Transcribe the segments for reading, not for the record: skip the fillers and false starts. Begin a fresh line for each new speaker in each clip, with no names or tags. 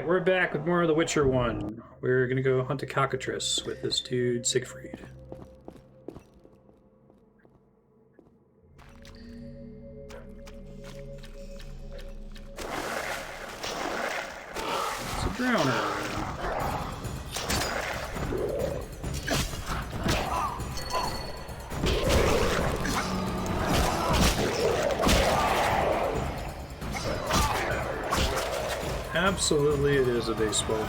Alright, we're back with more of The Witcher 1. We're gonna go hunt a cockatrice with this dude, Siegfried. It's a drowner. Absolutely, it is a baseball game.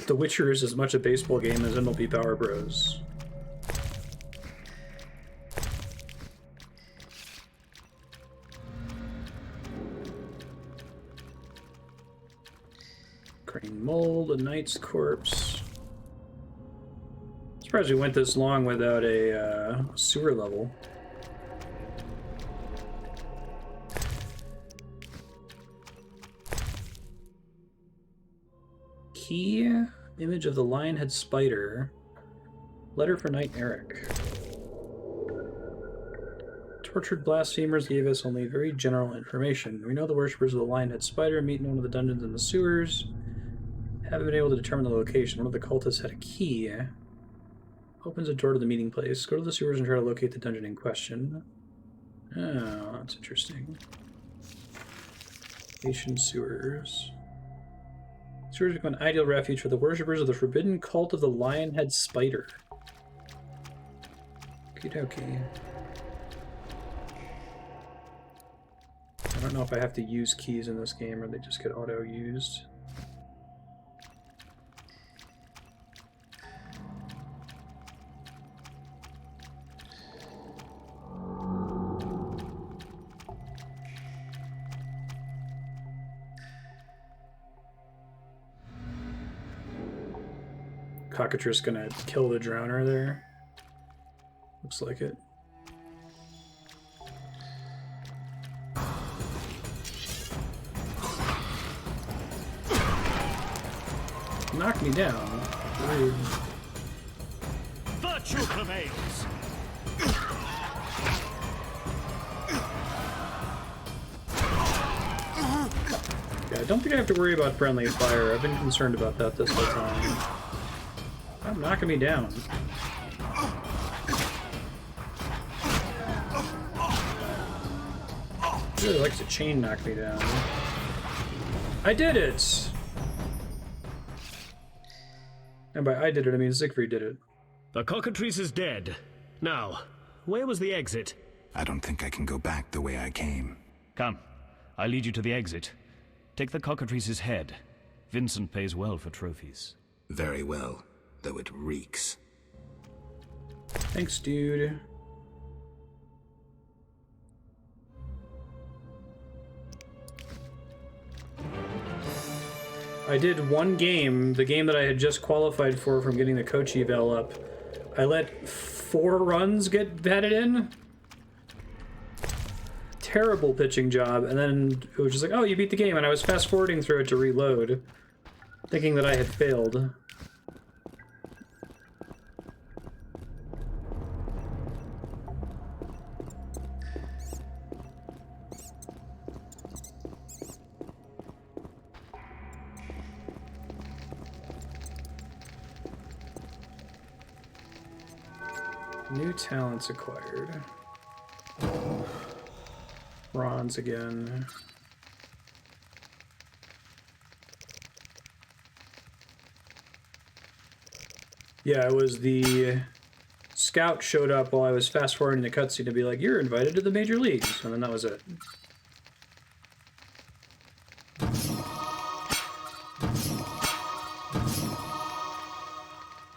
The Witcher is as much a baseball game as MLB Power Bros. Crane Mold, a Knight's Corpse. Surprised we went this long without a sewer level. Key, image of the Lionhead Spider, letter for Knight Eric. Tortured blasphemers gave us only very general information. We know the worshippers of the Lionhead Spider meet in one of the dungeons in the sewers. Haven't been able to determine the location. One of the cultists had a key. Opens a door to the meeting place. Go to the sewers and try to locate the dungeon in question. Oh, that's interesting. Asian sewers. Sewers become an ideal refuge for the worshippers of the forbidden cult of the Lionhead Spider. Okie dokie. I don't know if I have to use keys in this game or they just get auto-used. Cockatrice gonna kill the drowner there. Looks like it. Knock me down. Rude.
Virtue prevails.
Yeah, I don't think I have to worry about friendly fire. I've been concerned about that this whole time. Stop knocking me down. He really likes to chain knock me down. I did it! And by I did it, I mean Siegfried did it.
The Cockatrice is dead. Now, where was the exit?
I don't think I can go back the way I came.
Come, I'll lead you to the exit. Take the Cockatrice's head. Vincent pays well for trophies.
Very well, though it reeks.
Thanks, dude. I did one game, the game that I had just qualified for from getting the coach eval up. I let 4 runs get batted in. Terrible pitching job, and then it was just like, oh, you beat the game, and I was fast forwarding through it to reload, thinking that I had failed. New talents acquired. Bronze again. Yeah, it was the scout showed up while I was fast forwarding the cutscene to be like, you're invited to the major leagues, and then that was it.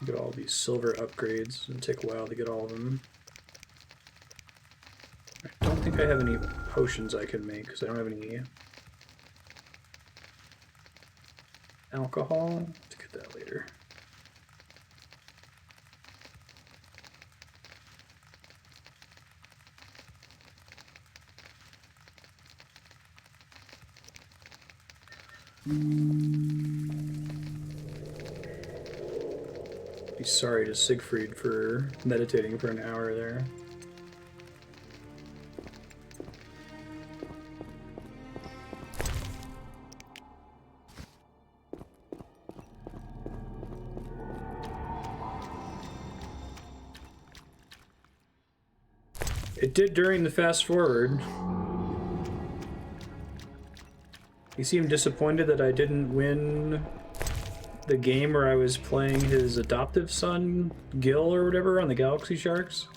Get all these silver upgrades. It'll take a while to get all of them. I don't think I have any potions I can make because I don't have any alcohol. To get that later. Be sorry to Siegfried for meditating for an hour there. It did during the fast forward. He seemed disappointed that I didn't win the game where I was playing his adoptive son, Gil or whatever, on the Galaxy Sharks.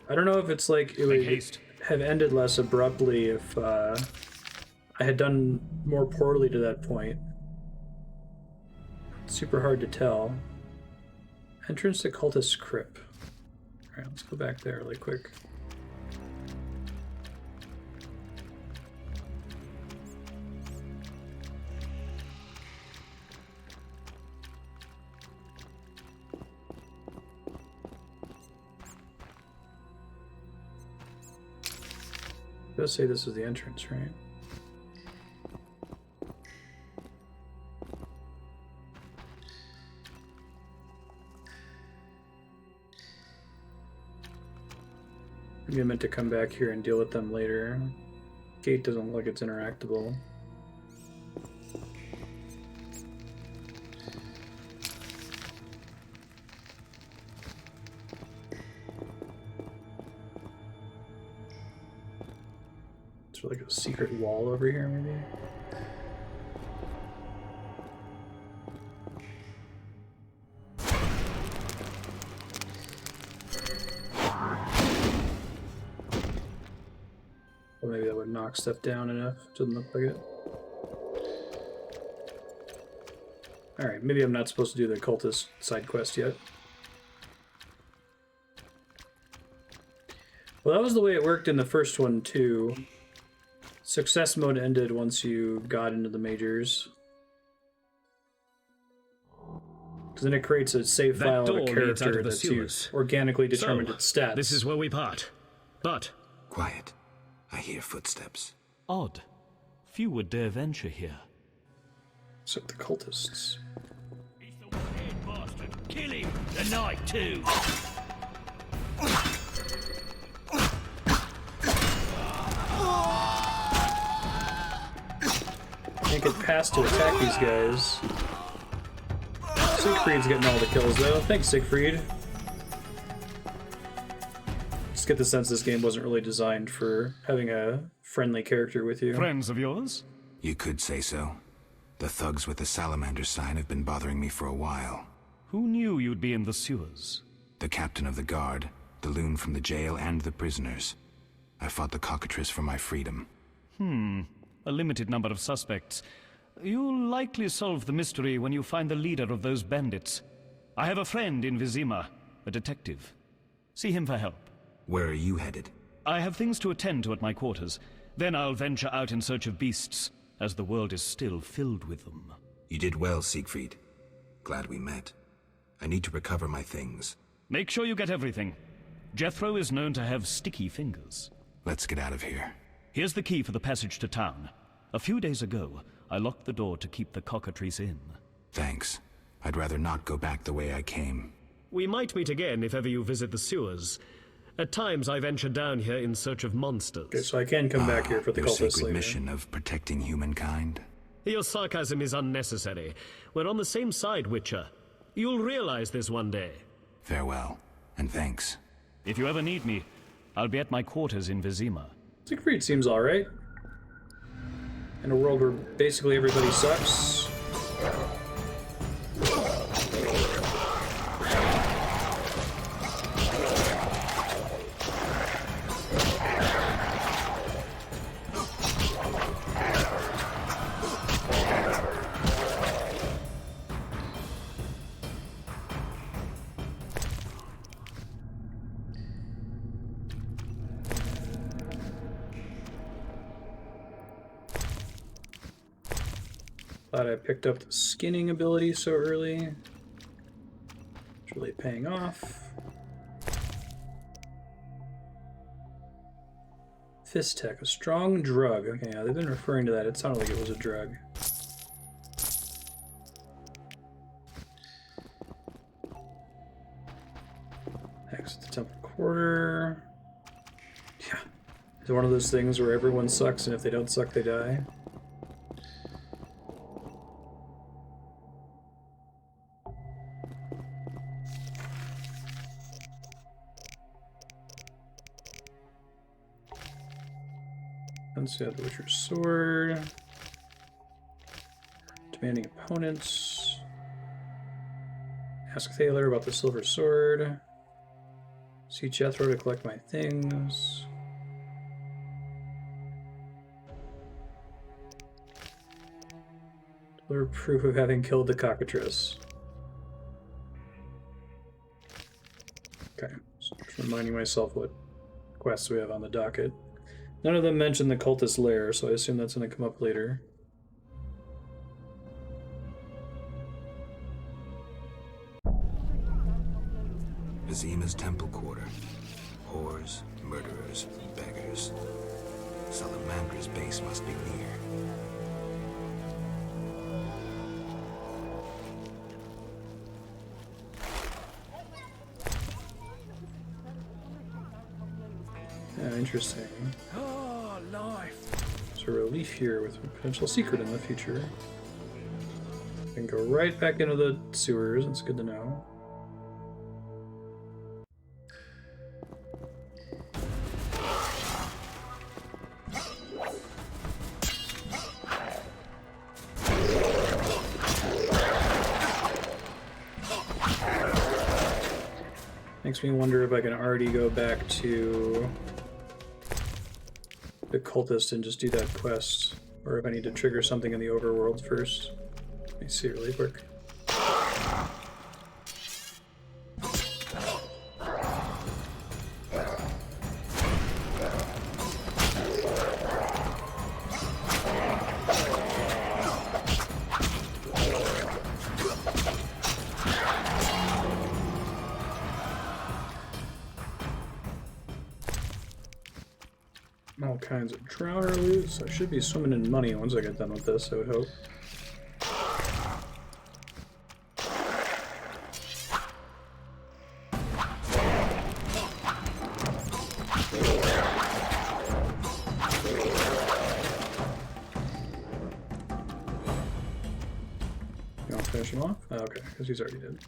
I don't know if it's like it would have ended less abruptly if I had done more poorly to that point. It's super hard to tell. Entrance to Cultist Crypt. Alright, let's go back there really quick. It does say this is the entrance, right? Maybe I meant to come back here and deal with them later. Gate doesn't look like it's interactable. Is there like a secret wall over here, maybe? Or maybe that would knock stuff down enough. Doesn't look like it. Alright, maybe I'm not supposed to do the cultist side quest yet. Well, that was the way it worked in the first one, too. Success mode ended once you got into the majors. Because then it creates a save file of a character that's organically determined its stats.
This is where we part. But...
Quiet. I hear footsteps.
Odd. Few would dare venture here.
Except the cultists.
He's the one-head bastard. Kill him! Tonight, too!
Can't get past to attack these guys. Siegfried's getting all the kills, though. Thanks, Siegfried. Just get the sense this game wasn't really designed for having a friendly character with you.
Friends of yours?
You could say so. The thugs with the salamander sign have been bothering me for a while.
Who knew you'd be in the sewers?
The captain of the guard, the loon from the jail, and the prisoners. I fought the Cockatrice for my freedom.
A limited number of suspects. You'll likely solve the mystery when you find the leader of those bandits. I have a friend in Vizima, a detective. See him for help.
Where are you headed?
I have things to attend to at my quarters. Then I'll venture out in search of beasts, as the world is still filled with them.
You did well, Siegfried. Glad we met. I need to recover my things.
Make sure you get everything. Jethro is known to have sticky fingers.
Let's get out of here.
Here's the key for the passage to town. A few days ago, I locked the door to keep the Cockatrice in.
Thanks. I'd rather not go back the way I came.
We might meet again if ever you visit the sewers. At times I venture down here in search of monsters.
Okay, so I can come back here for the
Your
cultist
sacred
later.
mission of protecting humankind?
Your sarcasm is unnecessary. We're on the same side, Witcher. You'll realize this one day.
Farewell, and thanks.
If you ever need me, I'll be at my quarters in Vizima.
Siegfried seems alright. In a world where basically everybody sucks. Glad I picked up the skinning ability so early. It's really paying off. Fist Tech, a strong drug. Okay, yeah, they've been referring to that. It sounded like it was a drug. Exit the Temple Quarter. Yeah. It's one of those things where everyone sucks, and if they don't suck, they die. Let's see, the Witcher's Sword. Demanding opponents. Ask Thaler about the Silver Sword. See Jethro to collect my things. Deliver proof of having killed the Cockatrice. Okay, so just reminding myself what quests we have on the docket. None of them mention the cultist lair, so I assume that's going to come up later.
Vizima's temple quarter. Whores, murderers, beggars. Salamandra's base must be near.
Yeah, interesting.
Oh, life.
There's a relief here with a potential secret in the future. Can go right back into the sewers. It's good to know. Makes me wonder if I can already go back to the cultist and just do that quest, or if I need to trigger something in the overworld first. Let me see really quick. All kinds of drowner loot, so I should be swimming in money once I get done with this, I would hope. You want to finish him off? Oh, okay, because he's already dead.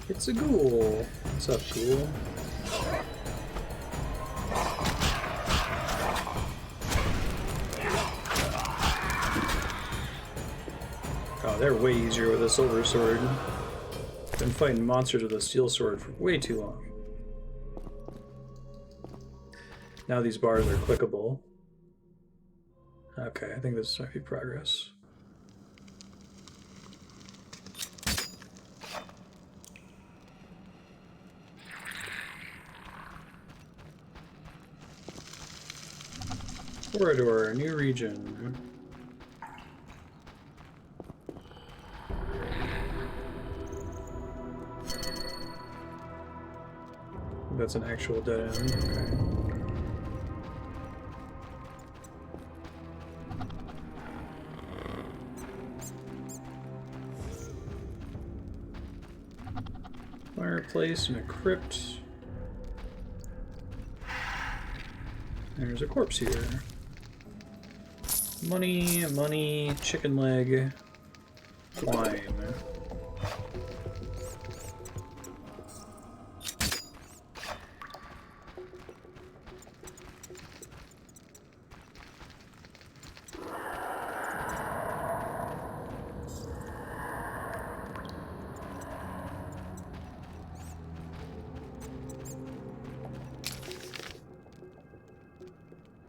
It's a ghoul. What's up, ghoul? Oh, they're way easier with a silver sword. Been fighting monsters with a steel sword for way too long. Now these bars are clickable. Okay, I think this might be progress. Corridor, new region. That's an actual dead end, okay. Fireplace and a crypt. There's a corpse here. Money, money, chicken leg, wine.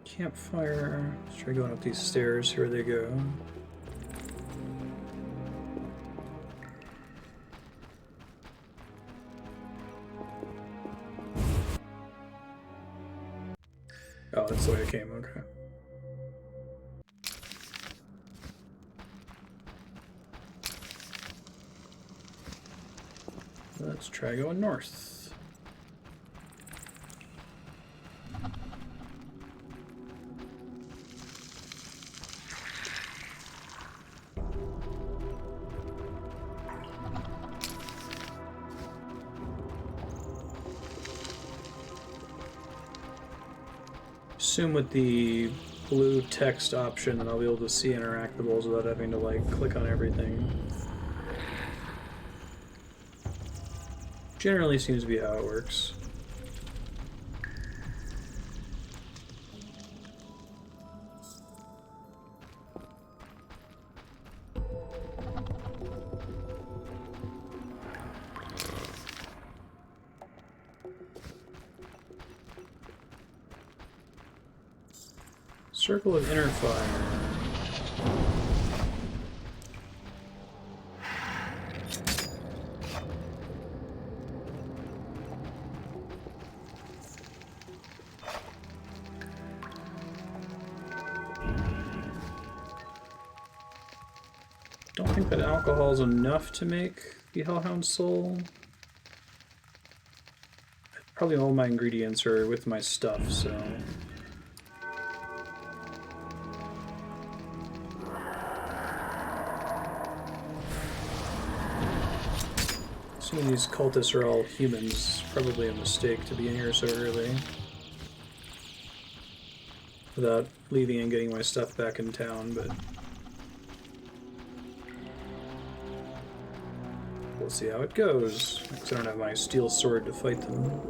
Campfire. Let's try going up these stairs. Here they go. Oh, that's the way I came. Okay. Let's try going north. Assume with the blue text option that I'll be able to see interactables without having to like click on everything. Generally seems to be how it works. Circle of Inner Fire. Don't think that alcohol is enough to make the Hellhound Soul. Probably all my ingredients are with my stuff, so... Assuming these cultists are all humans, probably a mistake to be in here so early. Without leaving and getting my stuff back in town, but... We'll see how it goes, because I don't have my steel sword to fight them.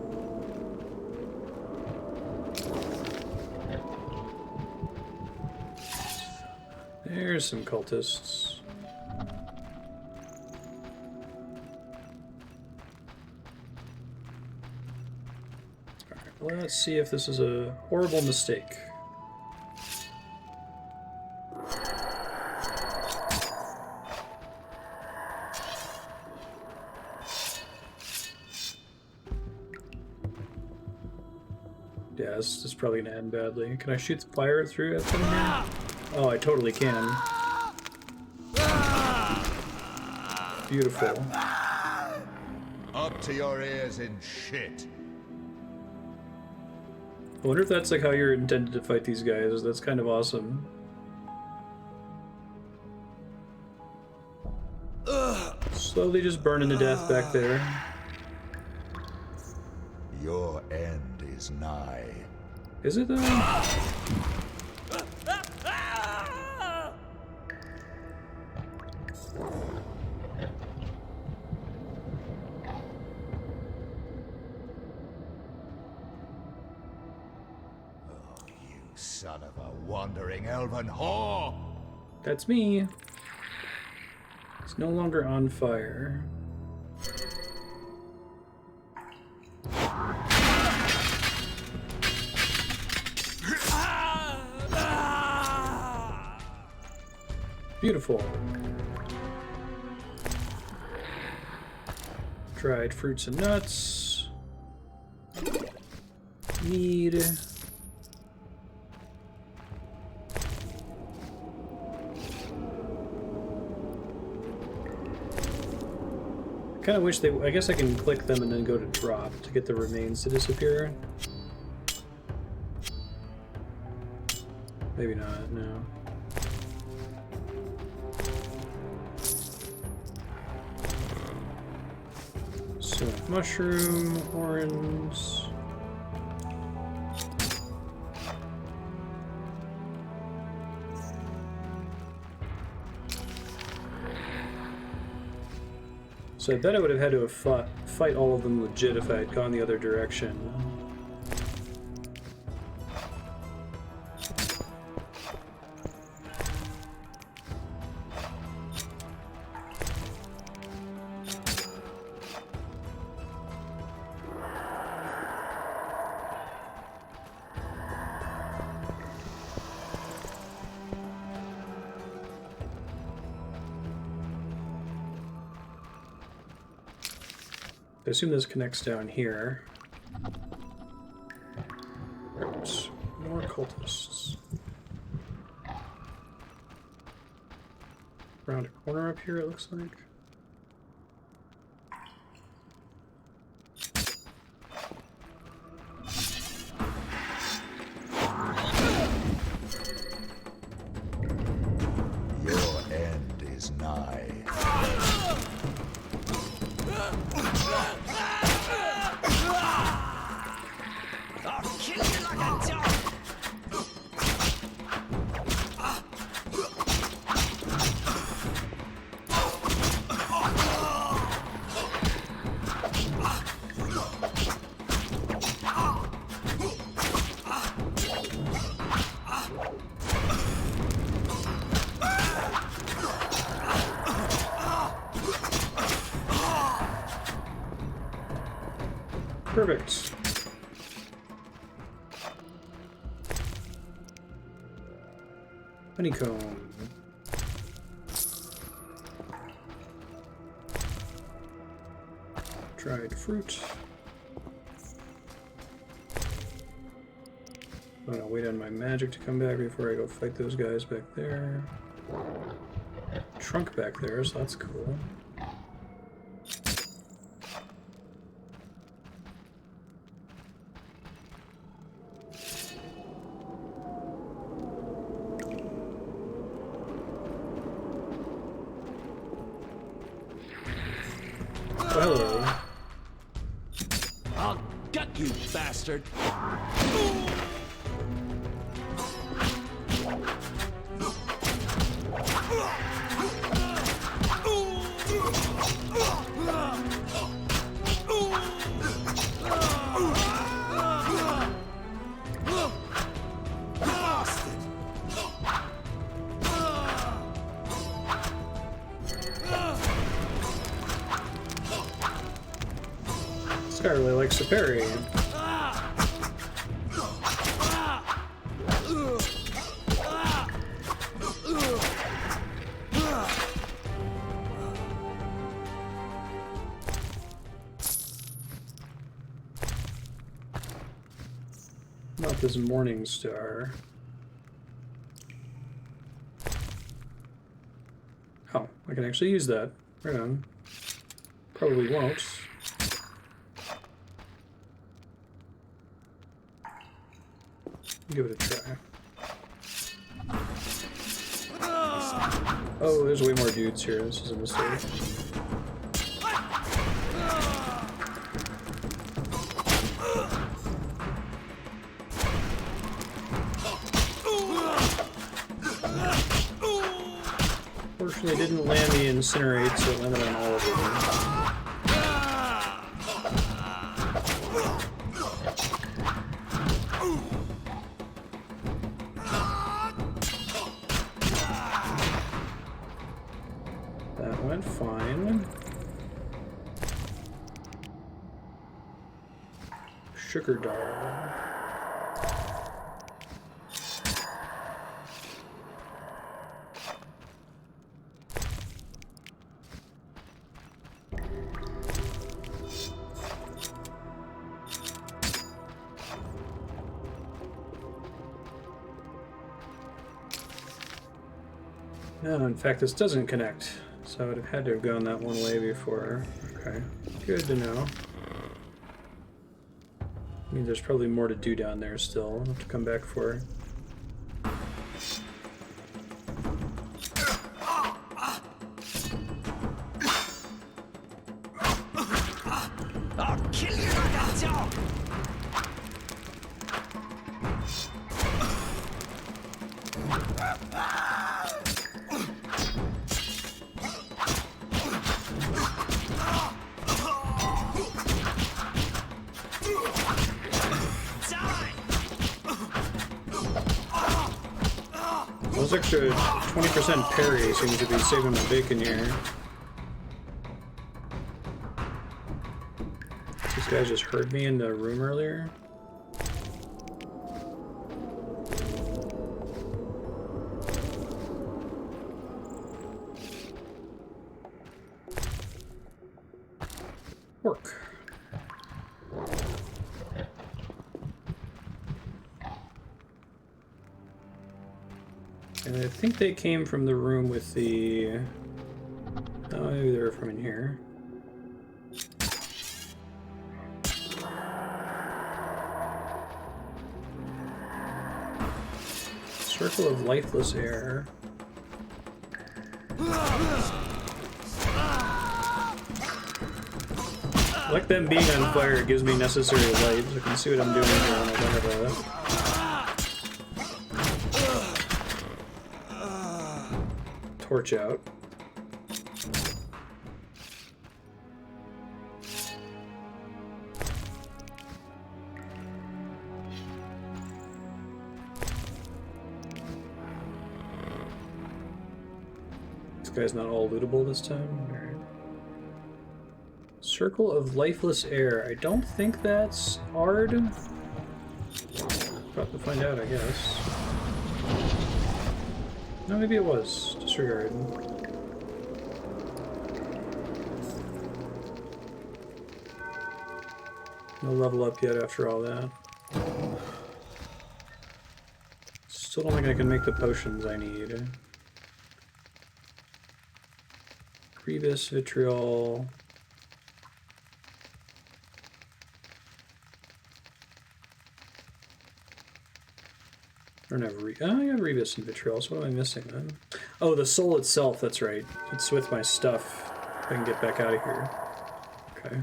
There's some cultists. Alright, let's see if this is a horrible mistake. Yeah, this is probably gonna end badly. Can I shoot the fire through it from here? Oh, I totally can. Beautiful.
Up to your ears in shit.
I wonder if that's like how you're intended to fight these guys. That's kind of awesome. Slowly just burning to death back there.
Your end is nigh.
Is it though?
Son of a wandering elven whore!
That's me. It's no longer on fire. Beautiful. Dried fruits and nuts. Mead. I kind of wish they... I guess I can click them and then go to drop to get the remains to disappear. Maybe not, no. So, mushroom, orange... So I bet I would have had to have fight all of them legit if I had gone the other direction. I assume this connects down here. Oops, more cultists. Around a corner up here, it looks like.
Your end is nigh.
Perfect. Honeycomb. Dried fruit. I'm gonna wait on my magic to come back before I go fight those guys back there. Trunk back there, so that's cool. Hello.
I'll gut you, bastard.
This guy really likes to parry. Not this morning star. Oh, I can actually use that. Right on. Probably won't. Give it a try. Oh, there's way more dudes here. This is a mistake. Fortunately, didn't land the incinerate, so it landed on all of them. That went fine. Sugar doll. No, in fact, this doesn't connect, so I would have had to have gone that one way before. Okay, good to know. I mean, there's probably more to do down there still. I'll have to come back for it.
I'll kill you like a dog.
Those extra 20% parry seems to be saving my bacon here. These guys just heard me in the room earlier. Work. And I think they came from the room with the... Oh, maybe they were from in here. Circle of lifeless air. I like them being on fire, it gives me necessary light, so I can see what I'm doing here when I don't have a... torch out. This guy's not all lootable this time. All right. Circle of lifeless air. I don't think that's hard. About to find out, I guess. No, maybe it was. Disregard. No level up yet after all that. Still don't think I can make the potions I need. Grievous, Vitriol. I don't have oh, I have Rebus and Vitriol, so what am I missing then? Oh, the soul itself, that's right. It's with my stuff. If I can get back out of here. Okay.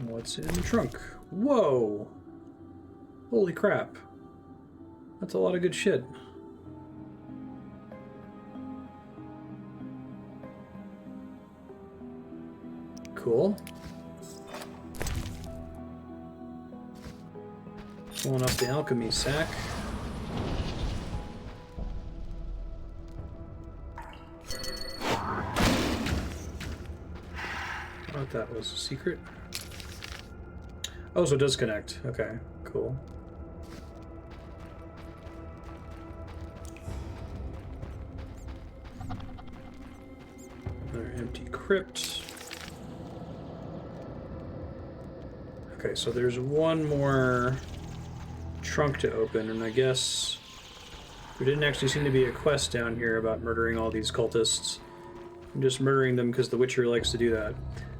What's in the trunk? Whoa! Holy crap. That's a lot of good shit. Cool. Pulling up the alchemy sack. I thought that was a secret. Oh, so it does connect. Okay, cool. Another empty crypt. Okay, so there's one more trunk to open, and I guess there didn't actually seem to be a quest down here about murdering all these cultists. I'm just murdering them because the Witcher likes to do that.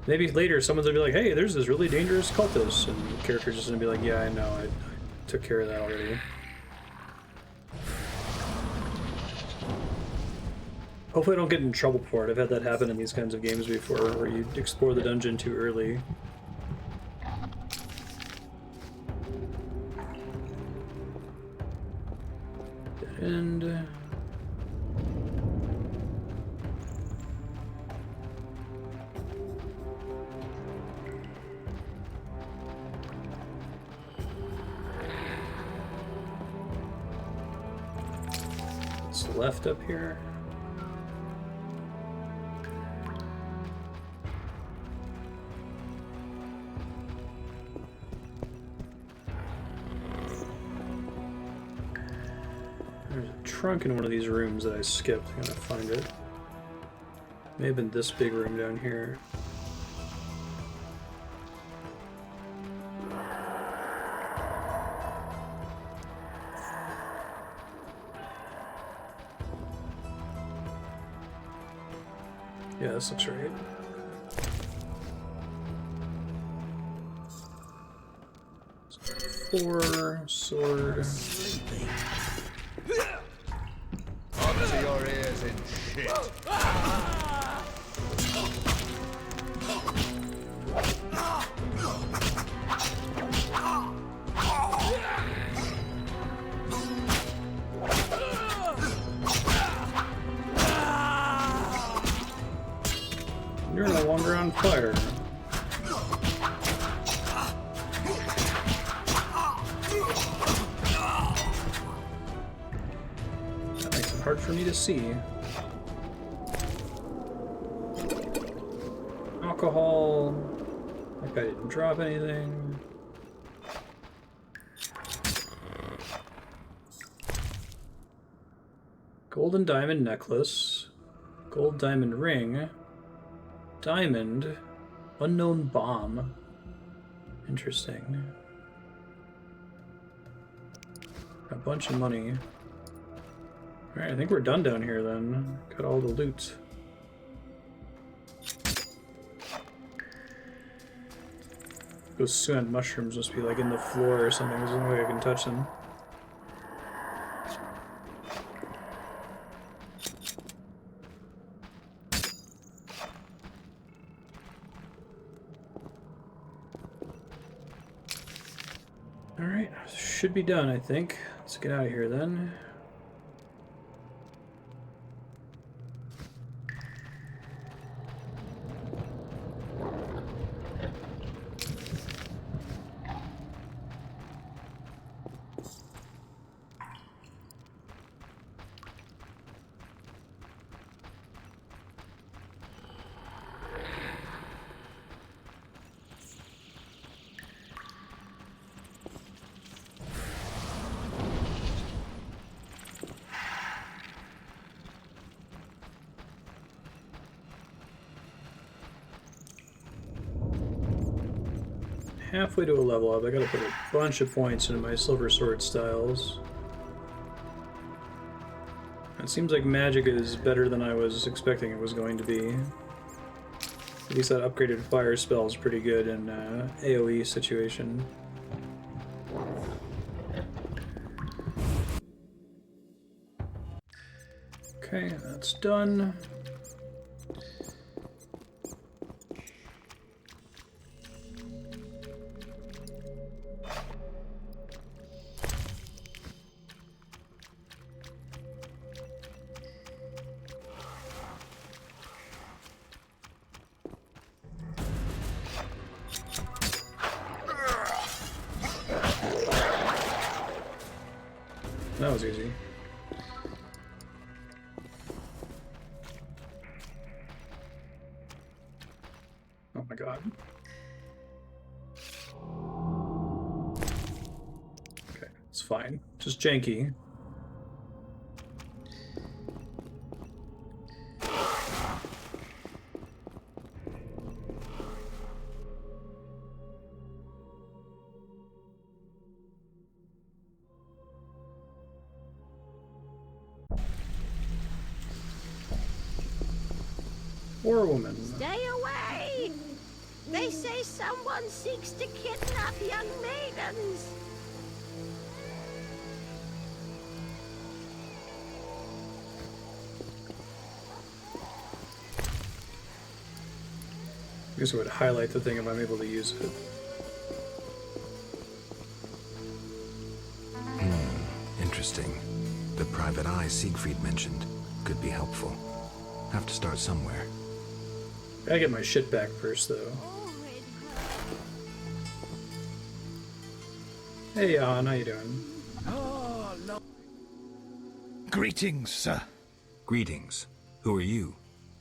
Maybe later someone's gonna be like, hey, there's this really dangerous cultist, and the character's just gonna be like, yeah, I know, I took care of that already. Hopefully I don't get in trouble for it. I've had that happen in these kinds of games before, where you explore the dungeon too early. And what's left up here? There's a trunk in one of these rooms that I skipped. I'm gonna find it. May have been this big room down here. Yeah, this looks right. So 4 sword.
Up to your ears in shit.
You're no longer on fire. That makes it hard for me to see. Alcohol. Like I didn't drop anything. Golden diamond necklace. Gold diamond ring. Diamond. Unknown bomb. Interesting. A bunch of money. Alright, I think we're done down here then. Got all the loot. Those cement mushrooms must be like in the floor or something. There's no way I can touch them. Alright, should be done, I think. Let's get out of here then. halfway to a level up. I gotta put a bunch of points into my silver sword styles. It seems like magic is better than I was expecting it was going to be. At least that upgraded fire spell is pretty good in AoE situation. Okay, that's done. That was easy. Oh my god. Okay, it's fine. Just janky. Or a woman.
Stay away! They say someone seeks to kidnap young maidens.
I guess it would highlight the thing if I'm able to use it.
Interesting. The private eye Siegfried mentioned could be helpful. Have to start somewhere.
Gotta get my shit back first, though. Hey, Jan, how you doing?
Greetings, sir.
Greetings. Who are you?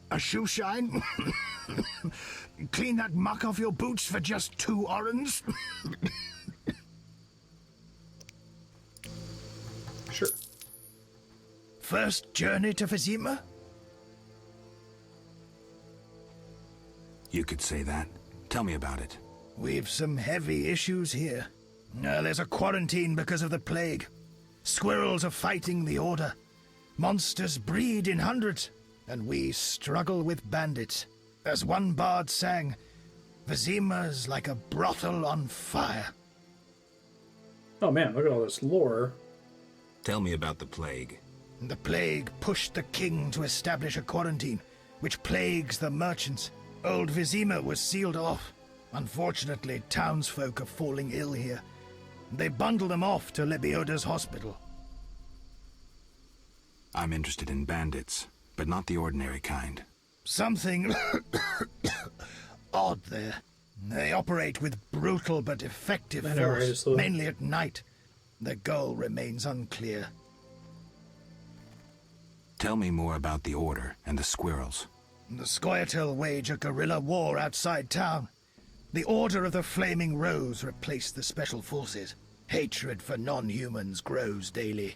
A shoe shine? Clean that muck off your boots for just 2 orens?
Sure.
First journey to Vizima?
You could say that. Tell me about it.
We've some heavy issues here. There's a quarantine because of the plague. Squirrels are fighting the Order. Monsters breed in hundreds, and we struggle with bandits. As one bard sang, Vizima's like a brothel on fire.
Oh man, look at all this lore.
Tell me about the plague.
The plague pushed the king to establish a quarantine, which plagues the merchants. Old Vizima was sealed off. Unfortunately, townsfolk are falling ill here. They bundle them off to Lebioda's hospital.
I'm interested in bandits, but not the ordinary kind.
Something odd there. They operate with brutal but effective
I know, right?
force,
It's the-
mainly at night. Their goal remains unclear.
Tell me more about the Order and the squirrels.
The Scoia'tael wage a guerrilla war outside town. The Order of the Flaming Rose replaced the Special Forces. Hatred for non-humans grows daily.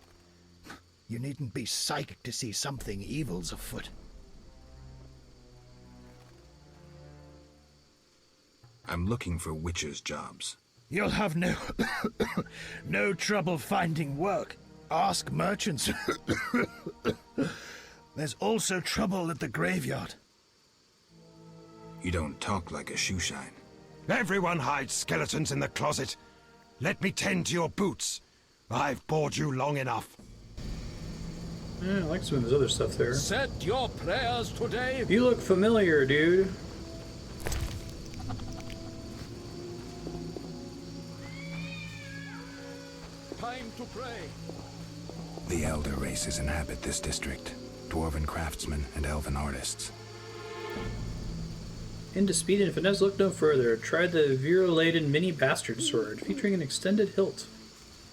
You needn't be psychic to see something evil's afoot.
I'm looking for witches' jobs.
You'll have no trouble finding work. Ask merchants. There's also trouble at the graveyard.
You don't talk like a shoeshine.
Everyone hides skeletons in the closet. Let me tend to your boots. I've bored you long enough.
Yeah, I like some of this other stuff there.
Said your prayers today.
You look familiar, dude.
Time to pray.
The elder races inhabit this district. Dwarven craftsmen and elven artists.
Into speed and finesse, look no further. Try the Vero-laden mini bastard sword, featuring an extended hilt.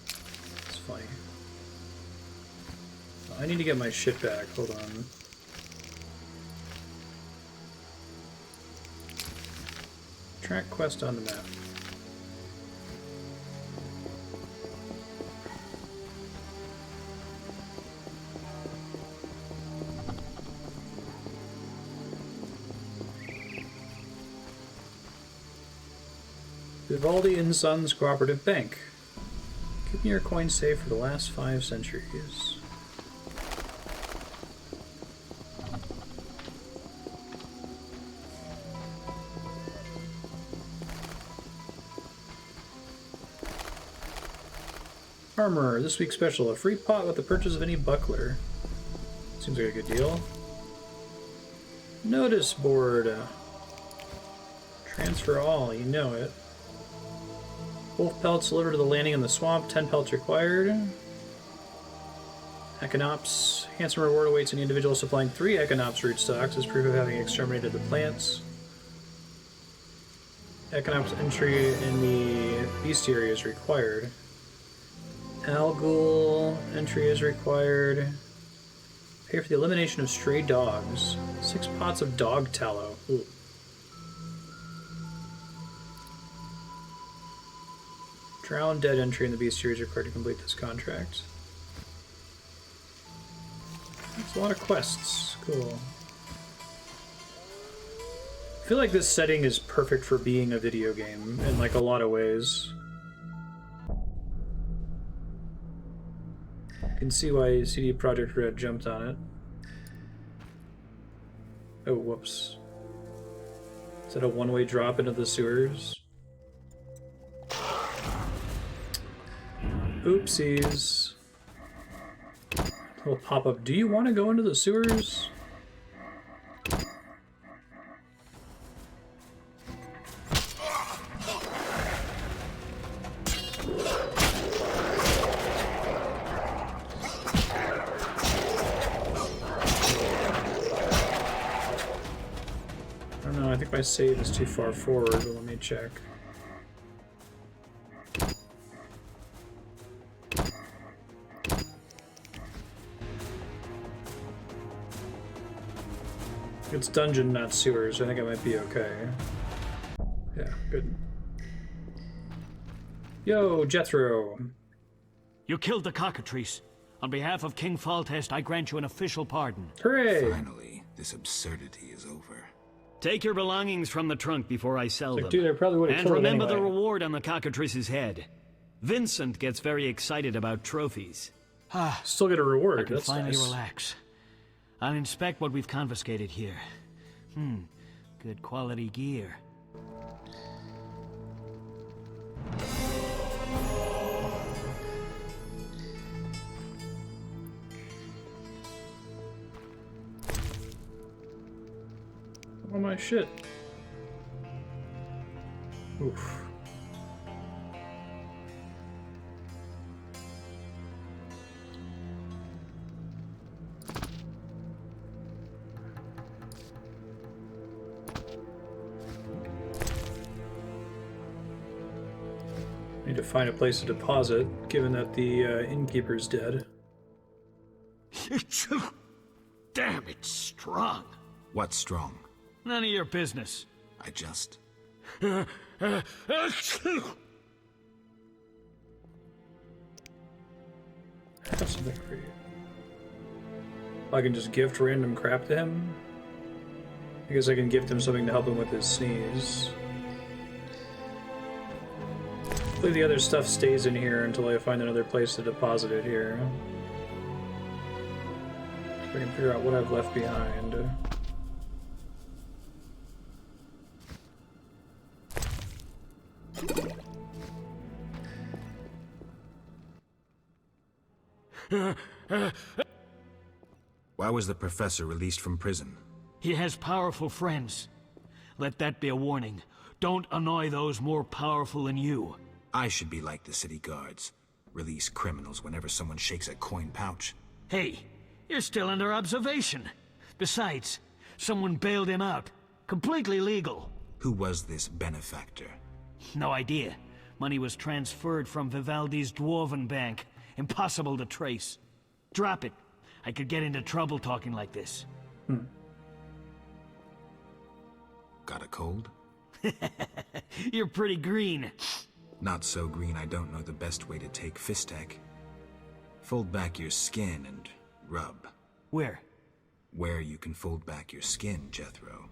It's funny. I need to get my shit back. Hold on. Track quest on the map. Vivaldi and Sons Cooperative Bank. Keeping your coins safe for the last 5 centuries. Armor, this week's special, a free pot with the purchase of any buckler. Seems like a good deal. Notice board. Transfer all, you know it. Wolf pelts delivered to the landing in the swamp, 10 pelts required. Echinops. Handsome reward awaits an individual supplying 3 Echinops rootstocks as proof of having exterminated the plants. Echinops entry in the bestiary is required. Algul entry is required. Pay for the elimination of stray dogs. 6 pots of dog tallow. Ooh. Drowned dead entry in the bestiary is required to complete this contract. That's a lot of quests. Cool. I feel like this setting is perfect for being a video game in like a lot of ways. You can see why CD Projekt Red jumped on it. Oh, whoops. Is that a one-way drop into the sewers? Oopsies. Little pop-up. Do you want to go into the sewers? I think my save is too far forward, but let me check. It's dungeon, not sewers. I think I might be okay. Yeah, good. Yo, Jethro.
You killed the Cockatrice. On behalf of King Faltest, I grant you an official pardon.
Hooray!
Finally, this absurdity is over.
Take your belongings from the trunk before I sell them.
Dude, I probably would have
and
killed it
remember the
anyway.
reward on the Cockatrice's head. Vincent gets very excited about trophies.
Still get a reward.
I can
That's
finally
nice.
relax. I'll inspect what we've confiscated here. Good quality gear.
Oh my shit. Oof. Need to find a place to deposit, given that the innkeeper's dead.
Damn, it's strong.
What's strong?
None of your business.
I just...
I have something for you. I can just gift random crap to him? I guess I can gift him something to help him with his sneeze. Hopefully the other stuff stays in here until I find another place to deposit it here. So I can figure out what I've left behind.
Why was the professor released from prison?
He has powerful friends. Let that be a warning. Don't annoy those more powerful than you.
I should be like the city guards. Release criminals whenever someone shakes a coin pouch.
Hey, you're still under observation. Besides, someone bailed him out. Completely legal.
Who was this benefactor?
No idea. Money was transferred from Vivaldi's Dwarven Bank. Impossible to trace. Drop it. I could get into trouble talking like this.
Got a cold?
You're pretty green.
Not so green I don't know the best way to take Fistek. Fold back your skin and rub.
Where?
Where you can fold back your skin, Jethro.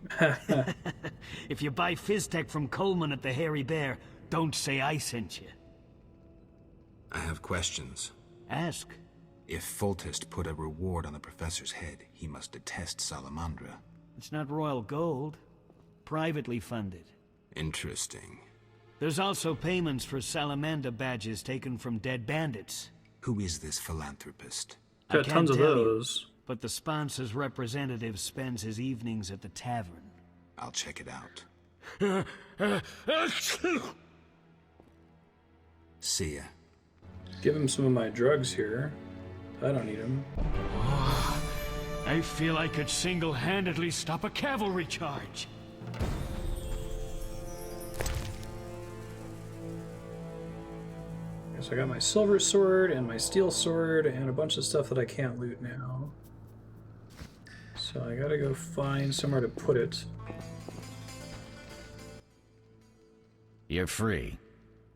If you buy Fizztech from Coleman at the Hairy Bear, Don't say I sent you.
I have questions.
Ask.
If Foltest put a reward on the professor's head, he must detest Salamandra.
It's not royal gold. Privately funded.
Interesting.
There's also payments for salamander badges taken from dead bandits.
Who is this philanthropist?
I
Got
can't
tons of
tell you,
those.
but the sponsor's representative spends his evenings at the tavern.
I'll check it out. See ya.
Give him some of my drugs here. I don't need them.
I feel I could single-handedly stop a cavalry charge.
So I got my silver sword and my steel sword and a bunch of stuff that I can't loot now. So I gotta go find somewhere to put it.
You're free,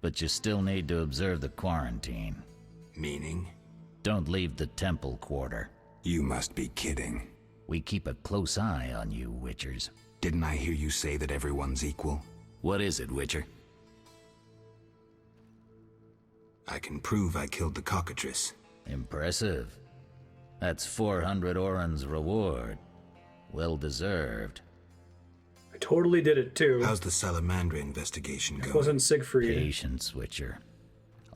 but you still need to observe the quarantine.
Meaning?
Don't leave the temple quarter.
You must be kidding.
We keep a close eye on you, Witchers.
Didn't I hear you say that everyone's equal?
What is it, Witcher?
I can prove I killed the Cockatrice.
Impressive. That's 400 Oren's reward. Well deserved.
I totally did it too.
How's the Salamandra investigation
It
going?
wasn't Siegfried.
Patience, Witcher.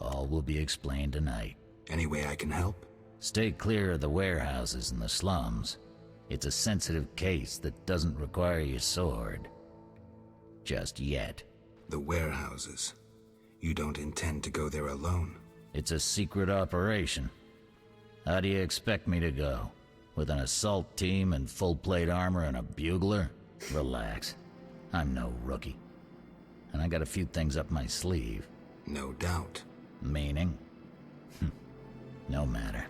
All will be explained tonight.
Any way I can help?
Stay clear of the warehouses and the slums. It's a sensitive case that doesn't require your sword. Just yet.
The warehouses. You don't intend to go there alone?
It's a secret operation. How do you expect me to go? With an assault team and full-plate armor and a bugler? Relax. I'm no rookie. And I got a few things up my sleeve.
No doubt.
Meaning? No matter.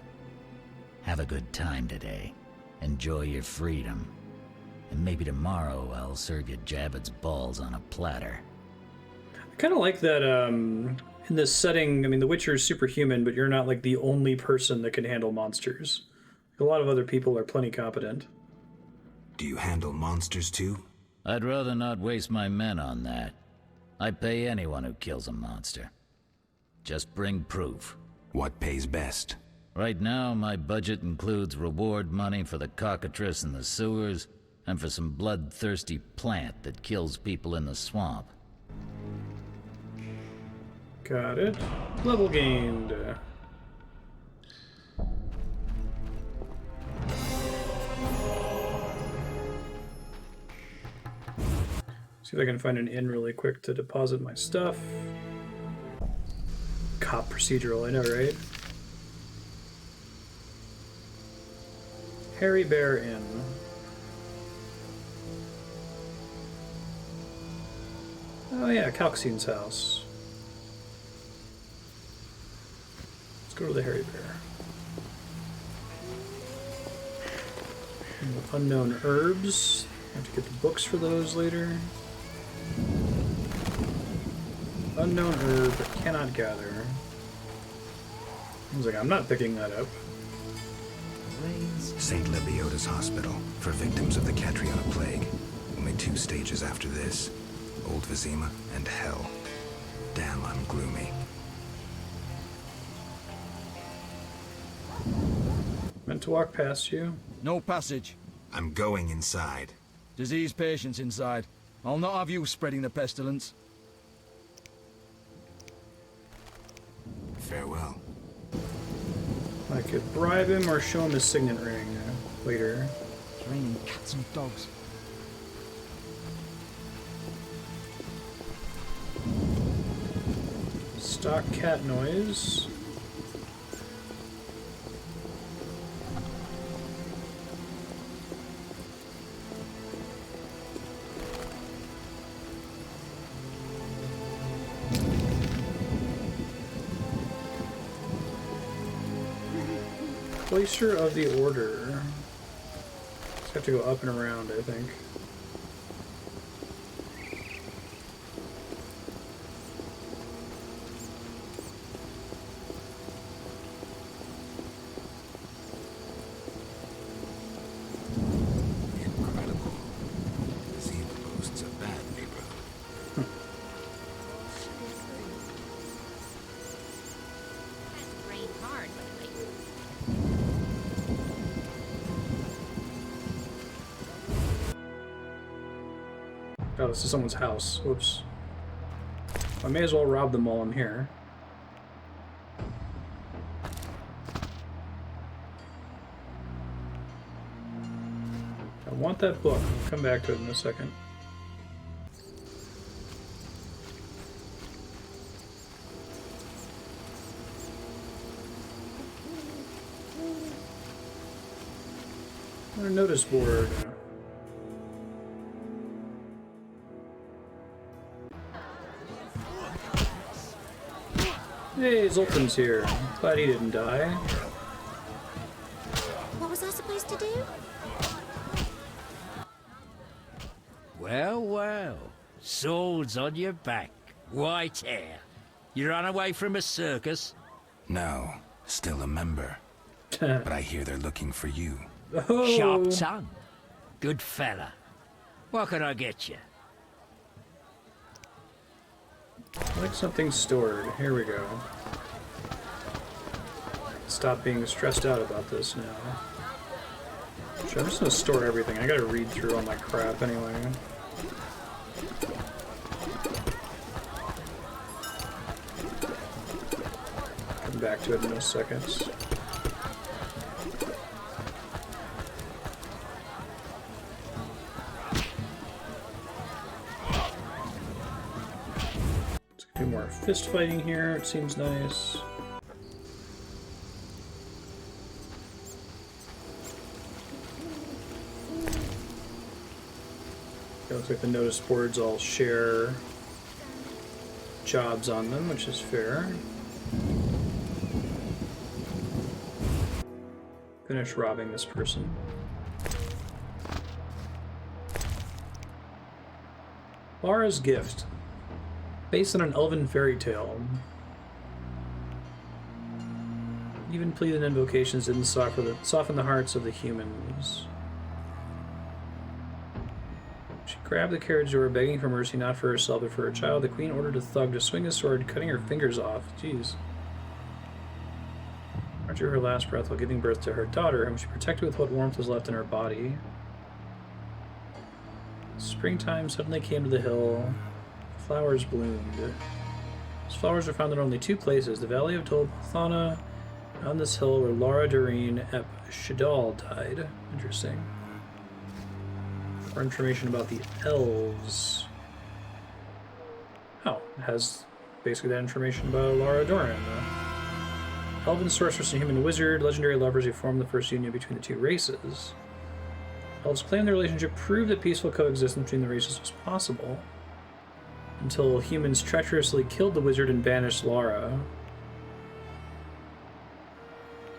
Have a good time today. Enjoy your freedom. And maybe tomorrow I'll serve you Jabber's balls on a platter.
I kind of like that in this setting. I mean, the Witcher is superhuman, but you're not like the only person that can handle monsters. A lot of other people are plenty competent.
Do you handle monsters too?
I'd rather not waste my men on that. I pay anyone who kills a monster. Just bring proof.
What pays best?
Right now, my budget includes reward money for the cockatrice in the sewers, and for some bloodthirsty plant that kills people in the swamp.
Got it. Level gained. See if I can find an inn really quick to deposit my stuff. Cop procedural, I know, right? Hairy Bear Inn. Oh yeah, Calxine's house. Let's go to the Hairy Bear. Unknown herbs. I have to get the books for those later. Unknown herb, cannot gather. I was like, I'm not picking that up.
St. Lebioda's hospital for victims of the Catriona plague. Only 2 stages after this. Old Vizima and Hell. Damn, I'm gloomy.
Meant to walk past you.
No passage.
I'm going inside.
Disease patients inside. I'll not have you spreading the pestilence.
Farewell.
I could bribe him or show him his signet ring later.
It's raining cats and dogs.
Stock cat noise. Cloister of the Order. Just have to go up and around, I think.
Incredible. Vizima boasts a bad neighborhood.
Oh, this is someone's house. Whoops. I may as well rob them while I'm here. I want that book. I'll come back to it in a second. A notice board. Hey, Zoltan's here. Glad he didn't die.
What was I supposed to do?
Well, well. Swords on your back. White hair. You ran away from a circus?
No, still a member. But I hear they're looking for you.
Oh.
Sharp tongue. Good fella. What can I get you?
Like something stored. Here we go. Stop being stressed out about this now. Sure, I'm just gonna store everything. I gotta read through all my crap anyway. Come back to it in a second. Let's do more fist fighting here. It seems nice. It looks like the notice boards all share jobs on them, which is fair. Finish robbing this person. Lara's Gift. Based on an elven fairy tale. Even pleas and invocations didn't soften the hearts of the humans. She grabbed the carriage door, begging for mercy not for herself but for her child. The queen ordered a thug to swing his sword, cutting her fingers off. Jeez. Drew her last breath while giving birth to her daughter, whom she protected with what warmth was left in her body. Springtime suddenly came to the hill. Flowers bloomed. These flowers are found in only two places, the Valley of Tolthana, and on this hill where Lara Doreen ep Shadal died. Interesting. More information about the elves. Oh, it has basically that information about Lara Doreen. Elven sorceress and human wizard, legendary lovers who formed the first union between the two races. Elves claim their relationship proved that peaceful coexistence between the races was possible, until humans treacherously killed the wizard and banished Lara.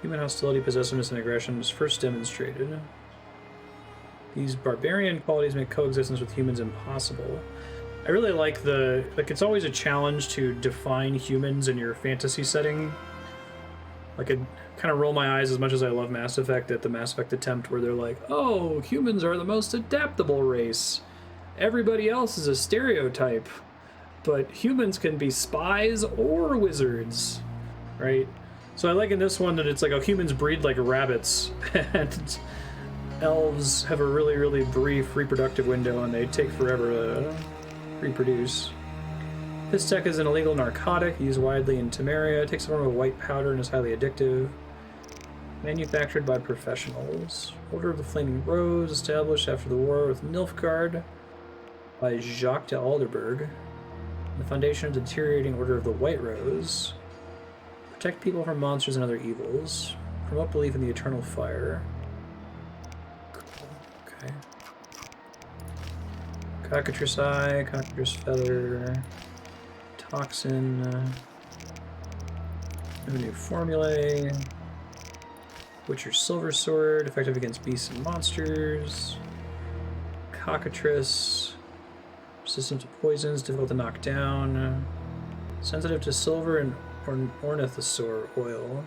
Human hostility, possessiveness, and aggression was first demonstrated. These barbarian qualities make coexistence with humans impossible. I really like it's always a challenge to define humans in your fantasy setting. I could kind of roll my eyes as much as I love Mass Effect at the Mass Effect attempt where they're like, oh, humans are the most adaptable race. Everybody else is a stereotype. But humans can be spies or wizards, right? So I like in this one that it's like, oh, humans breed like rabbits, and elves have a really, really brief reproductive window, and they take forever to reproduce. This tech is an illegal narcotic used widely in Temeria. It takes the form of a white powder and is highly addictive. Manufactured by professionals. Order of the Flaming Rose, established after the war with Nilfgaard by Jacques de Alderberg. The foundation of the deteriorating Order of the White Rose. Protect people from monsters and other evils. Promote belief in the eternal fire. Okay. Cockatrice eye, cockatrice feather. Toxin, new formulae, Witcher's Silver Sword, effective against beasts and monsters, Cockatrice, resistant to poisons, difficult to knock down, sensitive to silver and ornithosaur oil,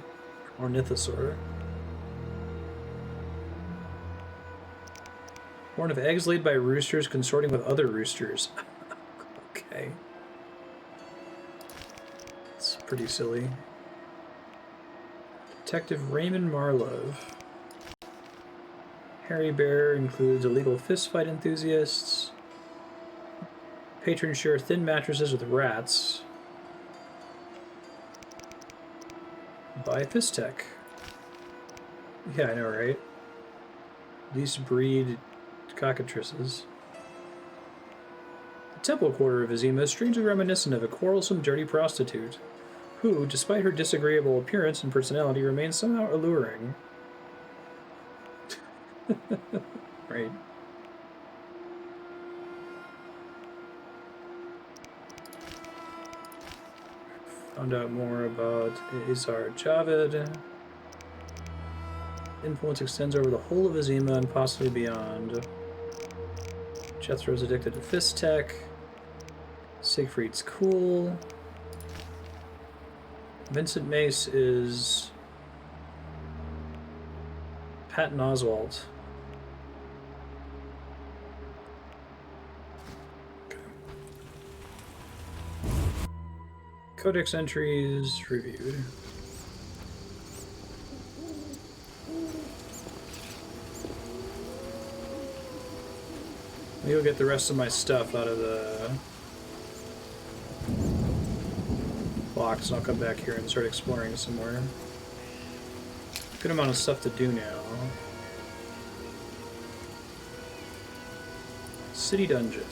ornithosaur. Born of eggs laid by roosters consorting with other roosters. Okay. It's pretty silly. Detective Raymond Marlowe. Harry Bear includes illegal fistfight enthusiasts. Patrons share thin mattresses with rats. Buy Fistech. Yeah, I know, right? These breed cockatrices. The temple quarter of Vizima is strangely reminiscent of a quarrelsome, dirty prostitute, who, despite her disagreeable appearance and personality, remains somehow alluring. Right. Found out more about Izar Javid. Influence extends over the whole of Vizima and possibly beyond. Jethro's addicted to Fistech. Siegfried's cool. Vincent Mace is Patton Oswalt. Okay. Codex entries reviewed. Maybe I'll get the rest of my stuff out of the box and I'll come back here and start exploring somewhere. Good amount of stuff to do now. City dungeon.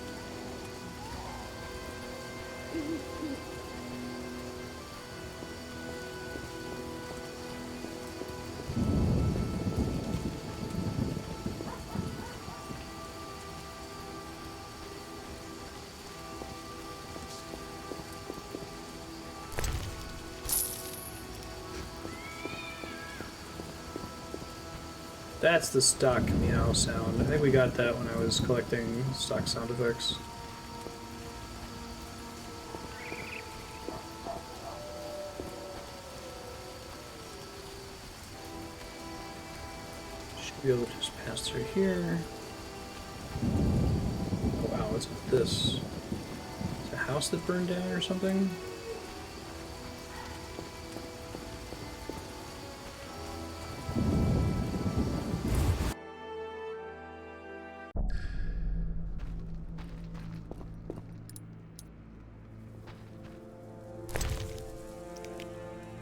That's the stock meow sound. I think we got that when I was collecting stock sound effects. Should be able to just pass through here. Oh wow, what's with this? Is it a house that burned down or something?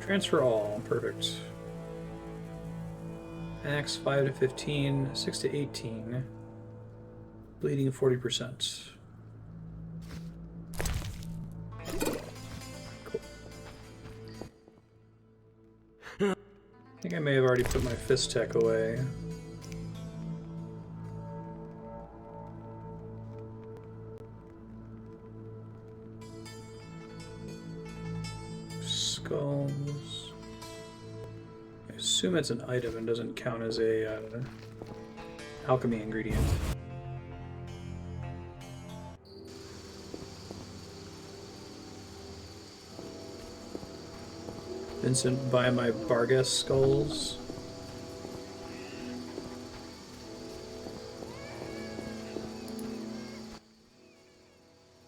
Transfer all, perfect. Max 5 to 15, 6 to 18. Bleeding 40%. Cool. I think I may have already put my Fistech away. Skulls. I assume it's an item and doesn't count as a alchemy ingredient. Vincent, buy my Bargas skulls.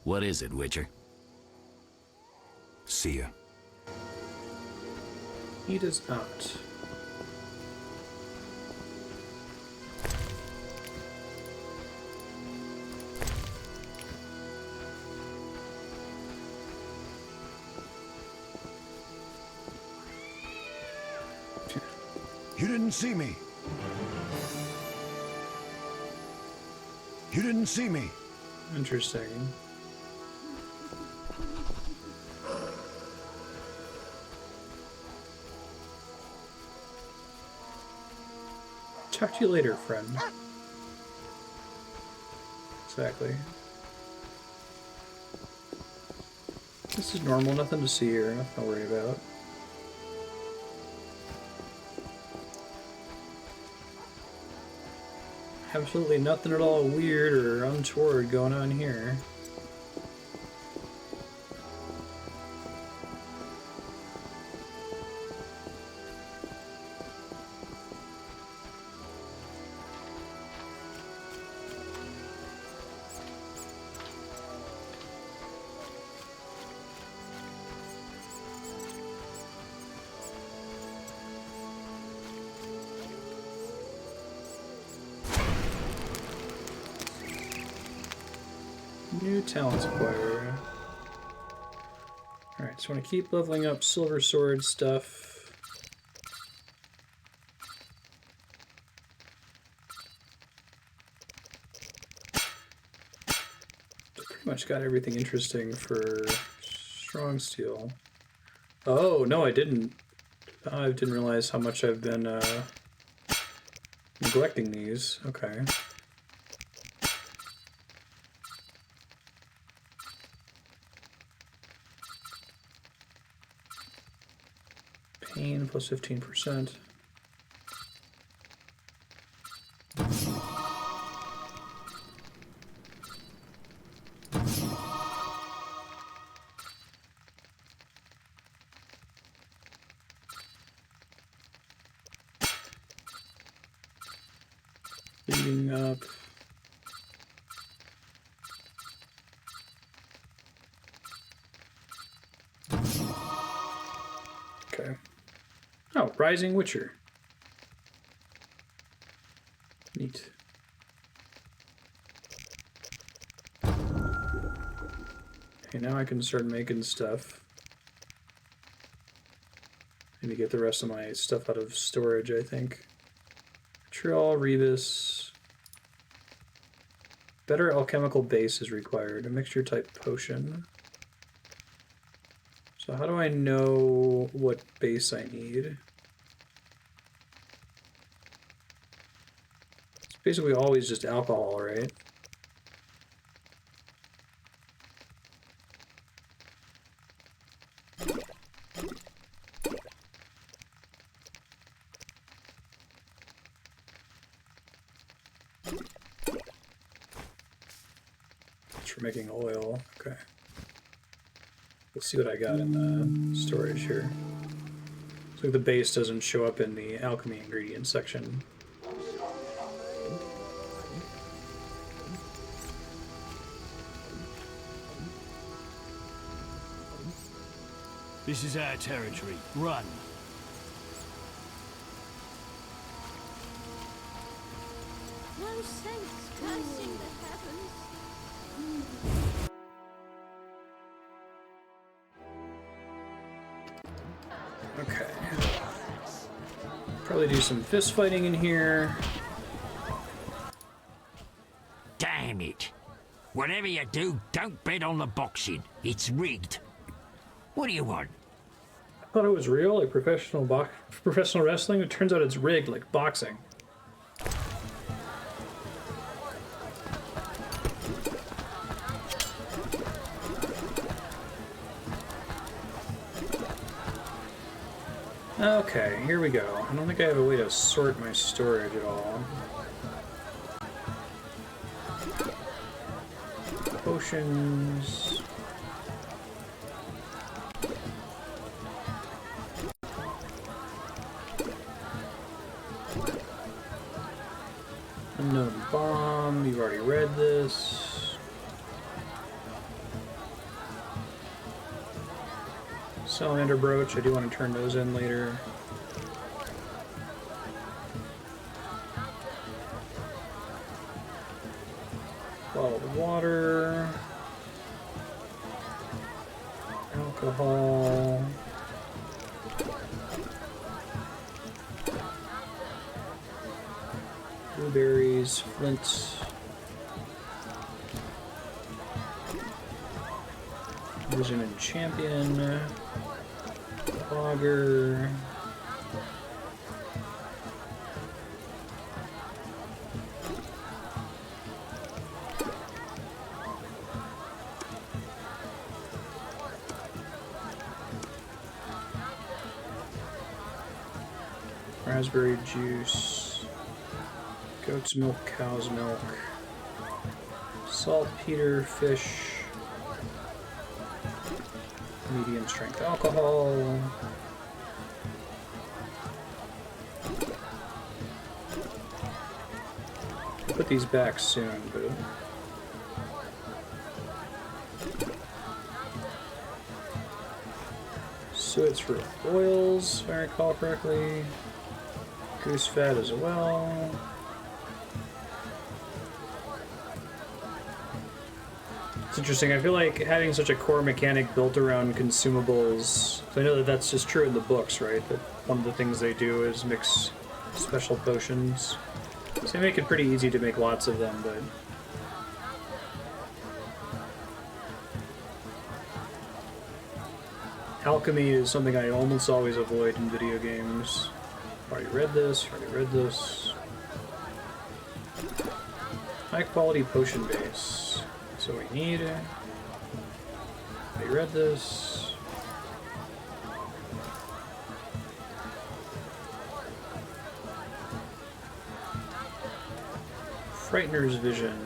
What is it, Witcher?
See ya.
He does not.
You didn't see me. You didn't see me.
Interesting. Talk to you later, friend. Exactly. This is normal, nothing to see here, nothing to worry about. Absolutely nothing at all weird or untoward going on here. New talents acquired. Alright, so I want to keep leveling up silver sword stuff. Pretty much got everything interesting for strong steel. Oh, no, I didn't. I didn't realize how much I've been neglecting these. Okay. Pain plus 15%. Leading up. Okay. Oh, Rising Witcher. Neat. Okay, now I can start making stuff. I need to get the rest of my stuff out of storage, I think. Triol, Rebus. Better alchemical base is required. A mixture type potion. So how do I know what base I need? It's basically always just alcohol, right? It's for making oil. Okay. Let's see what I got in the storage here. Looks like the base doesn't show up in the alchemy ingredients section.
This is our territory. Run.
No sense cursing the heavens.
Okay. Probably do some fist fighting in here.
Damn it. Whatever you do, don't bet on the boxing. It's rigged. What do you want?
I thought it was real, like professional wrestling. It turns out it's rigged, like boxing. Okay, here we go. I don't think I have a way to sort my storage at all. Potions. Unknown bomb. You've already read this. Salamander brooch. I do want to turn those in later. Bottled water. Alcohol. Blueberries, flint. Vision and champion. Logger. Raspberry juice. Goat's milk, cow's milk. Saltpeter, fish. Medium strength alcohol. I'll put these back soon, but suets for oils, if I recall correctly. Goose fat as well. It's interesting. I feel like having such a core mechanic built around consumables. I know that that's just true in the books, right? That one of the things they do is mix special potions. So they make it pretty easy to make lots of them, but alchemy is something I almost always avoid in video games. Already read this. Already read this. High quality potion base. That's what we need. I read this. Frightener's Vision.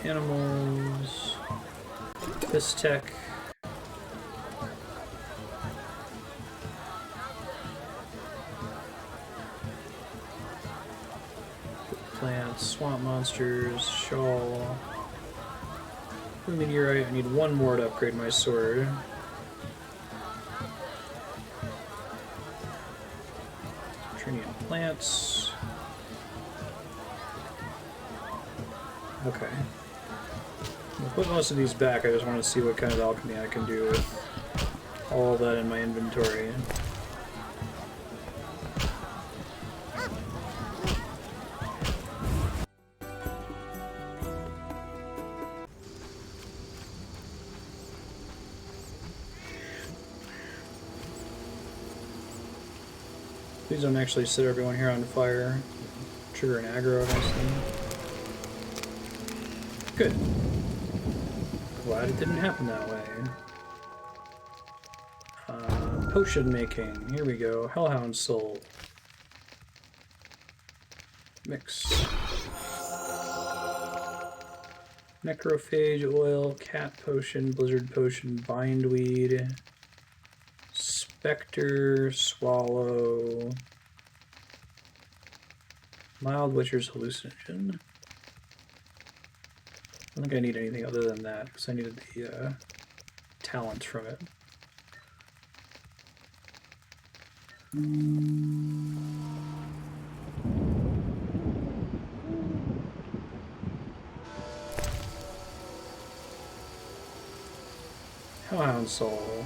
Animals. This tech. Plants, swamp monsters, shawl. Blue meteorite. I need one more to upgrade my sword. Trinian plants. Okay. I'll put most of these back. I just want to see what kind of alchemy I can do with all that in my inventory. Please don't actually set everyone here on fire. Trigger an aggro against them. Good. Glad it didn't happen that way. Potion making. Here we go. Hellhound Soul. Mix. Necrophage oil, cat potion, blizzard potion, bindweed, specter, swallow, mild witcher's hallucinogen. I don't think I need anything other than that because I needed the talent from it. Hellhound Soul.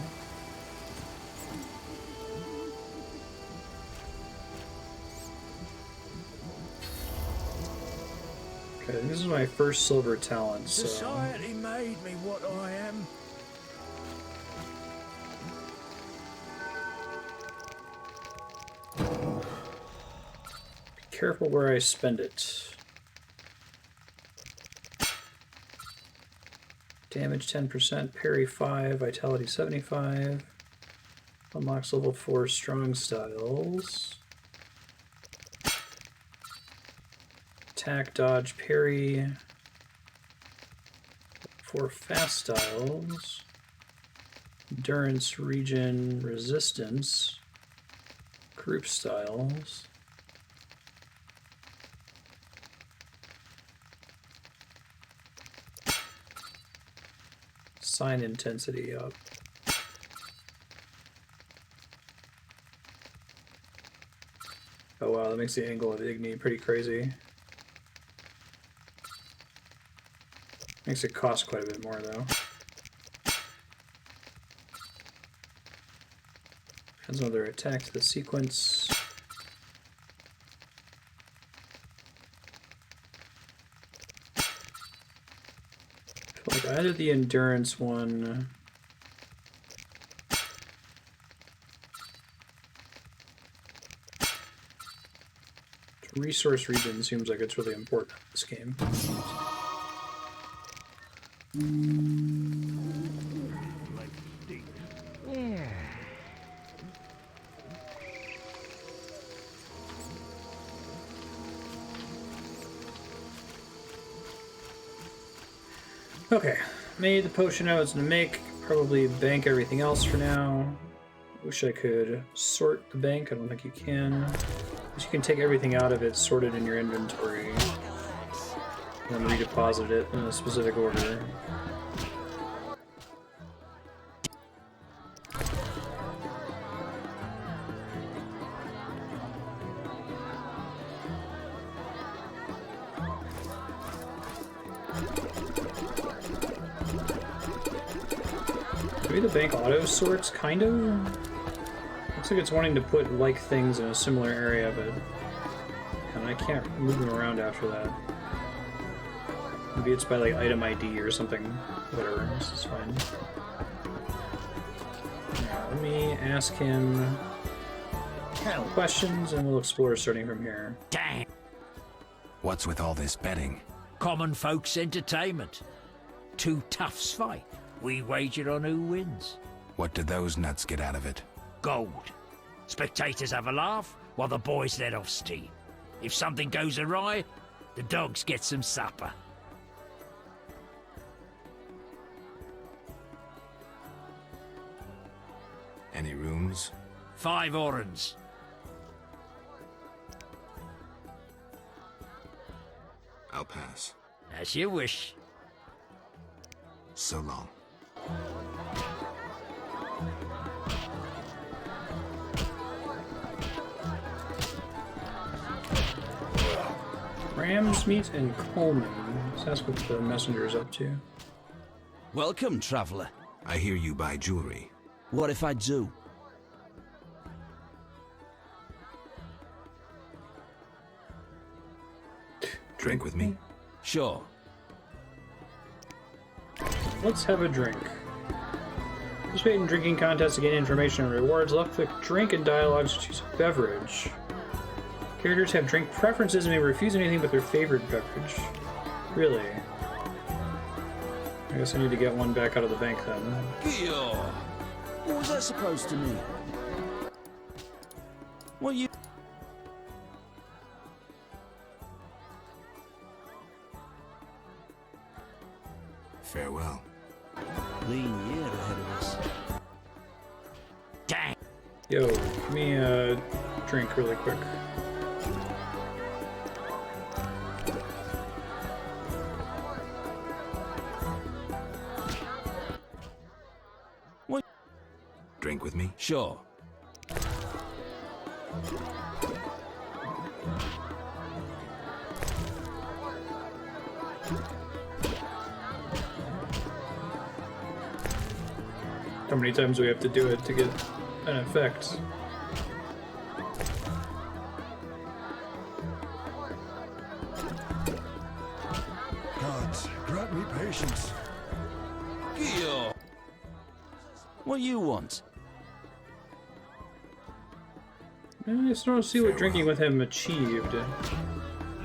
Okay, this is my first silver talent, so...
Society made me what I am.
Be careful where I spend it. Damage 10%, parry 5, vitality 75. Unlocks level 4 strong styles. Attack, dodge, parry. 4 fast styles. Endurance, regen, resistance. Group styles. Sign intensity up. Oh wow, that makes the angle of Igni pretty crazy. Makes it cost quite a bit more though. Adds another attack to the sequence. I feel like I did the endurance one. Resource regen seems like it's really important in this game.
Yeah.
Okay, made the potion I was going to make. Probably bank everything else for now. Wish I could sort the bank. I don't think you can. But you can take everything out of it, sort it in your inventory, and then redeposit it in a specific order. Maybe the bank auto sorts, kind of? Looks like it's wanting to put like things in a similar area, but and I can't move them around after that. Maybe it's by like item ID or something. Whatever, this is fine. Now, let me ask him questions and we'll explore starting from here.
Damn!
What's with all this betting?
Common folks' entertainment. Two toughs fight. We wager on who wins.
What did those nuts get out of it?
Gold. Spectators have a laugh while the boys let off steam. If something goes awry, the dogs get some supper.
Any rooms?
5 orens.
I'll pass.
As you wish.
So long.
Ram's Meat and Coleman. Let's ask what the messenger's up to.
Welcome, traveler.
I hear you buy jewelry.
What if I do?
Drink with me?
Sure.
Let's have a drink. Participate in drinking contests to gain information and rewards. Left-click drink and dialogues to choose a beverage. Characters have drink preferences and may refuse anything but their favorite beverage. Really? I guess I need to get one back out of the bank then.
Gear. What was that supposed to mean? What you...
Farewell.
Lean year ahead of us.
Dang!
Yo, give me a drink really quick.
What?
Drink with me?
Sure.
How many times do we have to do it to get an effect?
Gods, grant me patience.
Gear. What you want?
I just don't see what drinking with him achieved.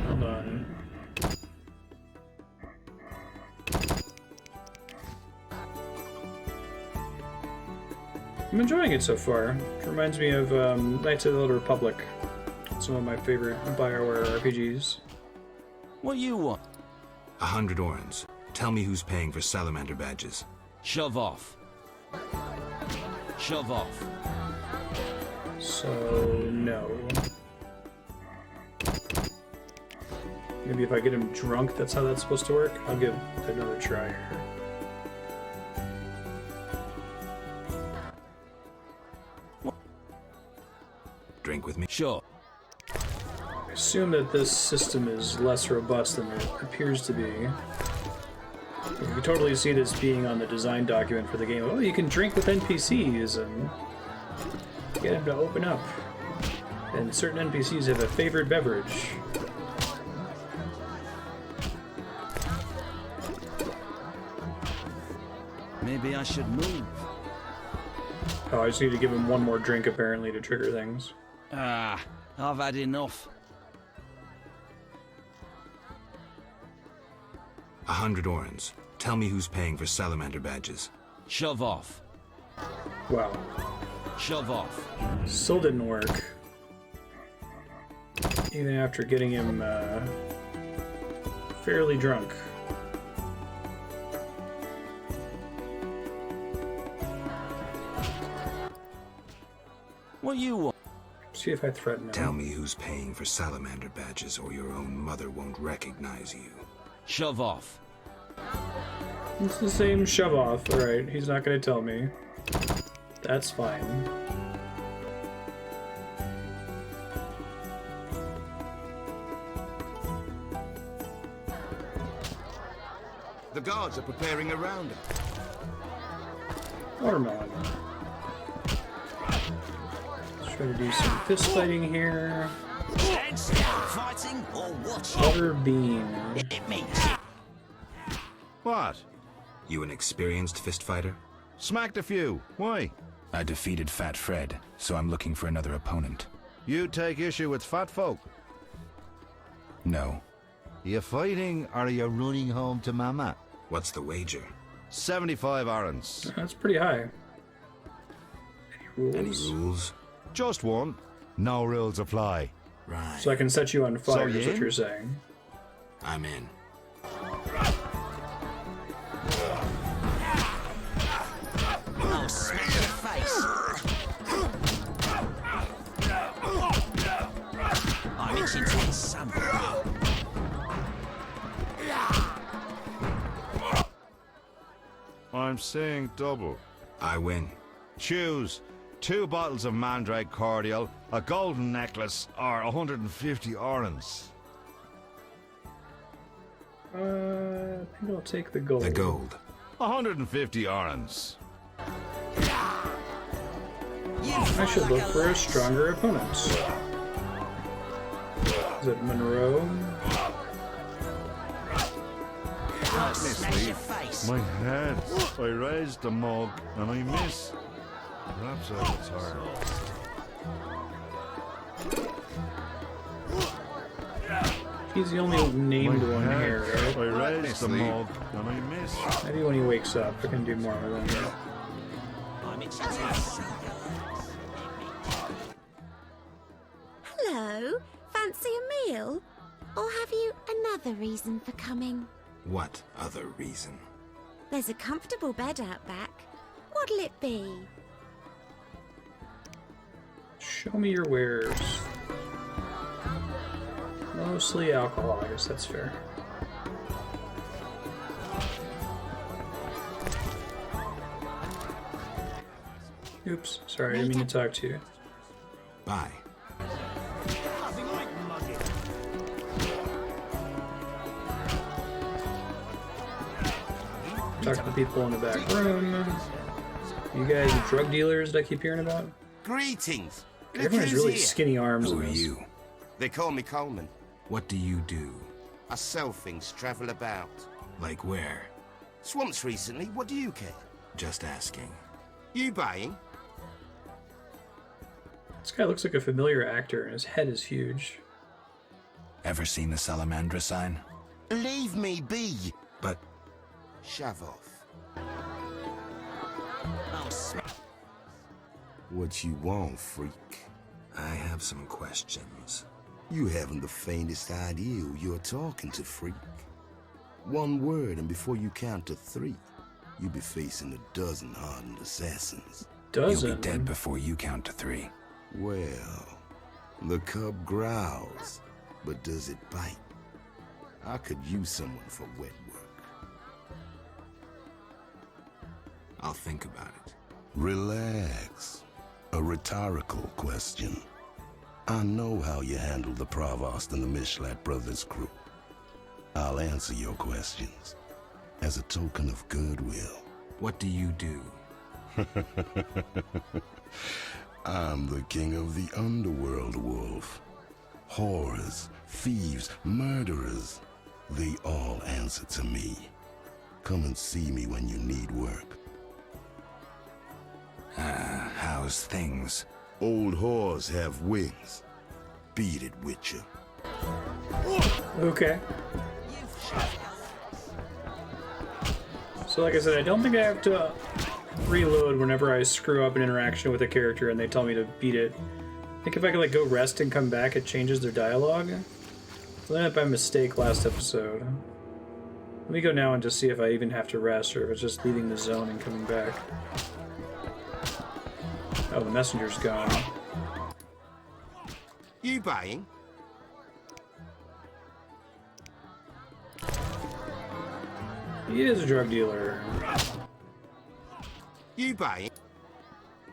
Hold on. I'm enjoying it so far. It reminds me of Knights of the Old Republic. Some of my favorite BioWare RPGs.
What you want?
100 orens. Tell me who's paying for salamander badges.
Shove off. Shove off.
So, no. Maybe if I get him drunk, that's how that's supposed to work? I'll give it another try here.
Drink with me?
Sure.
I assume that this system is less robust than it appears to be. You can totally see this being on the design document for the game. Oh, you can drink with NPCs and get them to open up. And certain NPCs have a favorite beverage.
Maybe I should move.
Oh, I just need to give him one more drink apparently to trigger things.
Ah, I've had enough.
100 orens. Tell me who's paying for salamander badges.
Shove off.
Wow.
Shove off.
Still didn't work. Even after getting him fairly drunk.
What you want?
See if I threaten him.
Tell me who's paying for salamander badges or your own mother won't recognize you.
Shove off.
It's the same shove off. Alright, he's not gonna tell me. That's fine.
The guards are preparing a roundup.
Watermelon. Let's try to do some fist fighting here.
Fighting or watching?
Butter bean.
What?
You an experienced fist fighter?
Smacked a few. Why?
I defeated Fat Fred, so I'm looking for another opponent.
You take issue with fat folk?
No.
You fighting or are you running home to Mama?
What's the wager?
75 orange.
That's pretty high. Any rules?
Any rules?
Just one. No rules apply.
Right.
So I can set you on fire,
So
is
you
what
in?
you're saying.
I'm in.
I'll smash your face. I'm itching to hit something.
I'm saying double.
I win.
Choose 2 bottles of Mandrake cordial, a golden necklace, or 150 orange.
I think I'll take the gold.
The gold.
150 orange.
I should look for a stronger opponent. Is it Monroe?
I'll smash your face.
My head. I raised the mug and I miss. Perhaps I was tired.
He's the only named one here, right?
I raised the mug and I miss.
Maybe when he wakes up, I can do more with him.
I'm itching to hit something.
Hello. Fancy a meal? Or have you another reason for coming?
What other reason?
There's a comfortable bed out back. What'll it be?
Show me your wares. Mostly alcohol, I guess that's fair. Oops, sorry, I didn't mean to talk to you.
Bye.
Talk to the people in the back room. You guys are drug dealers that I keep hearing about?
Greetings.
Everyone has really skinny arms.
Who
in
are
this.
you?
They call me Coleman.
What do you do?
I sell things, travel about.
Like where?
Swamps recently, what do you care?
Just asking.
You buying?
This guy looks like a familiar actor, and his head is huge.
Ever seen the Salamandra sign?
Leave me be.
But
Shove off.
I'll smash.
What you want, freak?
I have some questions.
You haven't the faintest idea who you're talking to, freak. One word, and before you count to 3, you'll be facing a dozen hardened assassins.
Dozen?
You'll be dead before you count to 3.
Well, the cub growls, but does it bite? I could use someone for wet work.
I'll think about it.
Relax. A rhetorical question. I know how you handle the Provost and the Mishlat brothers' crew. I'll answer your questions as a token of goodwill.
What do you do?
I'm the king of the underworld, Wolf. Whores, thieves, murderers, they all answer to me. Come and see me when you need work.
How's things?
Old whores have wings. Beat it, Witcher.
Okay. So like I said, I don't think I have to reload whenever I screw up an interaction with a character and they tell me to beat it. I think if I could like go rest and come back, it changes their dialogue. So that by mistake last episode. Let me go now and just see if I even have to rest or if it's just leaving the zone and coming back. Oh, the messenger's gone.
You buying?
He is a drug dealer.
You buying?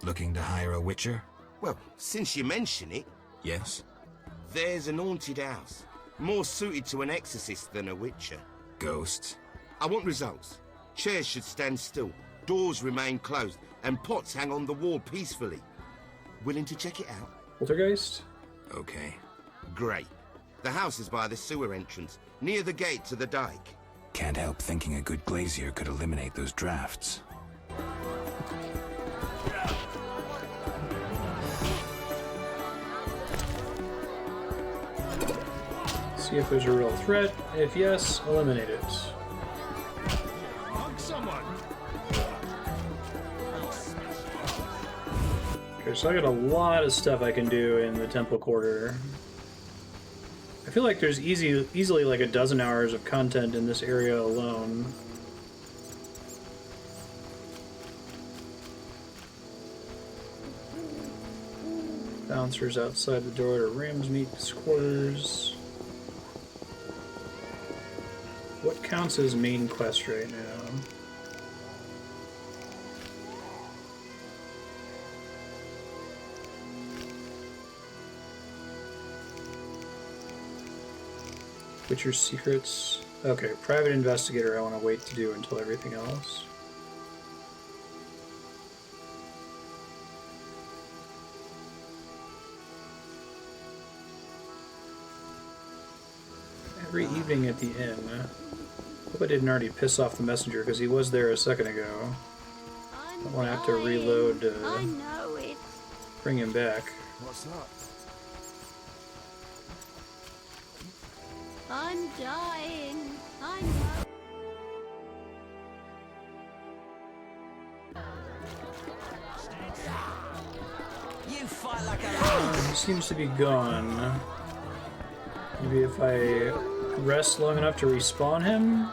Looking to hire a witcher?
Well, since you mention it,
Yes.
there's an haunted house. More suited to an exorcist than a witcher.
Ghosts?
I want results. Chairs should stand still. Doors remain closed. and pots hang on the wall peacefully. Willing to check it out?
Poltergeist?
Okay.
Great. The house is by the sewer entrance, near the gate to the dike.
Can't help thinking a good glazier could eliminate those drafts.
See if there's a real threat. If yes, eliminate it. Okay, so I got a lot of stuff I can do in the Temple Quarter. I feel like there's easily like a dozen hours of content in this area alone. Bouncers outside the door to Ramsmeat's quarters. What counts as main quest right now? Witcher's Secrets. Okay, Private Investigator I want to wait to do until everything else. Every evening at the inn. Hope I didn't already piss off the messenger because he was there a second ago. I don't want to have to reload to
I know it.
bring him back.
What's that?
I'm dying. I know.
You fight like a
He seems to be gone. Maybe if I rest long enough to respawn him?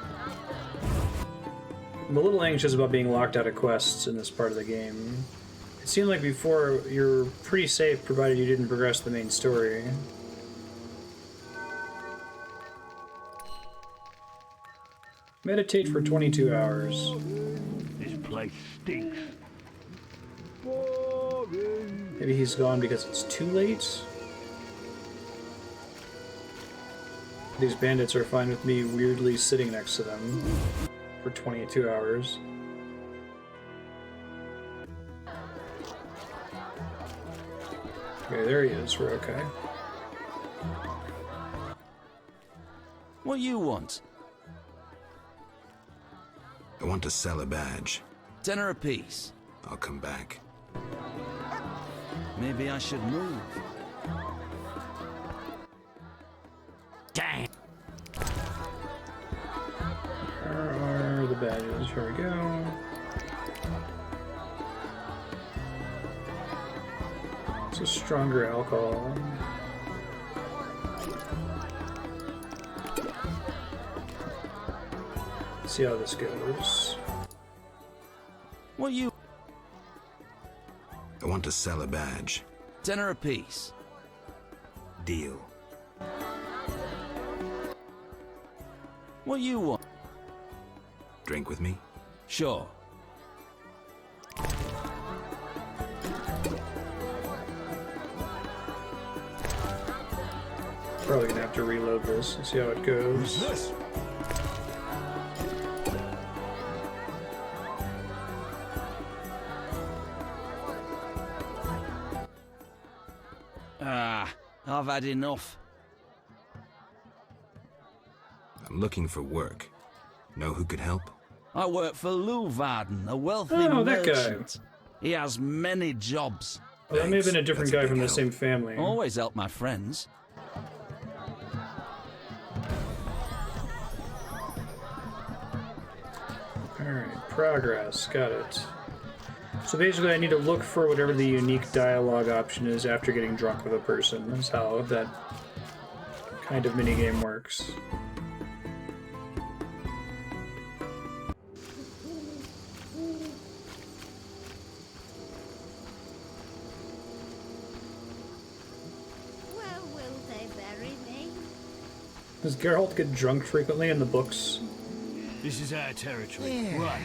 I'm a little anxious about being locked out of quests in this part of the game. It seemed like before you're pretty safe provided you didn't progress the main story. Meditate for 22 hours.
This place stinks.
Maybe he's gone because it's too late? These bandits are fine with me weirdly sitting next to them for 22 hours. Okay, there he is. We're okay.
What you want?
I want to sell a badge.
Tenner apiece.
I'll come back.
Maybe I should move.
Damn.
Where are the badges? Here we go. It's a stronger alcohol. Let's see how this goes.
What you?
I want to sell a badge.
Tenner apiece.
Deal.
What you want?
Drink with me?
Sure.
Probably gonna have to reload this and see how it goes.
Who's this?
I've had enough.
I'm looking for work. Know who could help?
I work for Lou Varden, a wealthy
Oh, that guy.
merchant. He has many jobs.
Oh, that may have been a different
That's a
guy from
big
the
help.
same family.
Always help my friends.
Alright, progress. Got it. So basically I need to look for whatever the unique dialogue option is after getting drunk with a person. That's how that kind of minigame works.
Where will they bury me?
Does Geralt get drunk frequently in the books?
This is our territory. Run.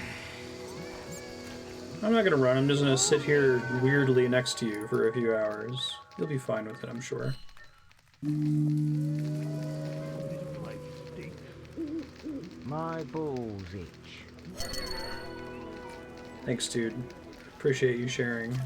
I'm not gonna run, I'm just gonna sit here weirdly next to you for a few hours. You'll be fine with it, I'm sure.
My balls itch.
Thanks, dude. Appreciate you sharing.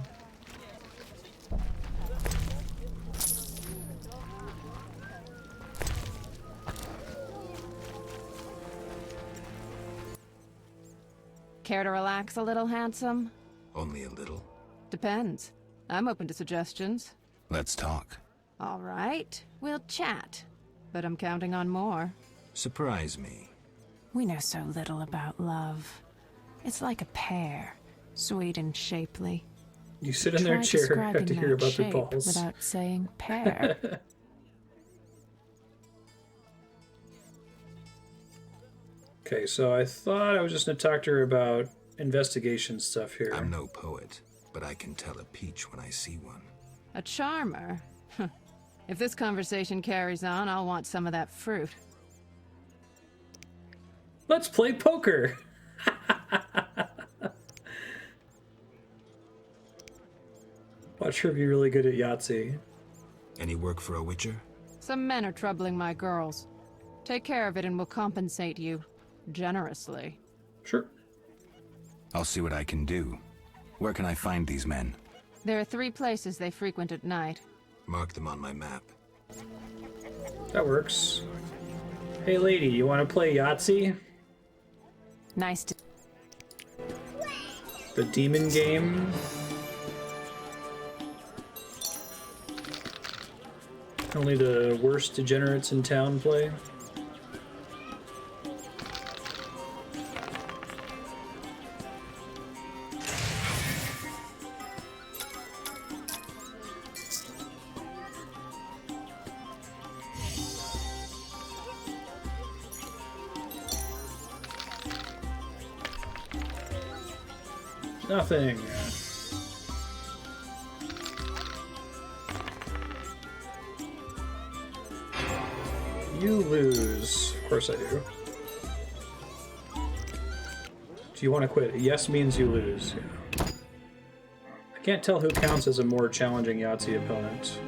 Care to relax a little, handsome?
Only a little.
Depends. I'm open to suggestions.
Let's talk.
All right, we'll chat. But I'm counting on more.
Surprise me.
We know so little about love. It's like a pear, sweet and shapely.
You sit in their
Try
chair, have to
describing
hear
that
about their
shape
balls.
without saying pear.
Okay, so I thought I was just going to talk to her about investigation stuff here.
I'm no poet, but I can tell a peach when I see one.
A charmer? If this conversation carries on, I'll want some of that fruit.
Let's play poker! Watch her be really good at Yahtzee.
Any work for a witcher?
Some men are troubling my girls. Take care of it and we'll compensate you. Generously.
Sure.
I'll see what I can do. Where can I find these men?
There are 3 places they frequent at night.
Mark them on my map.
That works. Hey lady, you want to play Yahtzee?
Nice to...
The demon game? Only the worst degenerates in town play? Nothing. You lose. Of course I do. Do you want to quit? Yes means you lose. Yeah. I can't tell who counts as a more challenging Yahtzee opponent.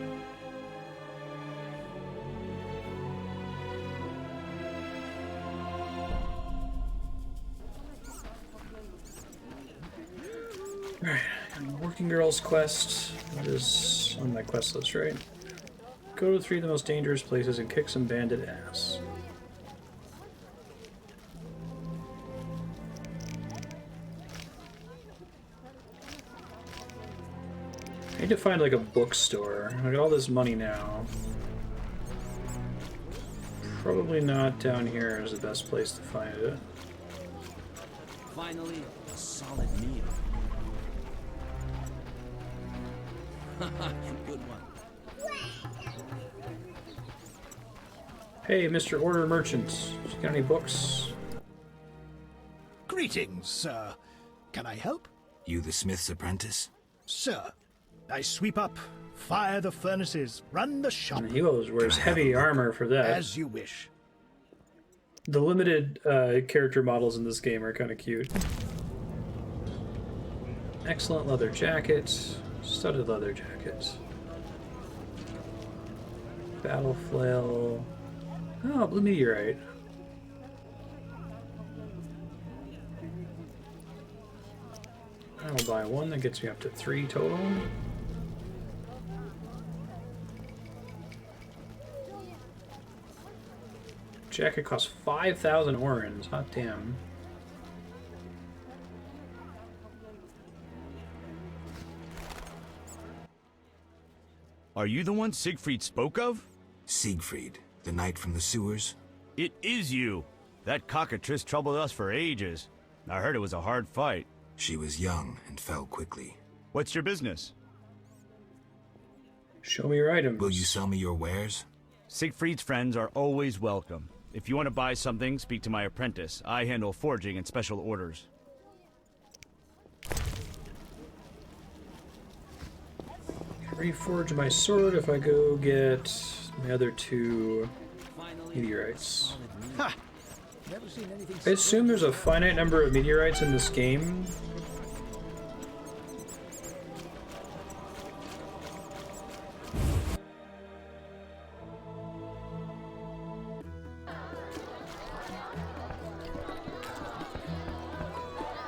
Alright, Working Girls quest. That is on my quest list, right? Go to 3 of the most dangerous places and kick some bandit ass. I need to find like a bookstore. I got all this money now. Probably not down here is the best place to find it.
Finally, a solid meal. Good one.
Hey, Mr. Order Merchant, you got any books?
Greetings, sir. Can I help?
You the smith's apprentice?
Sir, I sweep up, fire the furnaces, run the shop.
He always wears heavy armor for that.
As you wish.
The limited character models in this game are kind of cute. Excellent leather jacket, studded leather jacket. Battle flail. Oh, blue meteorite. I'll buy one, that gets me up to 3 total. Jacket costs 5,000 orens, hot damn.
Are you the one Siegfried spoke of?
Siegfried, the knight from the sewers?
It is you. That cockatrice troubled us for ages. I heard it was a hard fight.
She was young and fell quickly.
What's your business?
Show me your items.
Will you sell me your wares?
Siegfried's friends are always welcome. If you want to buy something, speak to my apprentice. I handle forging and special orders.
Reforge my sword if I go get my other 2 meteorites.
Ha! Never seen anything
I assume there's a finite number of meteorites in this game.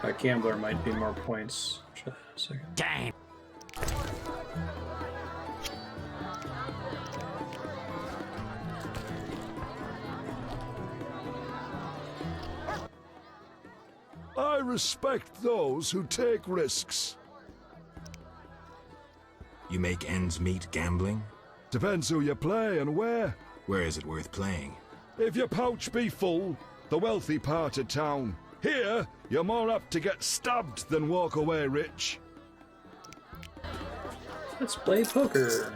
A gambler might be more points, which for that in a second.
Damn.
I respect those who take risks.
You make ends meet gambling?
Depends who you play and where.
Where is it worth playing?
If your pouch be full, the wealthy part of town. Here, you're more apt to get stabbed than walk away rich.
Let's play poker.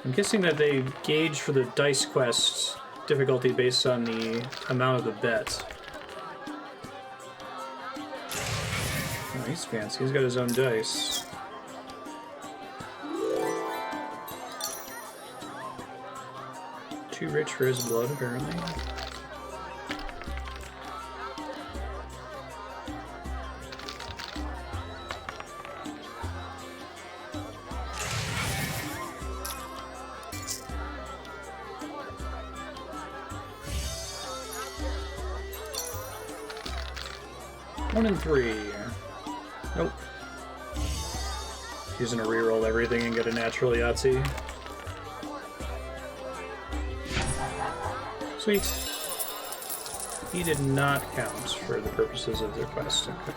I'm guessing that they gauge for the dice quest difficulty based on the amount of the bet. Oh, he's fancy. He's got his own dice. Too rich for his blood, apparently. One and three. Nope. He's gonna reroll everything and get a natural Yahtzee. Sweet. He did not count for the purposes of the quest. Okay.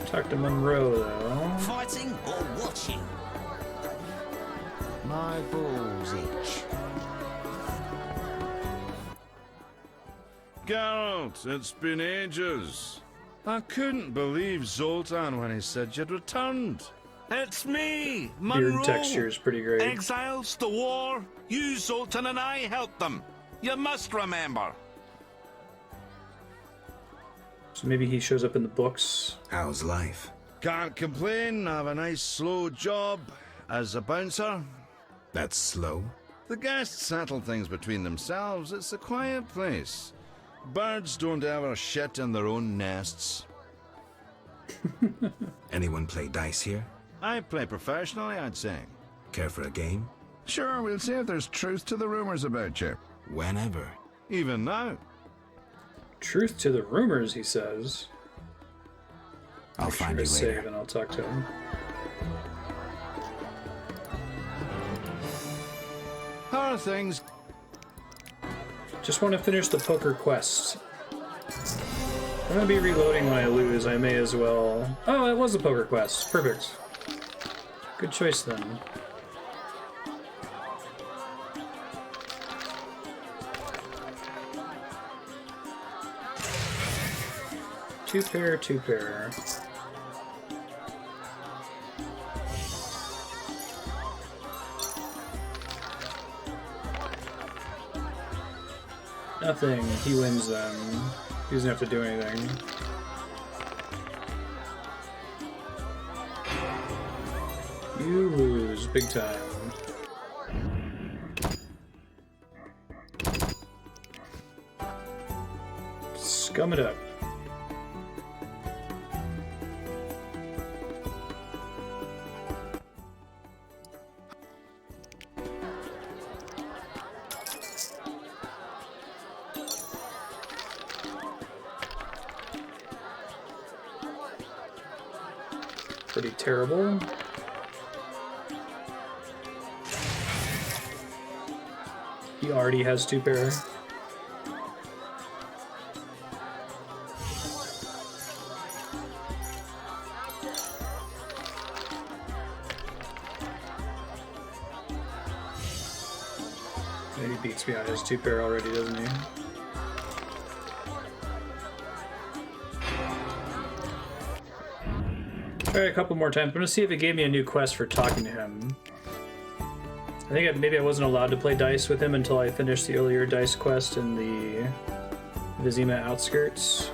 Talk to Monroe, though.
Fighting or watching? My balls itch.
Geralt, it's been ages. I couldn't believe Zoltan when he said you'd returned.
It's me, Monroe.
Beard texture is pretty great.
Exiles, the war. You, Zoltan, and I helped them. You must remember.
So maybe he shows up in the books.
How's life?
Can't complain. I have a nice slow job as a bouncer.
That's slow?
The guests settle things between themselves. It's a quiet place. Birds don't ever shit in their own nests.
Anyone play dice here?
I play professionally, I'd say.
Care for a game?
Sure, we'll see if there's truth to the rumors about you.
Whenever.
Even now.
Truth to the rumors, he says.
I'll find you later.
Save and I'll talk to him.
How are things?
Just want to finish the poker quest. I'm gonna be reloading when I lose. I may as well. Oh, it was a poker quest. Perfect. Good choice then. Two pair, two pair. Nothing. He wins then. He doesn't have to do anything. You lose big time. Scum it up. Pretty terrible. He already has two pair. Yeah, he beats me on his two pair already, doesn't he? Try a couple more times. I'm gonna see if it gave me a new quest for talking to him. I think maybe I wasn't allowed to play dice with him until I finished the earlier dice quest in the Vizima outskirts.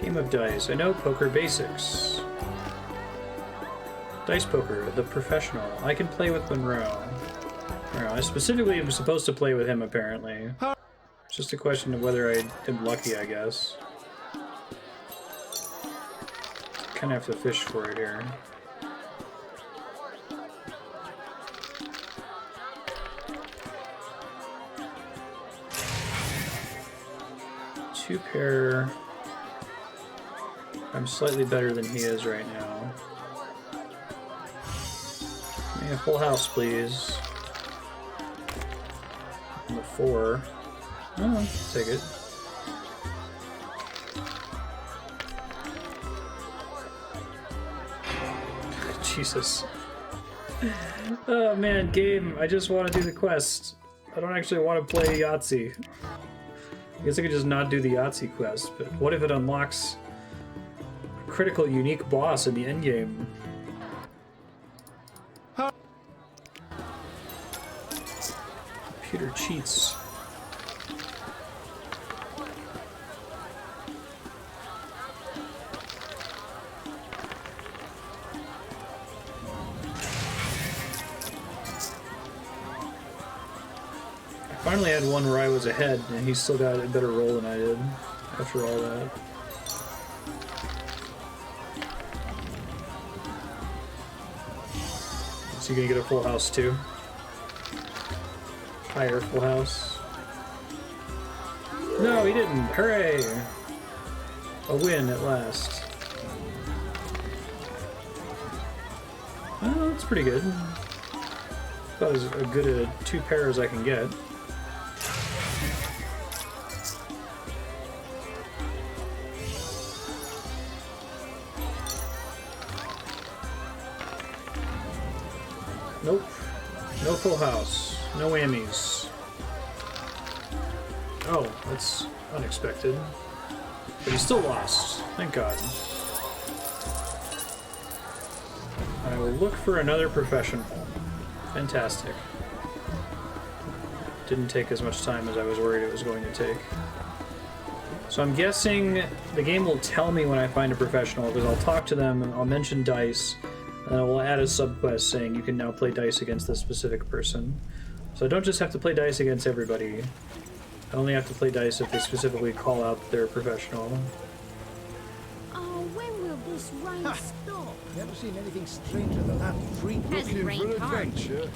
Game of dice. I know poker basics. Dice poker, the professional. I can play with Monroe. I specifically am supposed to play with him, apparently. It's just a question of whether I am lucky, I guess. Kind of have to fish for it here. Two pair. I'm slightly better than he is right now. Give me a full house, please. And the 4. Oh, take it. Jesus. Oh man, game, I just want to do the quest. I don't actually want to play Yahtzee. I guess I could just not do the Yahtzee quest, but what if it unlocks a critical unique boss in the endgame? Computer cheats. I finally had one where I was ahead, and he still got a better roll than I did after all that. Is he gonna get a full house too? Higher full house. No, he didn't. Hooray! A win at last. Oh, that's pretty good. About as good a 2 pair as I can get. Nope. No full house. No whammies. Oh, that's unexpected. But he still lost. Thank God. I will look for another professional. Fantastic. Didn't take as much time as I was worried it was going to take. So I'm guessing the game will tell me when I find a professional, because I'll talk to them, and I'll mention dice, and I will add a subquest saying you can now play dice against this specific person. So I don't just have to play dice against everybody. I only have to play dice if they specifically call out their professional.
Oh, when will this rain stop?
Never seen anything stranger than that freak
Hasn't
looking
rained
for
hard.
adventure.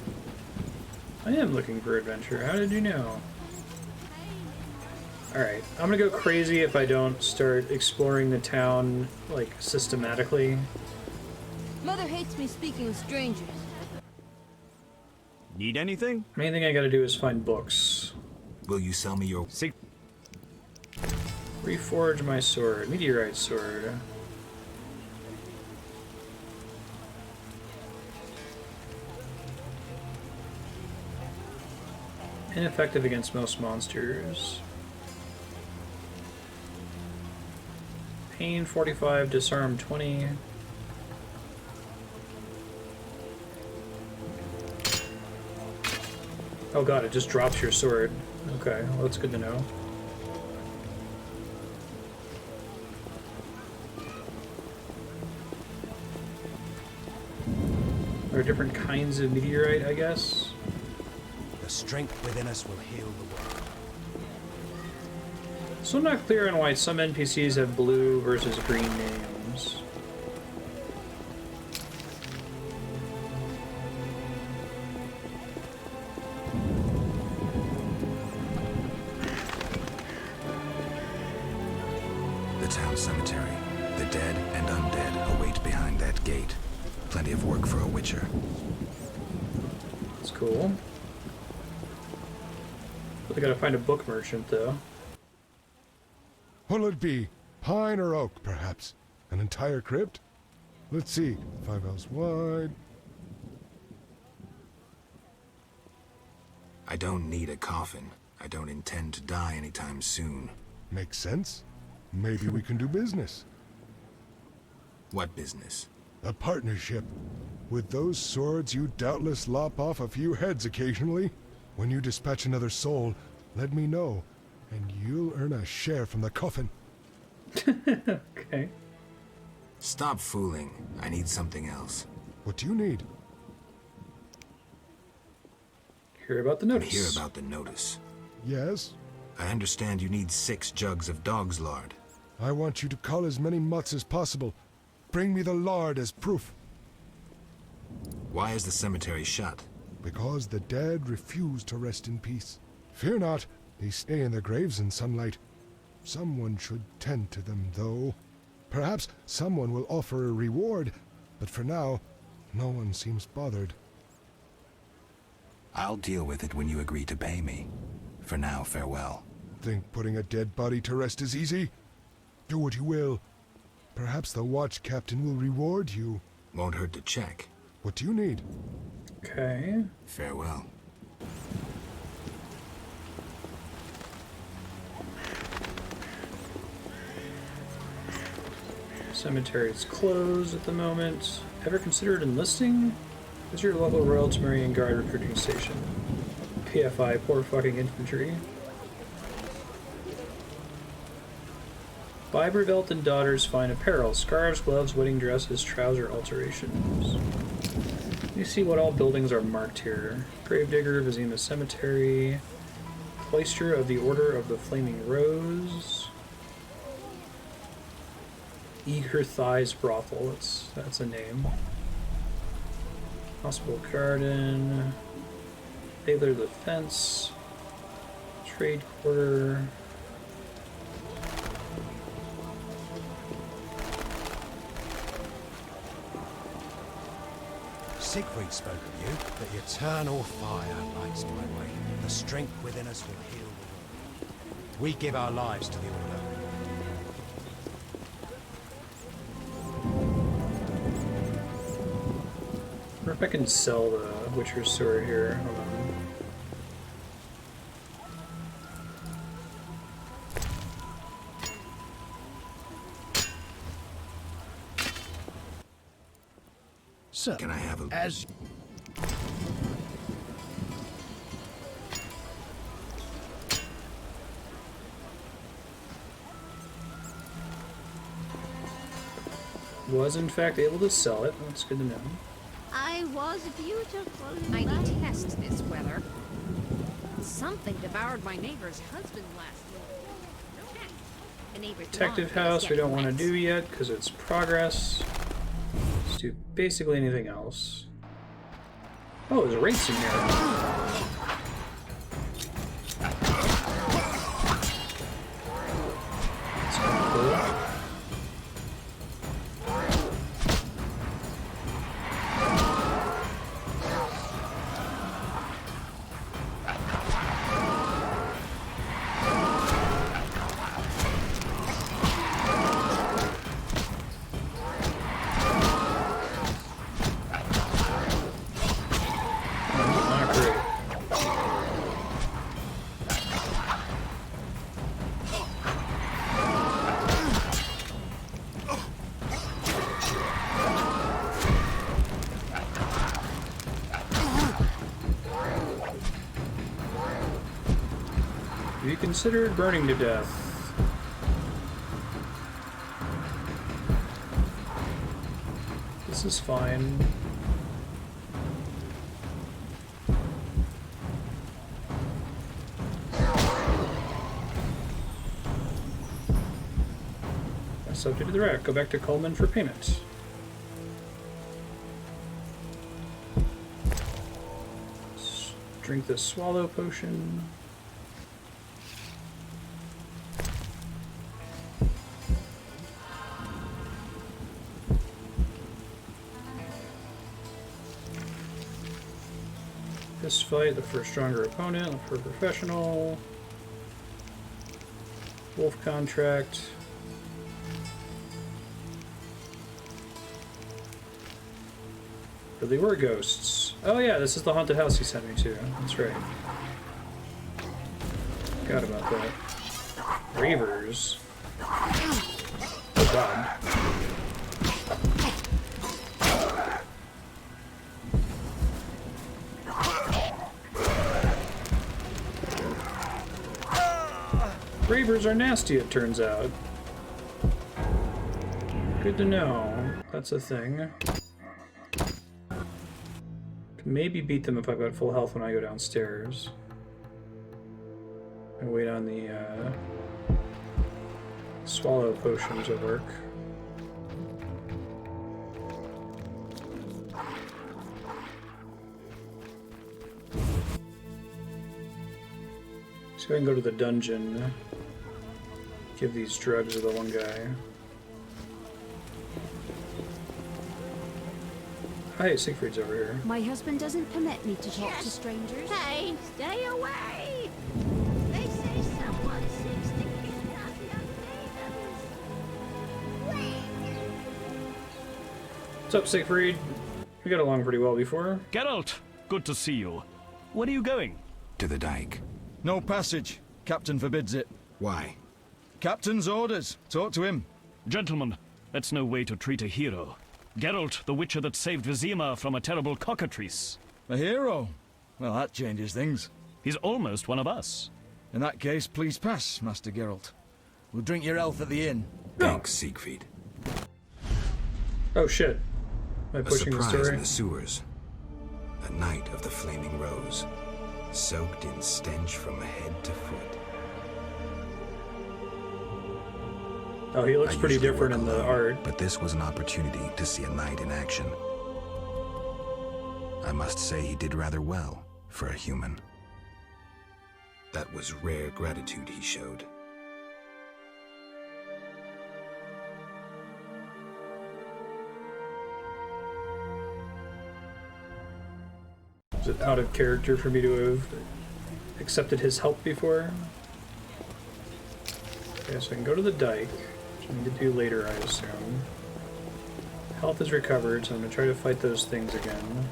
I am looking for adventure. How did you know? Alright, I'm gonna go crazy if I don't start exploring the town, like, systematically.
Mother hates me speaking with strangers.
Need anything?
Main thing I gotta do is find books.
Will you sell me your...
Reforge my sword. Meteorite sword. Ineffective against most monsters. Pain 45, disarm 20. Oh god, it just drops your sword. Okay, well that's good to know. There are different kinds of meteorite, I guess.
The strength within us will heal the world.
So I'm not clear on why some NPCs have blue versus green names.
The town cemetery. The dead and undead await behind that gate. Plenty of work for a witcher.
That's cool. But I gotta find a book merchant, though.
What'll it be? Pine or oak, perhaps? An entire crypt? Let's see. 5 ells wide.
I don't need a coffin. I don't intend to die anytime soon.
Makes sense. Maybe we can do business.
What business?
A partnership. With those swords, you doubtless lop off a few heads occasionally. When you dispatch another soul, let me know, and you'll earn a share from the coffin.
Okay.
Stop fooling. I need something else.
What do you need?
Hear about the notice.
Hear about the notice.
Yes?
I understand you need 6 jugs of dog's lard.
I want you to cull as many mutts as possible. Bring me the lard as proof.
Why is the cemetery shut?
Because the dead refuse to rest in peace. Fear not, they stay in their graves in sunlight. Someone should tend to them, though. Perhaps someone will offer a reward, but for now, no one seems bothered.
I'll deal with it when you agree to pay me. For now, farewell.
Think putting a dead body to rest is easy? Do what you will. Perhaps the watch captain will reward you.
Won't hurt to check.
What do you need?
Okay.
Farewell.
Cemetery is closed at the moment. Ever considered enlisting? Is your local Royal Temerian Guard recruiting station? PFI, poor fucking infantry. Bibervelt and daughters fine apparel. Scarves, gloves, wedding dresses, trouser alterations. You see what all buildings are marked here. Gravedigger, Vizima Cemetery. Cloister of the Order of the Flaming Rose. Eager Thighs Brothel, that's a name. Hospital Garden. Taylor Defense. Trade Quarter.
Siegfried spoke of you, that the eternal fire lights my way. The strength within us will heal the world. We give our lives to the Order.
I wonder if I can sell the Witcher's Sword here. Hold on.
So,
can I have a...
As...
Was in fact able to sell it. That's good to know.
I was beautiful.
I detest this weather. Something devoured my neighbor's husband last night. The neighbor's
Detective
lawn is
house we don't
getting
want to
wet.
do yet because it's progress. Let's do basically anything else. Oh, there's rates in here. That's kind of cool. You considered burning to death. This is fine. Subject to the rack. Go back to Coleman for payment. Drink this swallow potion. This fight, look for a stronger opponent, look for a professional. Wolf contract. But they were ghosts. Oh yeah, this is the haunted house he sent me to. That's right. Forgot about that. Ravers. Oh god. Ravers are nasty, it turns out. Good to know. That's a thing. Can maybe beat them if I've got full health when I go downstairs. I wait on the swallow potion to work. Let's go ahead and go to the dungeon. Give these drugs to the one guy. Hey, Siegfried's over here.
My husband doesn't permit me to talk to strangers.
Hey, stay away! They say someone seeks to kidnap young maidens.
What's up, Siegfried? We got along pretty well before.
Geralt, good to see you. Where are you going?
To the dike.
No passage. Captain forbids it.
Why?
Captain's orders. Talk to him.
Gentlemen, that's no way to treat a hero. Geralt, the witcher that saved Vizima from a terrible cockatrice.
A hero? Well, that changes things.
He's almost one of us.
In that case, please pass, Master Geralt. We'll drink your health at the inn.
Thanks, Siegfried.
Oh shit. Am I
A
pushing the
surprise
story?
in the sewers. A night of the Flaming Rose, soaked in stench from head to foot.
Oh, he looks
I
pretty
usually
different
work
in the
alone,
art.
But this was an opportunity to see a knight in action. I must say he did rather well for a human. That was rare gratitude he showed.
Is it out of character for me to have accepted his help before? Okay, so I can go to the dike, which I need to do later, I assume. Health is recovered, so I'm going to try to fight those things again.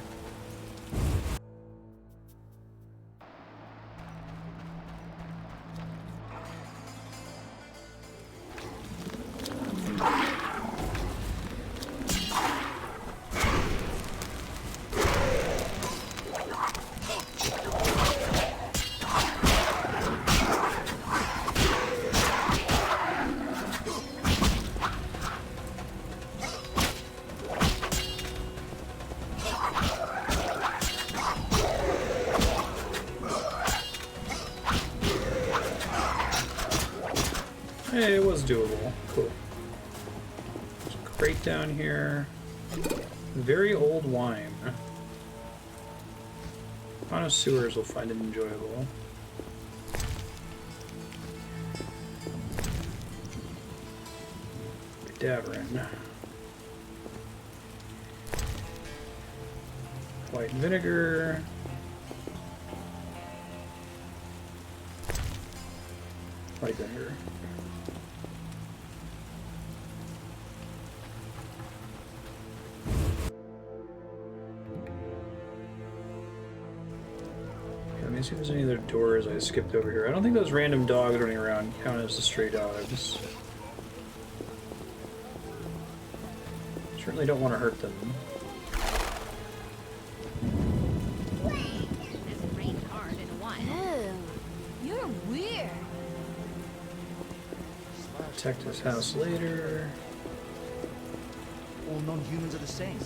Hey, it was doable. Cool. There's a crate down here. Very old wine. Connoisseurs will find it enjoyable. Davrin. White vinegar. White vinegar. Let me see if there's any other doors I skipped over here. I don't think those random dogs running around count as the stray dogs. Certainly don't want to hurt them.
Hasn't rained hard in a while.
Oh, you're weird.
Protect his house later.
All non-humans are the same.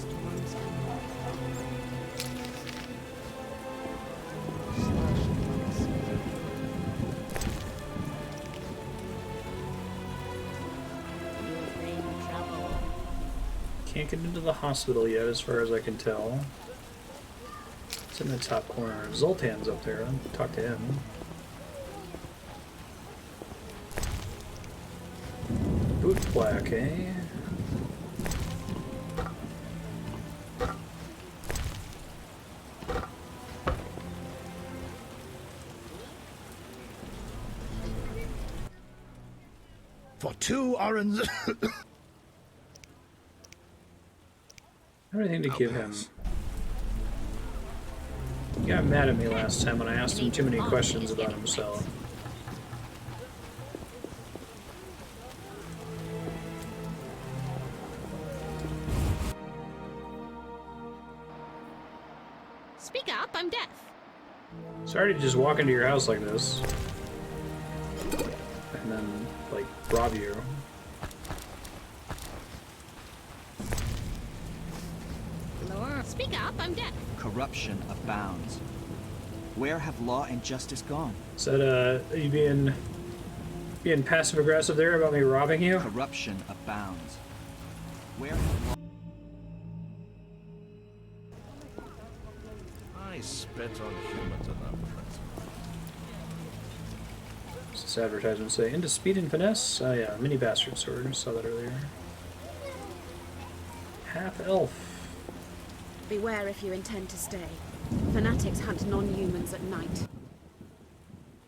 Can't get into the hospital yet, as far as I can tell. It's in the top corner. Zoltan's up there. I'll talk to him. Boot plaque, eh?
For 2 orange.
Anything to give him. He got mad at me last time when I asked him too many questions about himself.
Speak up, I'm deaf.
Sorry to just walk into your house like this. And then, like, rob you.
Lord, speak up, I'm deaf.
Corruption abounds. Where have law and justice gone?
Is that, are you being passive-aggressive there about me robbing you?
Corruption abounds. Where have law...
I spit on humans enough,
What's this advertisement say? Into speed and finesse? Oh yeah, mini bastard sword. Saw that earlier. Half elf.
Beware if you intend to stay. Fanatics hunt non-humans at night.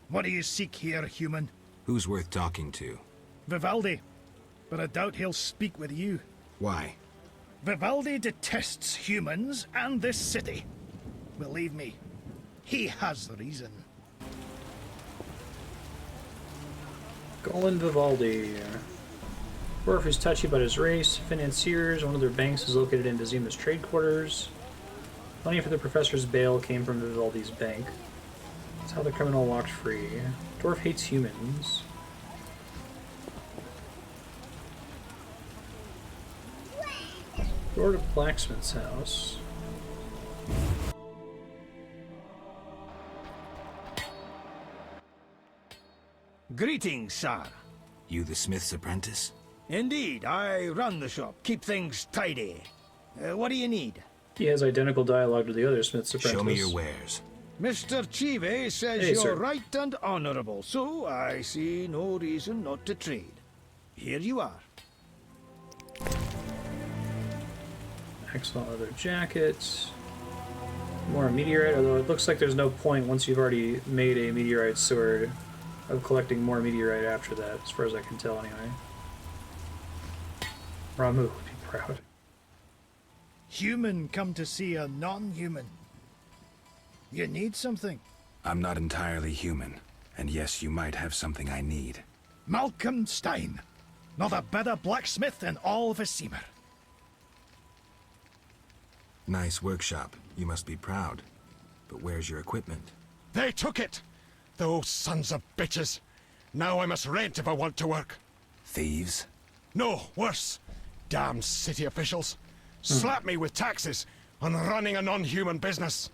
What do you seek here, human?
Who's worth talking to?
Vivaldi. But I doubt he'll speak with you.
Why?
Vivaldi detests humans and this city. Believe me, he has reason.
Golan Vivaldi. Dwarf is touchy about his race. Financiers. One of their banks is located in Vizima's trade quarters. Money for the professor's bail came from Vivaldi's bank. That's how the criminal walked free. Dwarf hates humans. Door to blacksmith's house.
Greetings, sir.
You the smith's apprentice?
Indeed, I run the shop, keep things tidy. What do you need?
He has identical dialogue to the other smith's apprentice.
Show me your wares.
Mr. Chive says
Hey,
you're
sir.
right and honorable, so I see no reason not to trade. Here you are.
Excellent leather jackets. More meteorite, although it looks like there's no point once you've already made a meteorite sword of collecting more meteorite after that, as far as I can tell anyway. Ramu would be proud.
Human come to see a non-human. You need something.
I'm not entirely human, and yes, you might have something I need.
Malcolm Stein. Not a better blacksmith in all Vizima.
Nice workshop. You must be proud. But where's your equipment?
They took it! Those sons of bitches. Now I must rent if I want to work.
Thieves?
No, worse. Damn city officials. Slap me with taxes on running a non-human business.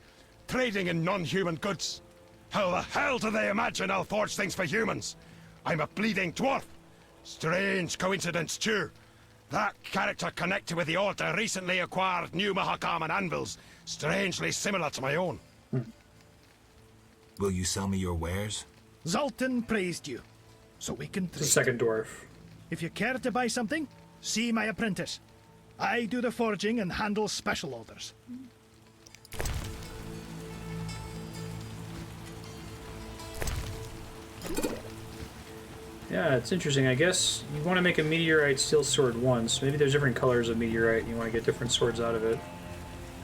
Trading in non-human goods. How the hell do they imagine I'll forge things for humans? I'm a bleeding dwarf. Strange coincidence, too. That character connected with the Order recently acquired new Mahakaman anvils, strangely similar to my own.
Will you sell me your wares?
Zoltan praised you, so we can trade.
The second dwarf.
If you care to buy something, see my apprentice. I do the forging and handle special orders.
Yeah, it's interesting. I guess you want to make a meteorite steel sword once. Maybe there's different colors of meteorite and you want to get different swords out of it.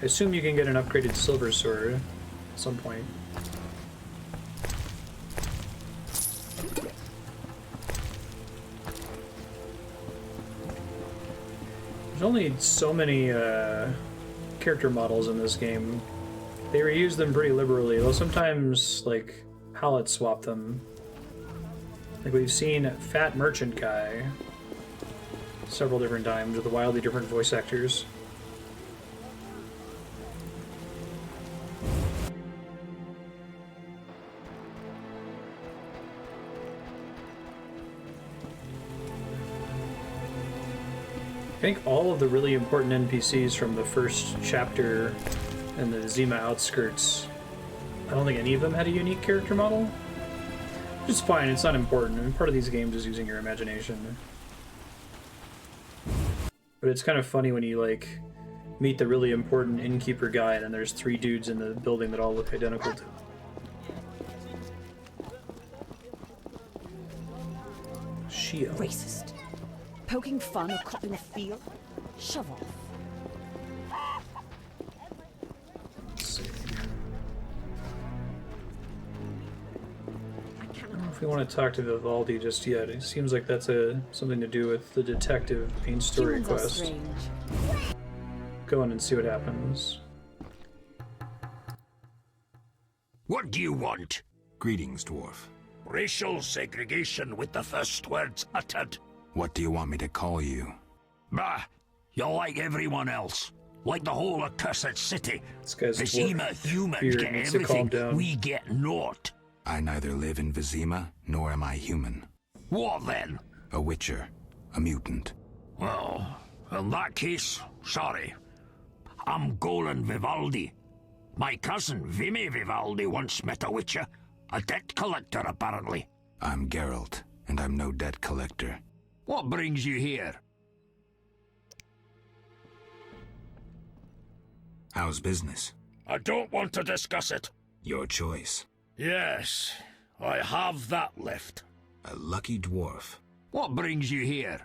I assume you can get an upgraded silver sword at some point. There's only so many character models in this game. They reuse them pretty liberally. They'll sometimes, like, palette swap them. Like we've seen Fat Merchant Guy several different times with wildly different voice actors. I think all of the really important NPCs from the first chapter and the Zima outskirts, I don't think any of them had a unique character model. It's fine, it's not important. I mean, part of these games is using your imagination. But it's kind of funny when you, like, meet the really important innkeeper guy and then there's 3 dudes in the building that all look identical to him. Shio.
Racist. Poking fun or copping a feel? Shove off.
I don't know if we want to talk to Vivaldi just yet. It seems like that's something to do with the detective main story
Humans are
quest.
strange.
Go in and see what happens.
What do you want?
Greetings, dwarf.
Racial segregation with the first words uttered.
What do you want me to call you?
Bah, you're like everyone else. Like the whole accursed city.
This guy's
Vizima
dwarf
humans
beard
get
needs to calm
everything,
down.
we get naught.
I neither live in Vizima, nor am I human.
What then?
A witcher. A mutant.
Well, in that case, sorry. I'm Golan Vivaldi. My cousin, Vimy Vivaldi, once met a witcher. A debt collector, apparently.
I'm Geralt, and I'm no debt collector.
What brings you here?
How's business?
I don't want to discuss it.
Your choice.
Yes, I have that left.
A lucky dwarf.
What brings you here?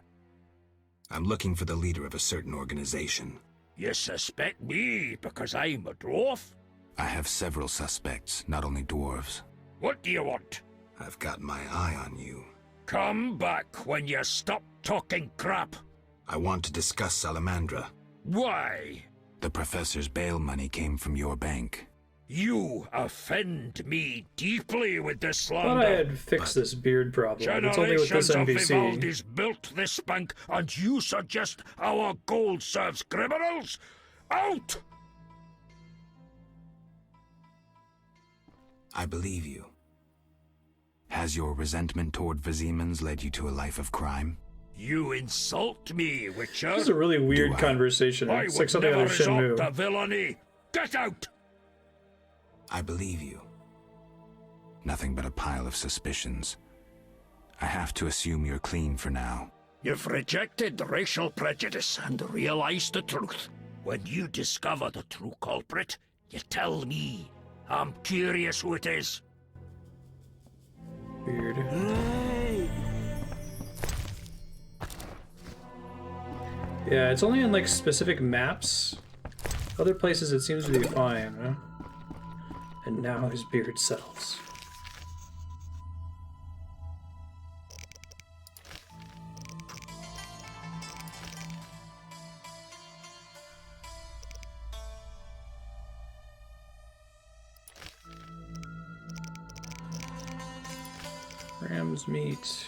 I'm looking for the leader of a certain organization.
You suspect me because I'm a dwarf?
I have several suspects, not only dwarves.
What do you want?
I've got my eye on you.
Come back when you stop talking crap.
I want to discuss Salamandra.
Why?
The professor's bail money came from your bank.
You offend me deeply with this
I thought
slander.
I had fixed this beard problem. It's only with this
Generations of
NPC.
Vivaldis built this bank, and you suggest our gold serves criminals? Out!
I believe you. Has your resentment toward Vizimans led you to a life of crime?
You insult me, Witcher.
This is a really weird conversation.
I
It's
would
like something out
never
of
resort
Shenmue.
to villainy. Get out!
I believe you. Nothing but a pile of suspicions. I have to assume you're clean for now.
You've rejected racial prejudice and realized the truth. When you discover the true culprit, you tell me. I'm curious who it is.
Weird. Yeah, it's only in like specific maps. Other places it seems to be fine. Huh? And now his beard settles. Ram's meat.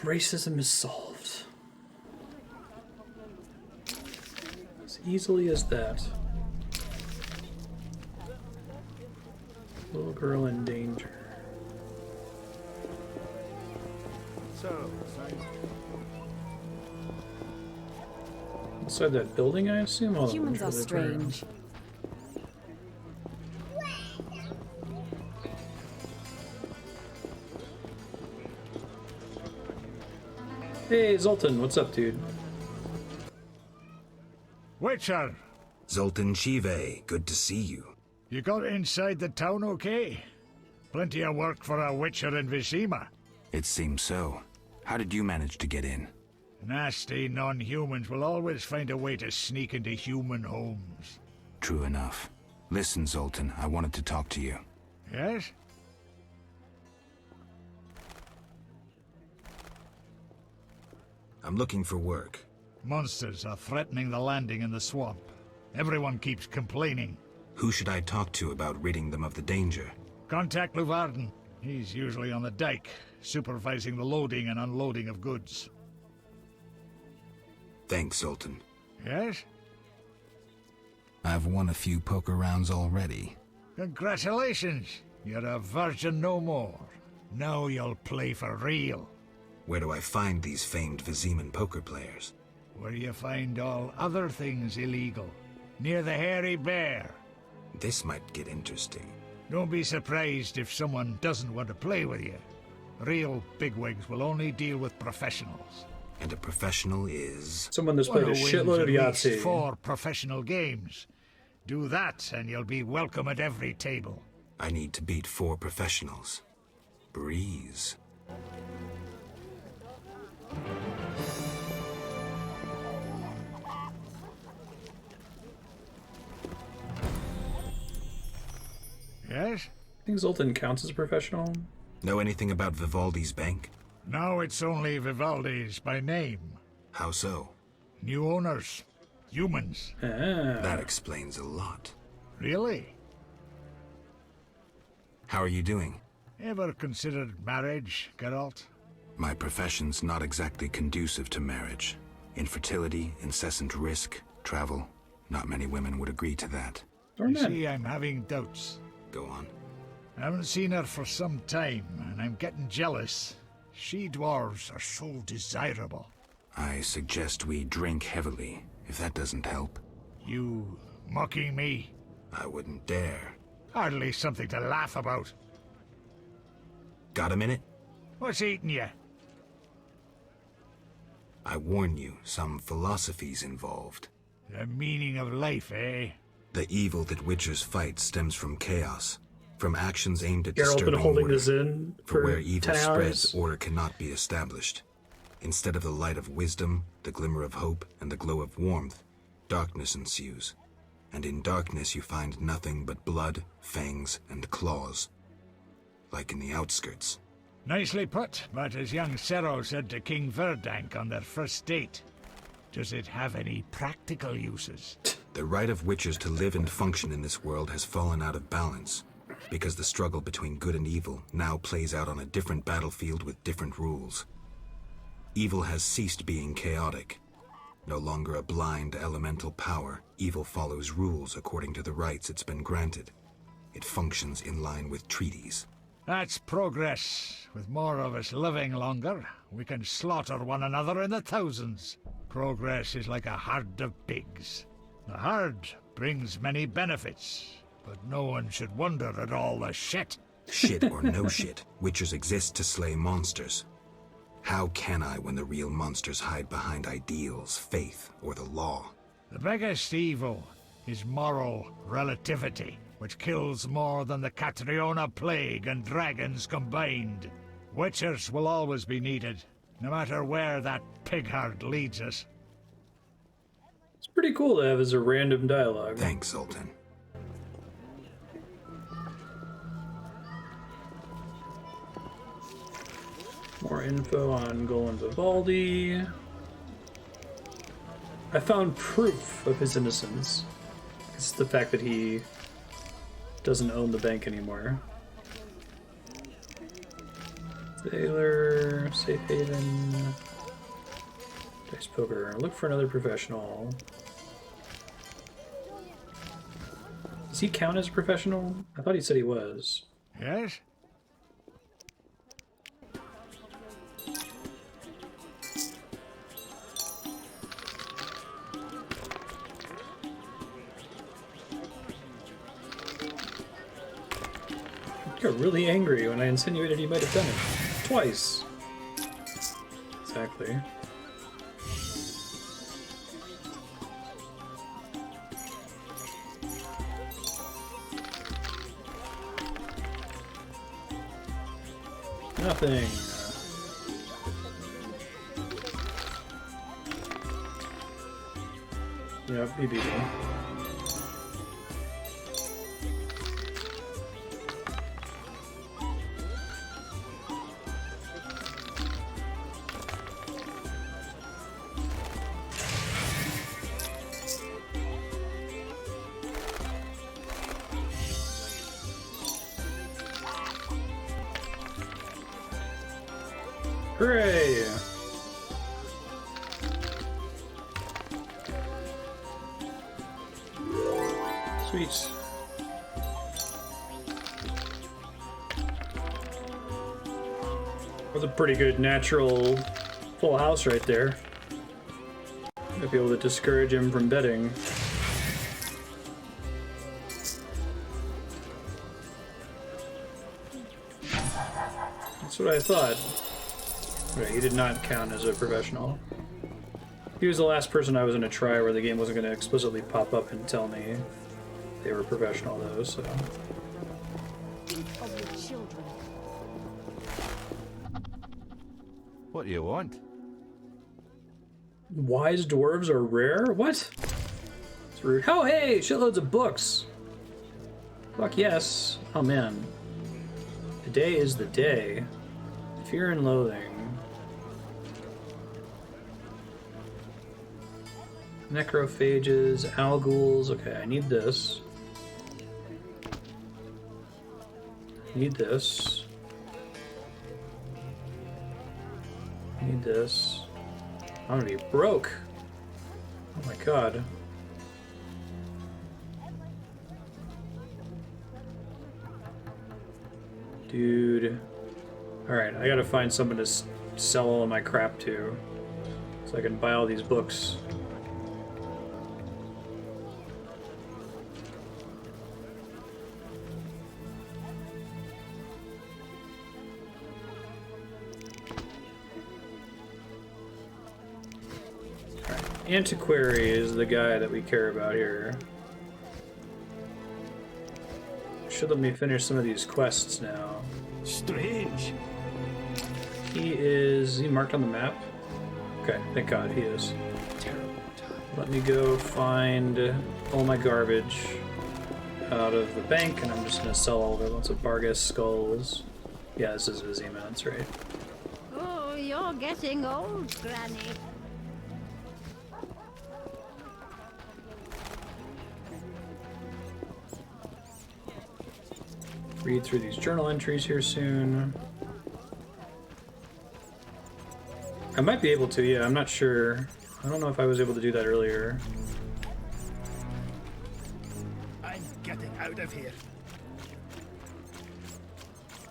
Racism is solved. As easily as that. Little girl in danger.
So,
Inside that building, I assume? Hold on,
Humans
let
are
me try to look around.
strange.
Hey, Zoltan, what's up, dude?
Witcher,
Zoltan Chive, good to see you.
you got inside the town okay? Plenty of work for a Witcher in Vizima.
It seems so. How did you manage to get in?
Nasty non-humans will always find a way to sneak into human homes.
True enough. Listen, Zoltan, I wanted to talk to you.
Yes?
I'm looking for work.
Monsters are threatening the landing in the swamp. Everyone keeps complaining.
Who should I talk to about ridding them of the danger?
Contact Luvarden. He's usually on the dike, supervising the loading and unloading of goods.
Thanks, Zoltan.
Yes?
I've won a few poker rounds already.
Congratulations! You're a virgin no more. Now you'll play for real.
Where do I find these famed Viziman poker players?
Where you find all other things illegal. Near the hairy bear.
This might get interesting.
Don't be surprised if someone doesn't want to play with you. Real bigwigs will only deal with professionals.
And a professional is...
Someone that's played a
One who wins
shitload of
at least
Yahtzee.
4 professional games. Do that and you'll be welcome at every table.
I need to beat 4 professionals. Breeze.
Yes?
I think Zoltan counts as a professional.
Know anything about Vivaldi's bank?
Now it's only Vivaldi's by name.
How so?
New owners. Humans.
That explains a lot.
Really?
How are you doing?
Ever considered marriage, Geralt?
My profession's not exactly conducive to marriage. Infertility, incessant risk, travel. Not many women would agree to that.
You see, I'm having doubts.
Go on.
I haven't seen her for some time, and I'm getting jealous. She-dwarves are so desirable.
I suggest we drink heavily, if that doesn't help.
You mocking me?
I wouldn't dare.
Hardly something to laugh about.
Got a minute?
What's eating you?
I warn you, some philosophy's involved.
The meaning of life, eh?
The evil that Witchers fight stems from chaos, from actions aimed at
Geralt been
disturbing
holding
order.
this in
For
for
where evil
10 hours.
spreads, order cannot be established. Instead of the light of wisdom, the glimmer of hope, and the glow of warmth, darkness ensues. And in darkness you find nothing but blood, fangs, and claws. Like in the outskirts.
Nicely put, but as young Cero said to King Verdank on their first date, does it have any practical uses?
The right of Witchers to live and function in this world has fallen out of balance, because the struggle between good and evil now plays out on a different battlefield with different rules. Evil has ceased being chaotic. No longer a blind elemental power, evil follows rules according to the rights it's been granted. It functions in line with treaties.
That's progress. With more of us living longer, we can slaughter one another in the thousands. Progress is like a herd of pigs. The herd brings many benefits, but no one should wonder at all the shit.
Shit or no shit, Witchers exist to slay monsters. How can I when the real monsters hide behind ideals, faith, or the law?
The biggest evil is moral relativity, which kills more than the Catriona plague and dragons combined. Witchers will always be needed, no matter where that pig herd leads us.
It's pretty cool to have as a random dialogue.
Thanks, Sultan.
More info on Golan Vivaldi. I found proof of his innocence. It's the fact that he doesn't own the bank anymore. Sailor, safe haven, dice poker. Look for another professional. Does he count as a professional? I thought he said he was.
Yes?
You got really angry when I insinuated he might have done it. Twice. Exactly. Nothing. Yeah, he beat me. Hooray! Sweet. That was a pretty good natural full house right there. Might be able to discourage him from betting. That's what I thought. Right, he did not count as a professional. He was the last person I was going to try where the game wasn't going to explicitly pop up and tell me they were professional, though, so...
Think of your children.
What do you want?
Wise dwarves are rare? What? It's rude. Oh, hey! Shitloads of books! Fuck yes. Oh, man. Today is the day. Fear and Loathing. Necrophages, Alguls. Okay, I need this. Need this. Need this. I'm gonna be broke. Oh my god. Dude. Alright, I gotta find someone to sell all of my crap to, so I can buy all these books. Antiquary is the guy that we care about here. Should let me finish some of these quests now.
Strange.
Is he marked on the map? Okay, thank God he is. Let me go find all my garbage out of the bank, and I'm just gonna sell all the lots of Bargus skulls. Yeah, this is Vizima, that's right.
Oh, you're getting old, Granny.
Read through these journal entries here soon. I might be able to, yeah, I'm not sure. I don't know if I was able to do that earlier.
I'm getting out of here.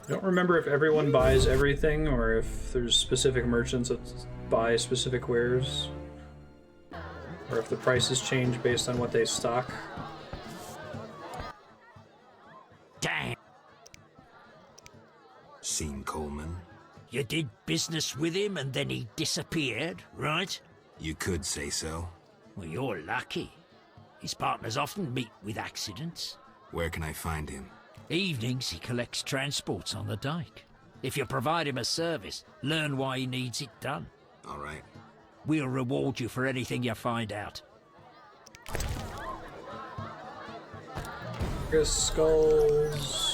I don't remember if everyone buys everything or if there's specific merchants that buy specific wares. Or if the prices change based on what they stock.
Damn.
Seen Coleman?
You did business with him and then he disappeared, right?
You could say so.
Well, you're lucky. His partners often meet with accidents.
Where can I find him?
Evenings he collects transports on the dike. If you provide him a service, learn why he needs it done.
All right.
We'll reward you for anything you find out.
Skulls.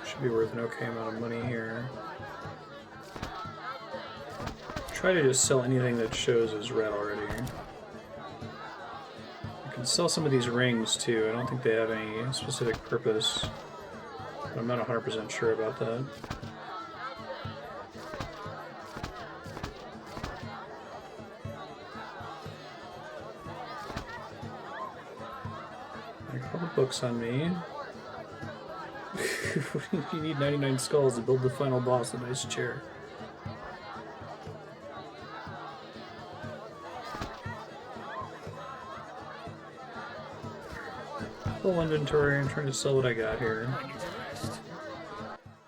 Should be worth an okay amount of money here. Try to just sell anything that shows as red already. I can sell some of these rings too. I don't think they have any specific purpose. But I'm not 100% sure about that. I got all the books on me. You need 99 skulls to build the final boss a nice chair. Full inventory. I'm trying to sell what I got here.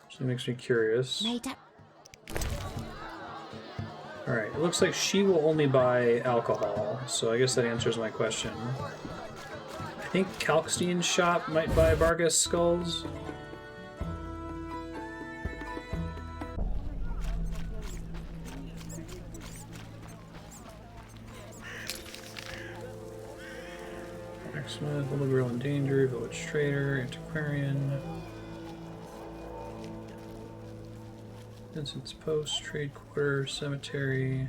So it makes me curious. Alright, it looks like she will only buy alcohol, so I guess that answers my question. I think Kalkstein's shop might buy Bargus skulls. Smith, Little Girl in Danger, Village Trader, Antiquarian, Vincent's Post, Trade Quarter, Cemetery,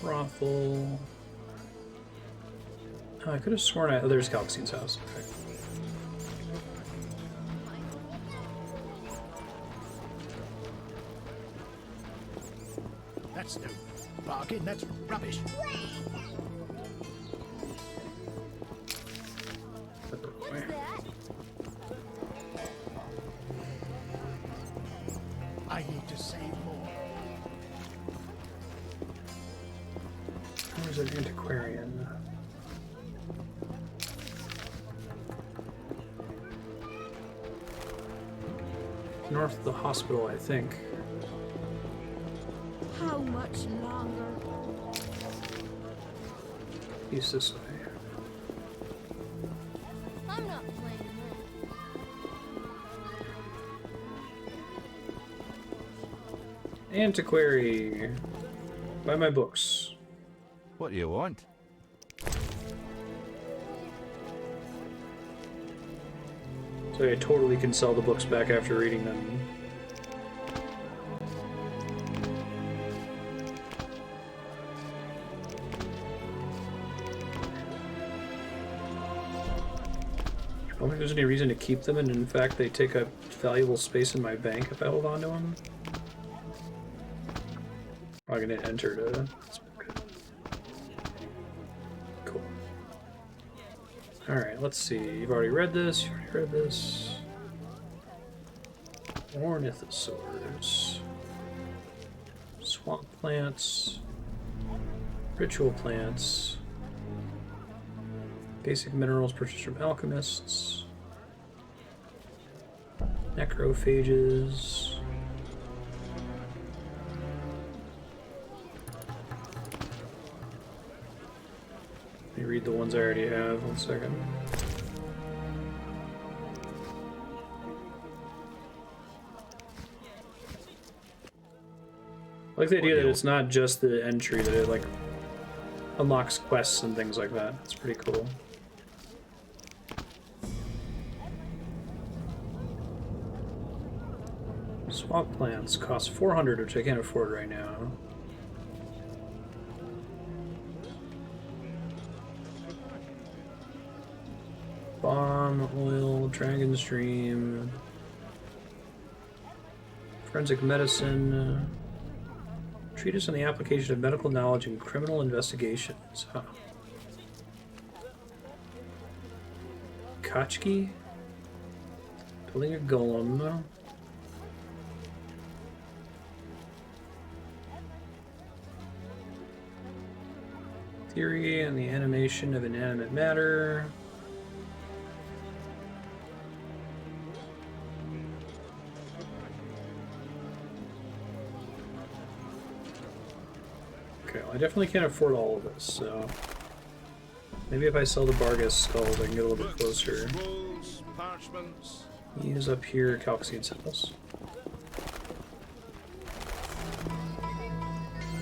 Brothel. Oh, I could have sworn oh, there's Kalkstein's house. Okay.
That's no bargain, that's rubbish. I need to save more.
Where's an antiquarian? North of the hospital, I think.
How much longer?
East this way.
I'm not playing
Antiquary. Buy my books.
What do you want?
So I totally can sell the books back after reading them. I don't think there's any reason to keep them, and in fact they take up valuable space in my bank if I hold on to them. Oh, I can hit enter to... Cool. Alright, let's see. You've already read this, you already read this. Ornithosaurs. Swamp plants. Ritual plants. Basic minerals purchased from alchemists. Necrophages. Let me read the ones I already have. 1 second. I like the idea that it's not just the entry, that it like unlocks quests and things like that. It's pretty cool. Swamp plants cost 400, which I can't afford right now. Bomb, oil, dragon's dream, forensic medicine, treatise on the application of medical knowledge in criminal investigations. Huh. Kachki, building a golem. Theory on the animation of inanimate matter. Okay, well, I definitely can't afford all of this, so maybe if I sell the Bargus skulls, I can get a little bit closer.
Scrolls, parchments.
He's up here, Calcine cells.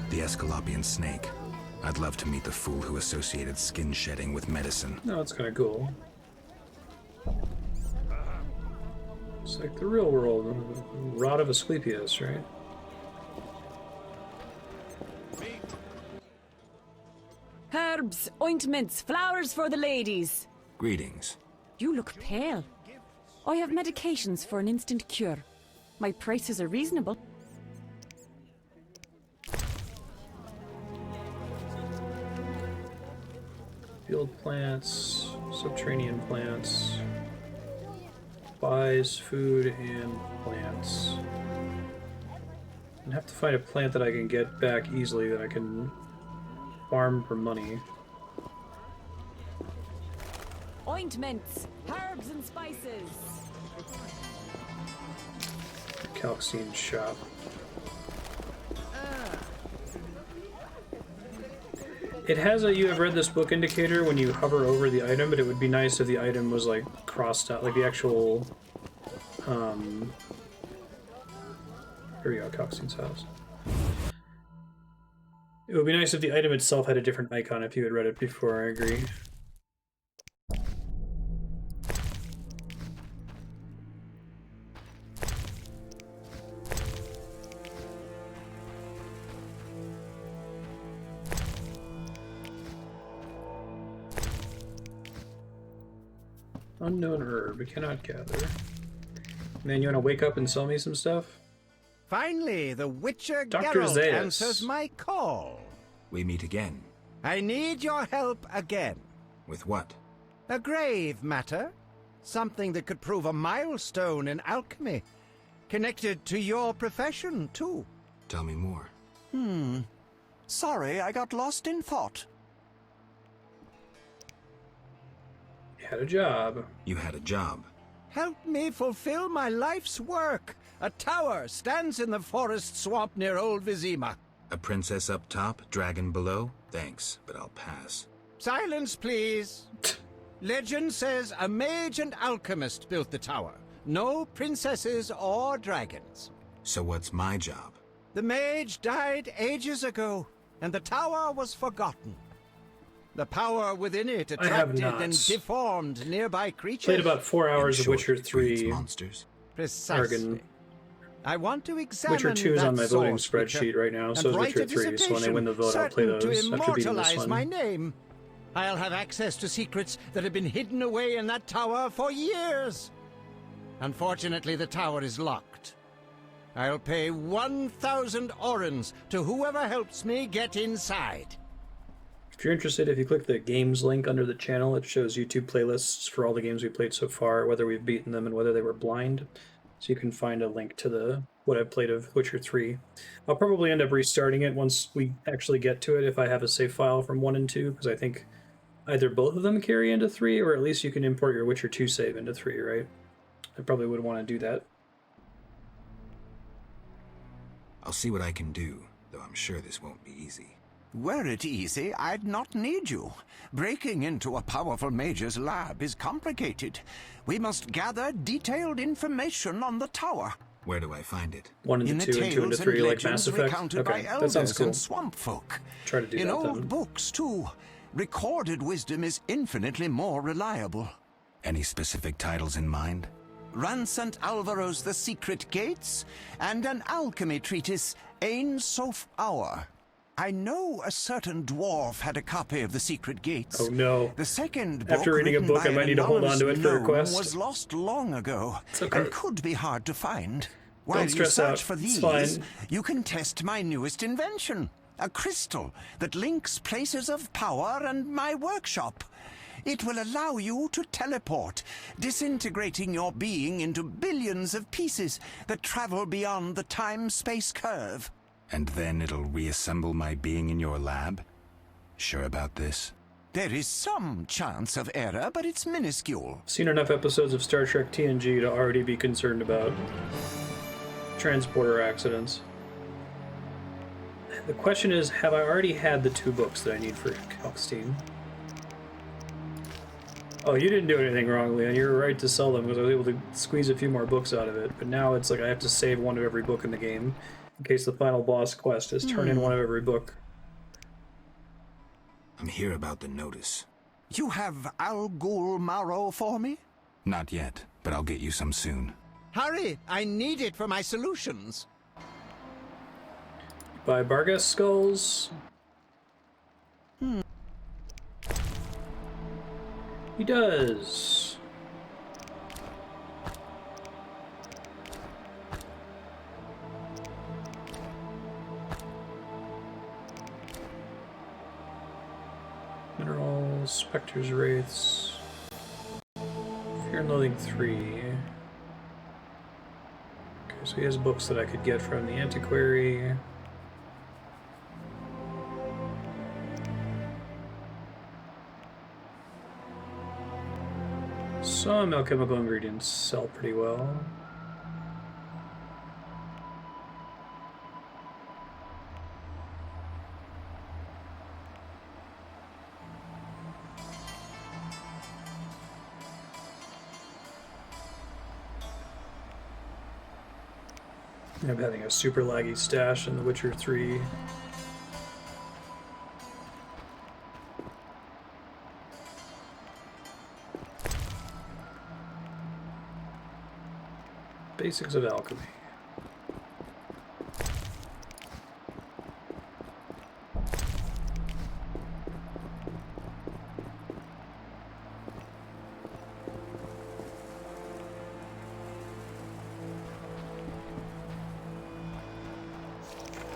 The Escalopian snake. I'd love to meet the fool who associated skin shedding with medicine.
No, it's kind of cool. It's like the real world. Rod of Asclepius, right?
Herbs, ointments, flowers for the ladies.
Greetings.
You look pale. I have medications for an instant cure. My prices are reasonable.
Field plants, subterranean plants, buys food and plants. I have to find a plant that I can get back easily that I can farm for money.
Ointments, herbs and spices.
Calcine shop. It has a "you have read this book" indicator when you hover over the item, but it would be nice if the item was like crossed out, like the actual here we go, Calcine's house. It would be nice if the item itself had a different icon if you had read it before, I agree. Unknown herb, we cannot gather. Man, you want to wake up and sell me some stuff?
Finally, the Witcher
Dr.
Geralt
Zaius.
answers my call.
We meet again.
I need your help again.
With what?
A grave matter. Something that could prove a milestone in alchemy. Connected to your profession, too.
Tell me more.
Sorry, I got lost in thought.
You had a job.
You had a job.
Help me fulfill my life's work. A tower stands in the forest swamp near Old Vizima.
A princess up top, dragon below? Thanks, but I'll pass.
Silence, please. Legend says a mage and alchemist built the tower. No princesses or dragons.
So what's my job?
The mage died ages ago, and the tower was forgotten. The power within it attracted and deformed nearby creatures.
Played about 4 hours of Witcher 3.
Monsters.
Precisely. I want to examine
Witcher 2 is
that
on my voting
source,
spreadsheet right now, so is
and write
Witcher
a
3, so when they win the vote, I'll play
certain
those
to
after beating this
immortalize
one.
my name. I'll have access to secrets that have been hidden away in that tower for years. Unfortunately, the tower is locked. I'll pay 1,000 orens to whoever helps me get inside.
If you're interested, if you click the games link under the channel, it shows YouTube playlists for all the games we played so far, whether we've beaten them and whether they were blind. So you can find a link to what I've played of Witcher 3. I'll probably end up restarting it once we actually get to it if I have a save file from 1 and 2, because I think either both of them carry into 3, or at least you can import your Witcher 2 save into 3, right? I probably would want to do that.
I'll see what I can do, though I'm sure this won't be easy.
Were it easy, I'd not need you. Breaking into a powerful mage's lab is complicated. We must gather detailed information on the tower.
Where do I find it?
1 into 2 and 2 into 3, like Mass Effect?
Recounted by
Okay, that sounds
elders
cool.
and swamp folk.
Try to do
In
that,
old
then.
books, too. Recorded wisdom is infinitely more reliable.
Any specific titles in mind?
Ransant Alvaro's The Secret Gates, and an alchemy treatise, Ain Soph Hour. I know a certain dwarf had a copy of The Secret Gates.
Oh no.
The second book,
After reading a
written
book,
by
I might
an
need to hold on to it for a
anonymous
quest.
gnome, was lost long ago,
okay.
and could be hard to find. While you
stress
search
out.
for
It's
these,
fine.
you can test my newest invention, a crystal that links places of power and my workshop. It will allow you to teleport, disintegrating your being into billions of pieces that travel beyond the time-space curve.
And then it'll reassemble my being in your lab? Sure about this?
There is some chance of error, but it's minuscule.
Seen enough episodes of Star Trek TNG to already be concerned about transporter accidents. The question is, have I already had the 2 books that I need for Kalkstein? Oh, you didn't do anything wrong, Leon. You were right to sell them because I was able to squeeze a few more books out of it. But now it's like I have to save 1 of every book in the game in case the final boss quest is turn in 1 of every book.
I'm here about the notice.
You have Al Ghul Marrow for me?
Not yet, but I'll get you some soon.
Hurry! I need it for my solutions.
Buy Bargas skulls. He does. Minerals, Spectres, Wraiths. Fear and Loathing 3. Okay, so he has books that I could get from the Antiquary. Some alchemical ingredients sell pretty well. I'm having a super laggy stash in The Witcher 3. Basics of alchemy.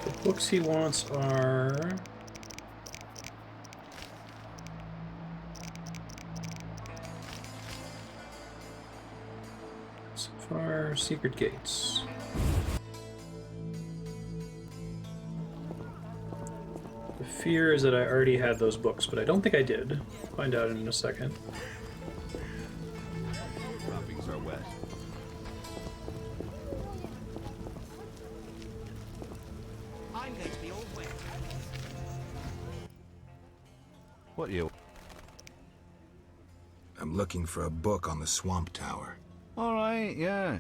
The books he wants are... Far Secret Gates. The fear is that I already had those books, but I don't think I did. Find out in a second.
Wrappings are wet.
I'm going to be all wet.
What you?
I'm looking for a book on the Swamp Tower.
All right, yeah.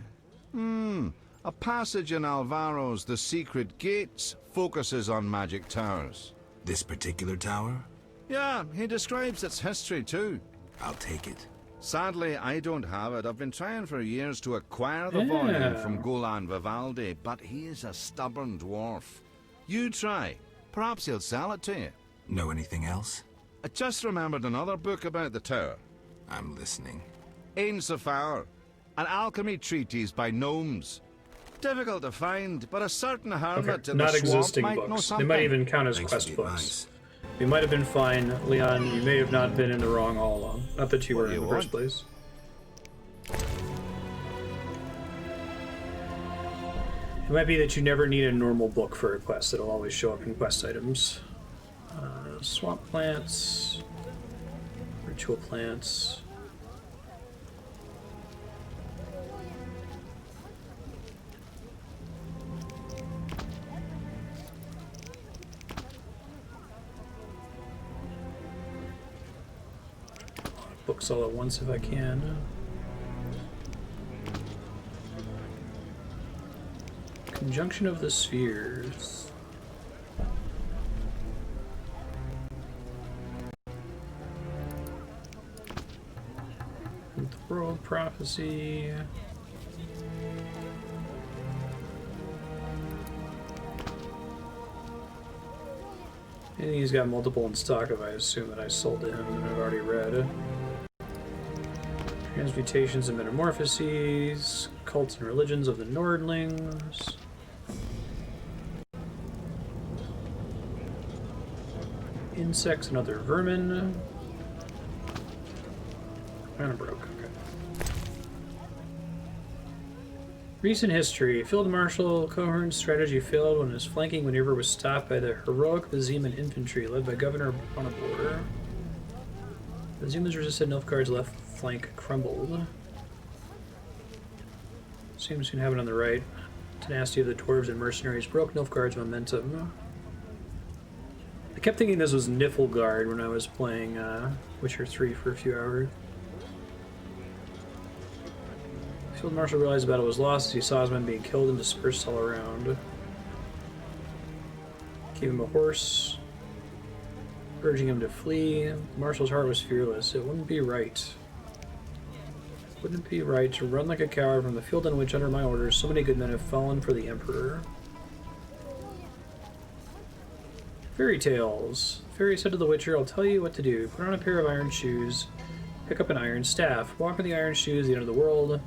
A passage in Alvaro's The Secret Gates focuses on magic towers.
This particular tower?
Yeah, he describes its history too.
I'll take it.
Sadly, I don't have it. I've been trying for years to acquire the volume from Golan Vivaldi, but he is a stubborn dwarf. You try. Perhaps he'll sell it to you.
Know anything else?
I just remembered another book about the tower.
I'm listening.
Ain Soph, an alchemy treatise by gnomes. Difficult to find, but a certain hermit in
not
the swamp
existing
might know
books. They
something.
might even count as
Thanks
quest
for the
books.
advice.
You might have been fine, Leon. You may have not been in the wrong all along. Not that you were in the first place. It might be that you never need a normal book for a quest. It'll always show up in quest items. Swamp plants. Ritual plants. Books all at once if I can. Conjunction of the spheres. The world prophecy. And he's got multiple in stock if I assume that I sold to him and I've already read. Transmutations and metamorphoses, cults and religions of the Nordlings. Insects and other vermin. Kind of broke, okay. Recent history. Field Marshal Cohorn's strategy failed when his flanking maneuver was stopped by the heroic Viziman infantry led by Governor Bonabor. The Zimans resisted Nilfgaard's left flank crumbled. Seems to happen on the right. Tenacity of the dwarves and mercenaries broke Nilfgaard's momentum. I kept thinking this was Niflgaard when I was playing Witcher 3 for a few hours. Field Marshal realized the battle was lost as he saw his men being killed and dispersed all around. Gave him a horse, urging him to flee. The Marshal's heart was fearless. It wouldn't be right. Wouldn't it be right to run like a coward from the field in which, under my orders, so many good men have fallen for the Emperor? Fairy tales. The fairy said to the Witcher, I'll tell you what to do. Put on a pair of iron shoes, pick up an iron staff, walk with the iron shoes to the end of the world,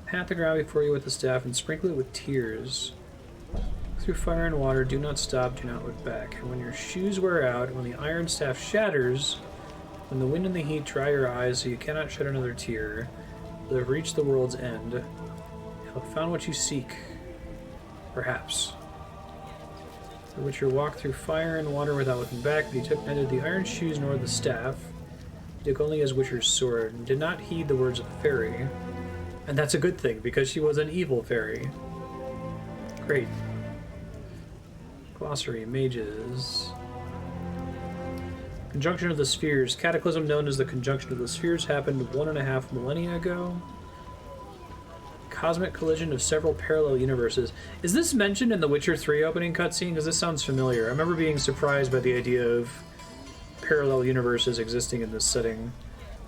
pat the ground before you with the staff, and sprinkle it with tears. Through fire and water, do not stop, do not look back. And when your shoes wear out, when the iron staff shatters, when the wind and the heat dry your eyes so you cannot shed another tear, you'll have reached the world's end. You'll have found what you seek. Perhaps. The Witcher walked through fire and water without looking back, but he took neither the iron shoes nor the staff. He took only his Witcher's sword, and did not heed the words of the fairy. And that's a good thing, because she was an evil fairy. Great. Glossary, mages. Conjunction of the spheres. Cataclysm known as the conjunction of the spheres happened 1.5 millennia ago. Cosmic collision of several parallel universes. Is this mentioned in the Witcher 3 opening cutscene? Because this sounds familiar. I remember being surprised by the idea of parallel universes existing in this setting.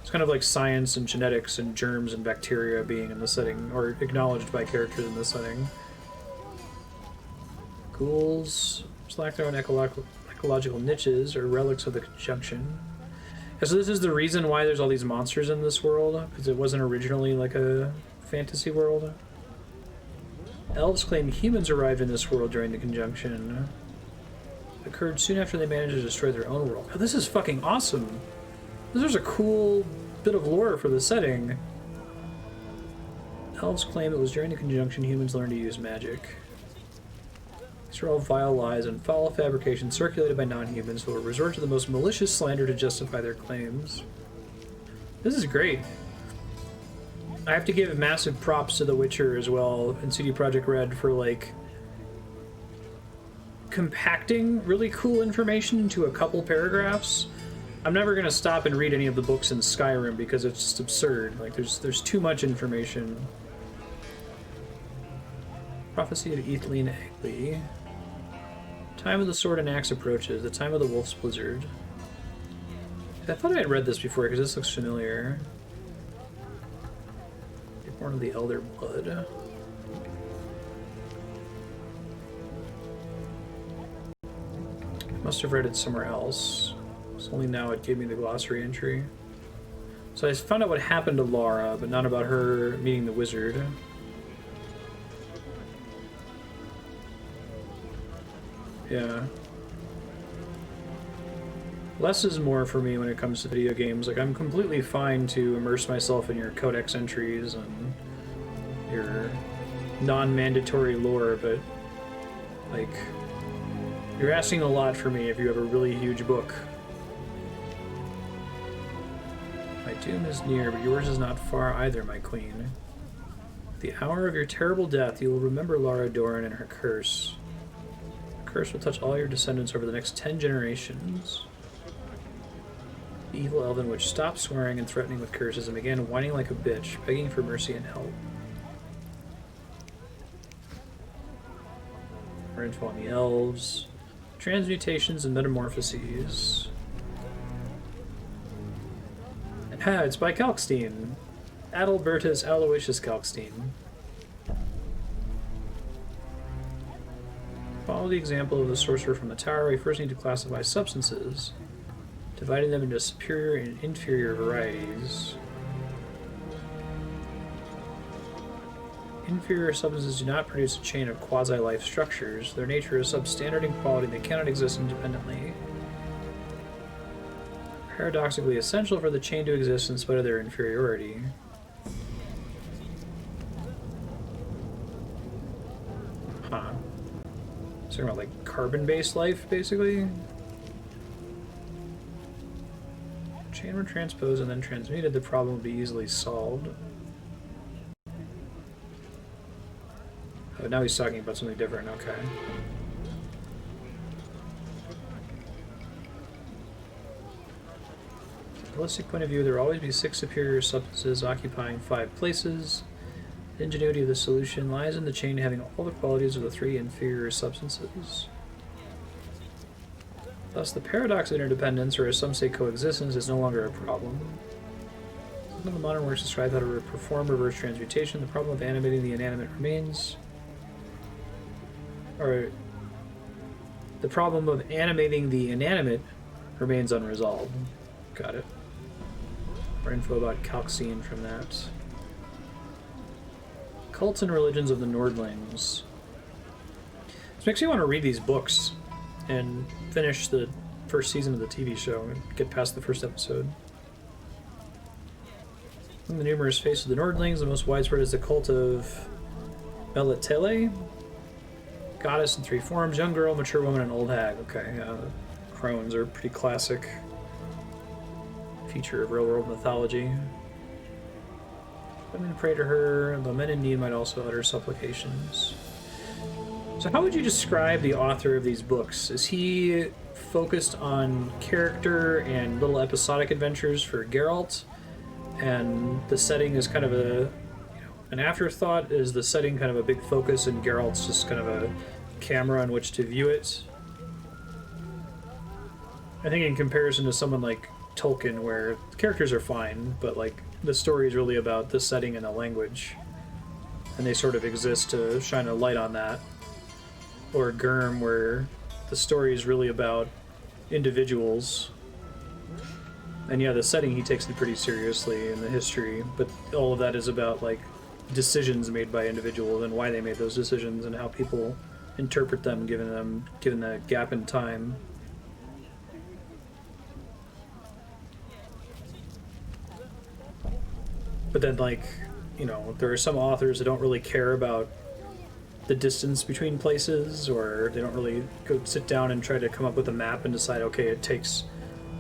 It's kind of like science and genetics and germs and bacteria being in the setting, or acknowledged by characters in this setting. Ghouls lack their own ecological niches or relics of the conjunction. Yeah, so this is the reason why there's all these monsters in this world, because it wasn't originally like a fantasy world. Elves claim humans arrived in this world during the conjunction. It occurred soon after they managed to destroy their own world. Oh, this is fucking awesome! This is a cool bit of lore for the setting. Elves claim it was during the conjunction humans learned to use magic. These are all vile lies and foul fabrications circulated by non-humans who will resort to the most malicious slander to justify their claims. This is great. I have to give massive props to The Witcher as well and CD Projekt Red for, like, compacting really cool information into a couple paragraphs. I'm never going to stop and read any of the books in Skyrim because it's just absurd. Like, there's too much information. Prophecy of Aethline Eggley. Time of the Sword and Axe approaches. The time of the Wolf's Blizzard. I thought I had read this before because this looks familiar. Born of the Elder Blood. Must have read it somewhere else. It's only now it gave me the glossary entry. So I found out what happened to Laura, but not about her meeting the wizard. Yeah. Less is more for me when it comes to video games. Like, I'm completely fine to immerse myself in your codex entries and your non-mandatory lore, but, like, you're asking a lot for me if you have a really huge book. Doom is near, but yours is not far either, my queen. The hour of your terrible death, you will remember Lara Doran and her curse. The curse will touch all your descendants over the next 10 generations. The evil elven witch stopped swearing and threatening with curses and began whining like a bitch, begging for mercy and help. More info on the elves. Transmutations and metamorphoses. It's by Kalkstein. Adalbertus Aloysius Kalkstein. Follow the example of the sorcerer from the tower. We first need to classify substances, dividing them into superior and inferior varieties. Inferior substances do not produce a chain of quasi-life structures. Their nature is substandard in quality and they cannot exist independently. Paradoxically essential for the chain to exist in spite of their inferiority. Huh. So talking about like carbon-based life, basically? Chain were transposed and then transmuted, the problem would be easily solved. Oh, now he's talking about something different, okay. From a holistic point of view, there will always be 6 superior substances occupying 5 places. The ingenuity of the solution lies in the chain having all the qualities of the 3 inferior substances. Thus, the paradox of interdependence, or as some say coexistence, is no longer a problem. Some of the modern works describe how to perform reverse transmutation. The problem of animating the inanimate remains... Or... The problem of animating the inanimate remains unresolved. Got it. More info about Kalkstein from that. Cults and Religions of the Nordlings. This makes me want to read these books and finish the first season of the TV show and get past the first episode. Among the numerous faces of the Nordlings, the most widespread is the cult of Melatele. Goddess in 3 forms, young girl, mature woman, and old hag. Okay, crones are a pretty classic feature of real-world mythology. Women pray to her, though men in need might also utter supplications. So how would you describe the author of these books? Is he focused on character and little episodic adventures for Geralt, and the setting is kind of an afterthought? Is the setting kind of a big focus and Geralt's just kind of a camera on which to view it? I think in comparison to someone like Tolkien, where the characters are fine, but like the story is really about the setting and the language, and they sort of exist to shine a light on that. Or Gurm, where the story is really about individuals, and yeah, the setting he takes it pretty seriously in the history, but all of that is about like decisions made by individuals and why they made those decisions and how people interpret them given the gap in time. But then, like, you know, there are some authors that don't really care about the distance between places, or they don't really go sit down and try to come up with a map and decide, okay, it takes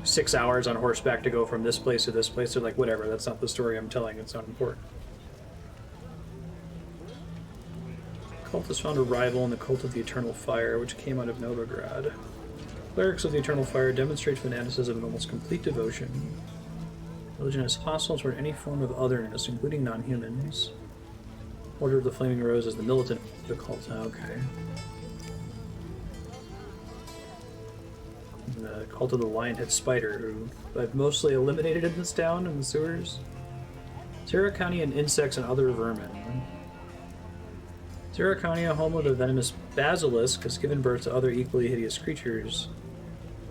6 hours on horseback to go from this place to this place. They're like, whatever, that's not the story I'm telling, it's not important. Cult has found a rival in the Cult of the Eternal Fire, which came out of Novigrad. Clerics of the Eternal Fire demonstrate fanaticism and almost complete devotion. Religion is hostile toward any form of otherness, including non-humans. Order of the Flaming Rose is the militant of the cult. Okay. And the Cult of the Lionhead Spider, who I've mostly eliminated in this town in the sewers. Zeracanian insects and other vermin. Zeracania, home of the venomous basilisk, has given birth to other equally hideous creatures.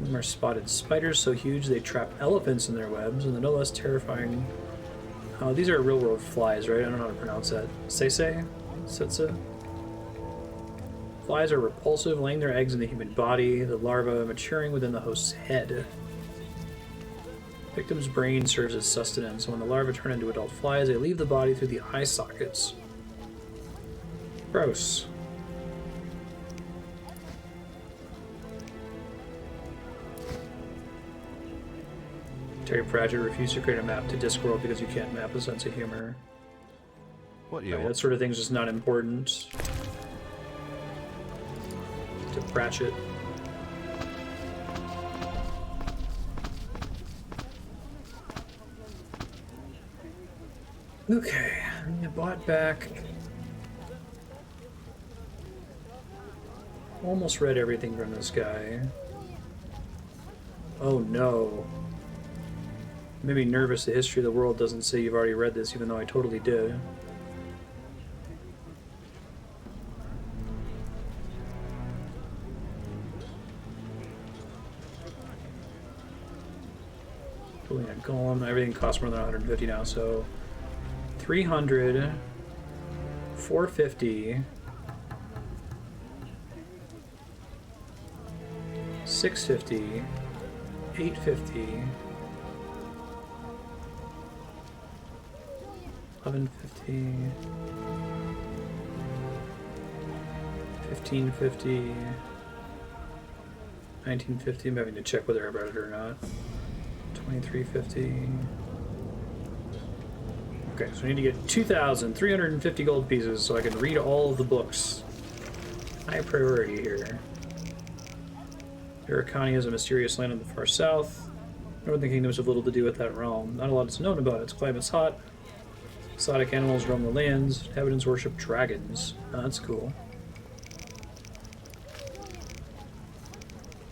Some are spotted spiders so huge they trap elephants in their webs, and the no less terrifying... Oh, these are real-world flies, right? I don't know how to pronounce that. Sese? Setse? Flies are repulsive, laying their eggs in the human body, the larva maturing within the host's head. Victim's brain serves as sustenance, and when the larvae turn into adult flies, they leave the body through the eye sockets. Gross. Terry Pratchett refused to create a map to Discworld because you can't map a sense of humor.
What you
Right, that sort of thing's just not important to Pratchett. Okay, I bought back. Almost read everything from this guy. Oh no. Made me nervous. The history of the world doesn't say you've already read this, even though I totally did. Building a golem. Everything costs more than 150 now, so 300, 450, 650, 850, 1150, 1550, 1950. I'm having to check whether I read it or not. 2350. Okay, so I need to get 2,350 gold pieces so I can read all of the books. High priority here. Araucania is a mysterious land in the far south. Northern kingdoms have little to do with that realm. Not a lot is known about it. Its climate's hot. Exotic animals roam the lands. Inhabitants worship dragons. Oh, that's cool.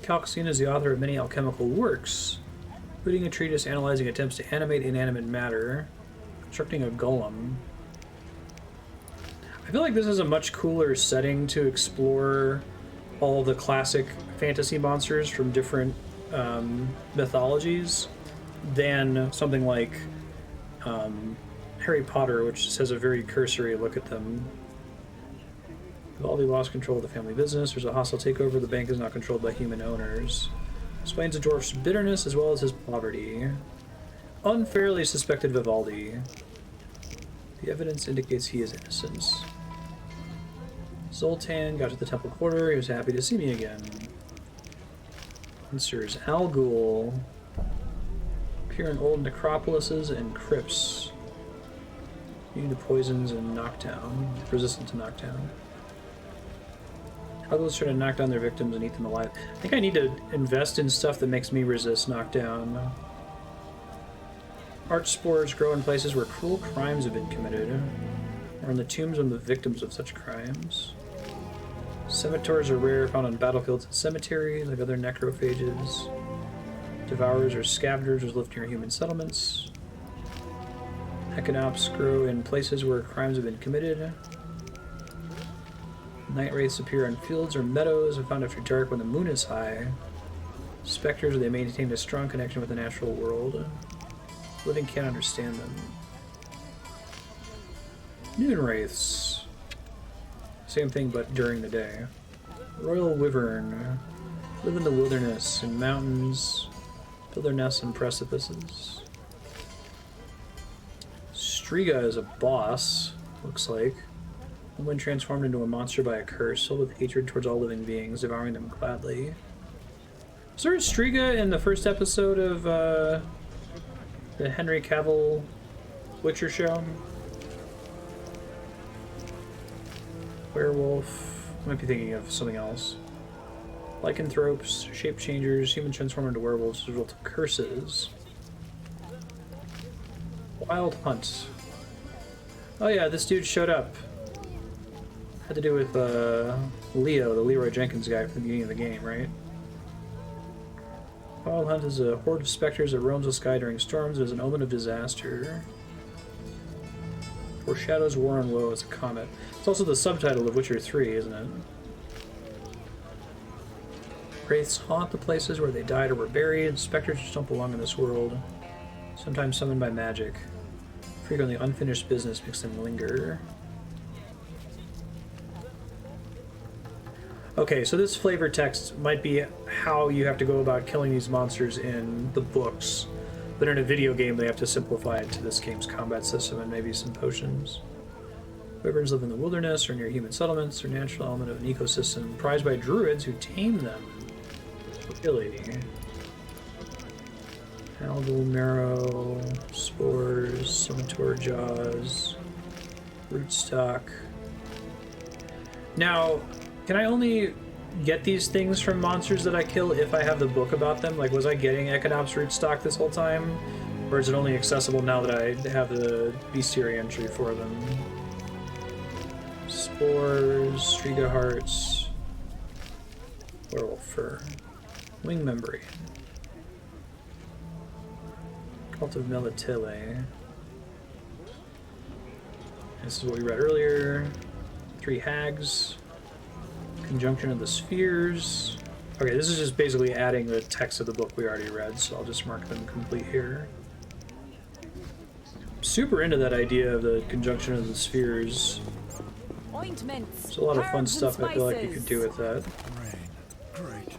Chalcocene is the author of many alchemical works, including a treatise analyzing attempts to animate inanimate matter, constructing a golem. I feel like this is a much cooler setting to explore all the classic fantasy monsters from different mythologies than something like Harry Potter, which just has a very cursory look at them. Vivaldi lost control of the family business. There's a hostile takeover. The bank is not controlled by human owners. Explains the dwarf's bitterness as well as his poverty. Unfairly suspected Vivaldi. The evidence indicates he is innocent. Zoltan got to the temple quarter. He was happy to see me again. Monsters. Al Ghul. Appear in old necropolises and crypts. Immune to poisons and knockdown. Resistant to knockdown. Al Ghul's try to knock down their victims and eat them alive. I think I need to invest in stuff that makes me resist knockdown. Arch spores grow in places where cruel crimes have been committed, or in the tombs of the victims of such crimes. Scimitars are rare, found on battlefields and cemeteries, like other necrophages. Devourers or scavengers live near human settlements. Echinops grow in places where crimes have been committed. Night wraiths appear on fields or meadows and found after dark when the moon is high. Specters, they maintain a strong connection with the natural world. Living can't understand them. Noon wraiths. Same thing, but during the day. Royal wyvern. Live in the wilderness, in mountains. Build their nests in precipices. Striga is a boss, looks like. When transformed into a monster by a curse, filled with hatred towards all living beings, devouring them gladly. Was there a Striga in the first episode of the Henry Cavill Witcher show? Werewolf. Might be thinking of something else. Lycanthropes, shape changers, humans transform into werewolves as a result of curses. Wild Hunt. Oh yeah, this dude showed up. Had to do with Leo, the Leroy Jenkins guy from the beginning of the game, right? Wild Hunt is a horde of specters that roams the sky during storms. It is an omen of disaster. Foreshadows war and woe as a comet. It's also the subtitle of Witcher 3, isn't it? Wraiths haunt the places where they died or were buried. Specters just don't belong in this world. Sometimes summoned by magic. Frequently unfinished business makes them linger. Okay, so this flavor text might be how you have to go about killing these monsters in the books, but in a video game they have to simplify it to this game's combat system and maybe some potions. Wyverns live in the wilderness or near human settlements. They're a natural element of an ecosystem prized by druids who tame them. Really? Algal marrow, spores, scimitar jaws, rootstock. Now, can I only get these things from monsters that I kill if I have the book about them? Like, was I getting Echinops rootstock this whole time? Or is it only accessible now that I have the bestiary entry for them? Spores, Striga hearts, werewolf fur, wing membrane, cult of Melitele. This is what we read earlier. 3 hags, conjunction of the spheres. Okay, this is just basically adding the text of the book we already read, so I'll just mark them complete here. Super into that idea of the conjunction of the spheres.
Ointments.
There's a lot of fun stuff I feel like you could do with that.
Great.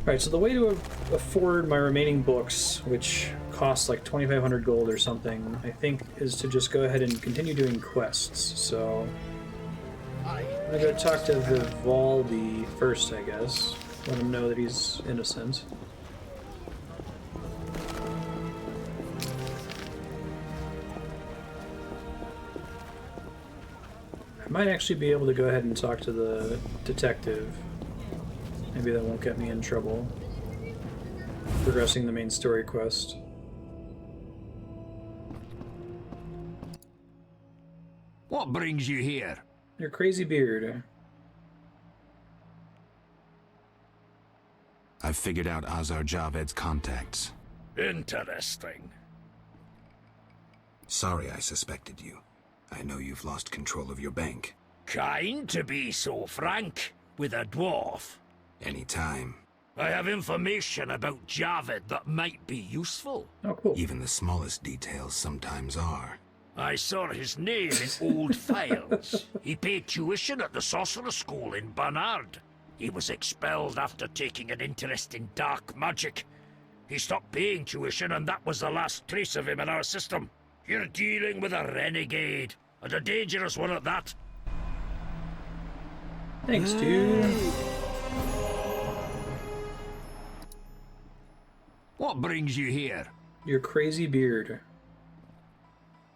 Alright, so the way to afford my remaining books, which cost like 2,500 gold or something, I think is to just go ahead and continue doing quests. So I'm gonna go talk to Vivaldi first, I guess. Let him know that he's innocent. I might actually be able to go ahead and talk to the detective. Maybe that won't get me in trouble. Progressing the main story quest.
What brings you here?
Your crazy beard.
I've figured out Azar Javed's contacts.
Interesting.
Sorry I suspected you. I know you've lost control of your bank.
Kind to be so frank with a dwarf.
Anytime.
I have information about Javed that might be useful.
Oh, cool.
Even the smallest details sometimes are.
I saw his name in old files. He paid tuition at the sorcerer school in Barnard. He was expelled after taking an interest in dark magic. He stopped paying tuition, and that was the last trace of him in our system. You're dealing with a renegade, and a dangerous one at that.
Thanks, dude.
What brings you here?
Your crazy beard.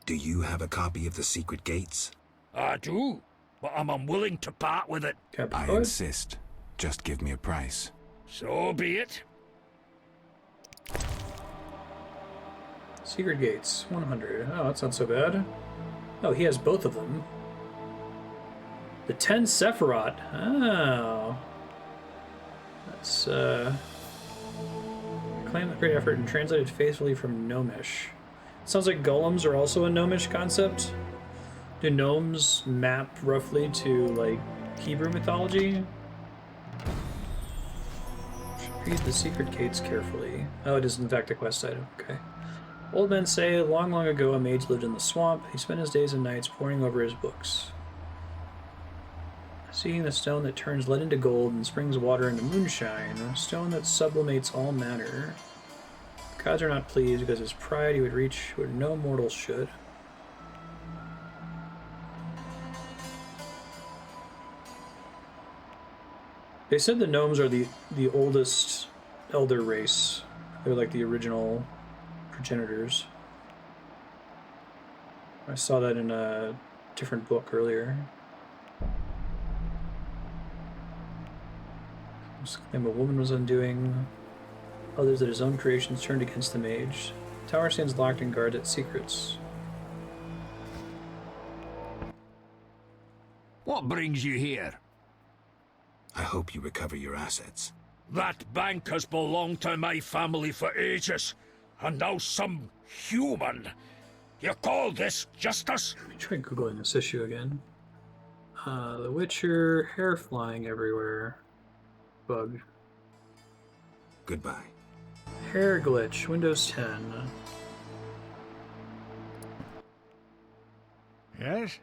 Do you have a copy of the secret gates?
I do, but I'm unwilling to part with it.
I insist. Just give me a price.
So be it.
Secret gates, 100. Oh, that's not so bad. Oh, he has both of them. The 10 Sephiroth. Oh. That's, claim with great effort and translated faithfully from Gnomish. Sounds like golems are also a Gnomish concept. Do gnomes map roughly to, like, Hebrew mythology? Should read the secret gates carefully. Oh, it is in fact a quest item. Okay. Old men say, long, long ago, a mage lived in the swamp. He spent his days and nights poring over his books. Seeing the stone that turns lead into gold and springs water into moonshine, a stone that sublimates all matter. The gods are not pleased because his pride he would reach where no mortal should. They said the gnomes are the oldest elder race. They're like the original progenitors. I saw that in a different book earlier. Claim a woman was undoing. Others that his own creations turned against the mage. Tower stands locked and guarded its secrets.
What brings you here?
I hope you recover your assets.
That bank has belonged to my family for ages, and now some human. You call this justice?
Let me try Googling this issue again. The Witcher, hair flying everywhere. Bug.
Goodbye.
Hair glitch, Windows 10.
Yes?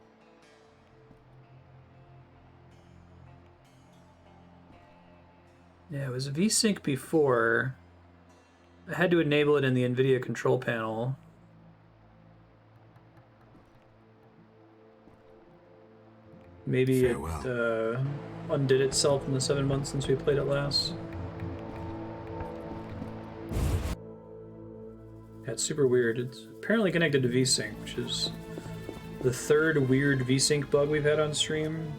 Yeah, it was VSync before. I had to enable it in the NVIDIA control panel. Maybe
Farewell.
It undid itself in the 7 months since we played it last. it's super weird. It's apparently connected to VSync, which is the third weird VSync bug we've had on stream.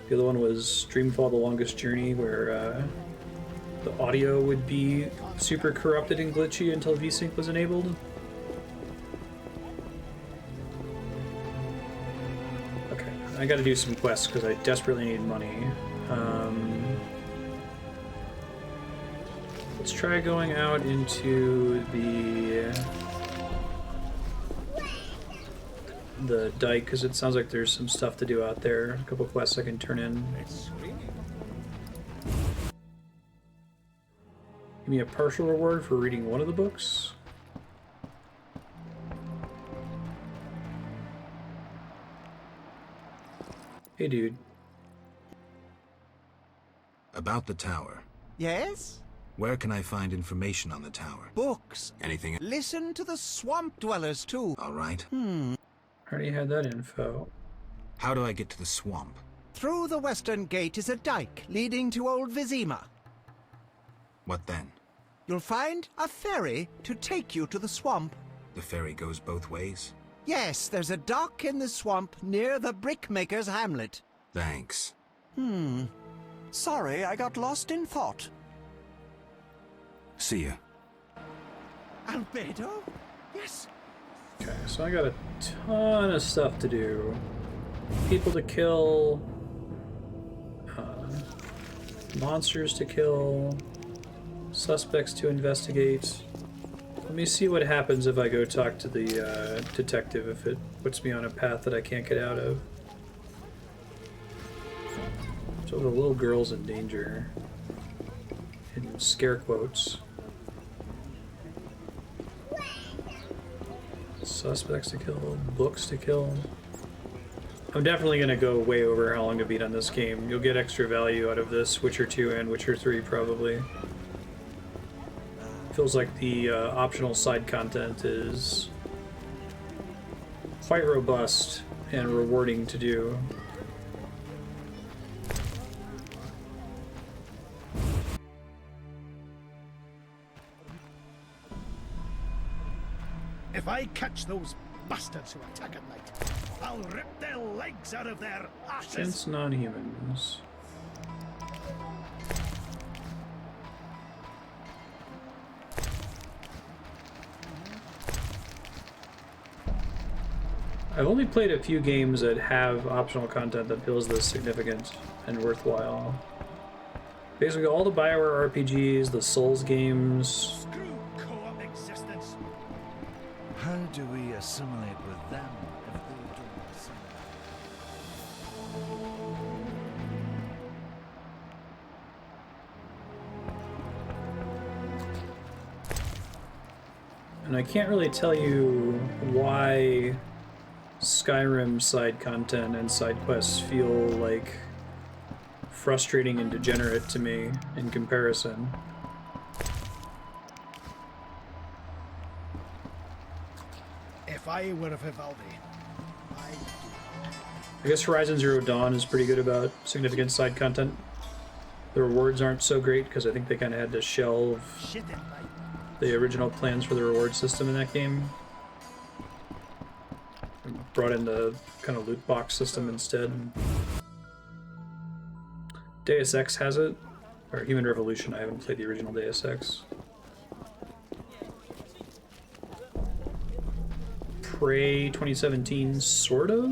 The other one was Streamfall The Longest Journey, where the audio would be super corrupted and glitchy until VSync was enabled. Okay, I gotta do some quests because I desperately need money. Let's try going out into the dike, because it sounds like there's some stuff to do out there. A couple quests I can turn in. Give me a partial reward for reading one of the books. Hey, dude.
About the tower.
Yes?
Where can I find information on the tower?
Books.
Anything?
Listen to the swamp dwellers, too.
All right.
Already had that info.
How do I get to the swamp?
Through the western gate is a dike leading to Old Vizima.
What then?
You'll find a ferry to take you to the swamp.
The ferry goes both ways?
Yes, there's a dock in the swamp near the brickmaker's hamlet.
Thanks.
Sorry, I got lost in thought.
See ya.
Albedo? Yes.
Okay, so I got a ton of stuff to do. People to kill. Monsters to kill. Suspects to investigate. Let me see what happens if I go talk to the detective, if it puts me on a path that I can't get out of. So the little girl's in danger. In scare quotes. Suspects to kill, books to kill. I'm definitely going to go way over how long to beat on this game. You'll get extra value out of this, Witcher 2 and Witcher 3 probably. Feels like the optional side content is quite robust and rewarding to do.
If I catch those bastards who attack at night, I'll rip their legs out of their asses.
Against non-humans. I've only played a few games that have optional content that feels this significant and worthwhile. Basically all the BioWare RPGs, the Souls games.
How do we assimilate with them if they don't assimilate?
And I can't really tell you why Skyrim side content and side quests feel like frustrating and degenerate to me in comparison.
If I were Vivaldi,
I guess Horizon Zero Dawn is pretty good about significant side content. The rewards aren't so great because I think they kind of had to shelve the original plans for the reward system in that game. And brought in the kind of loot box system instead. Deus Ex has it, or Human Revolution. I haven't played the original Deus Ex. Prey 2017, sort of?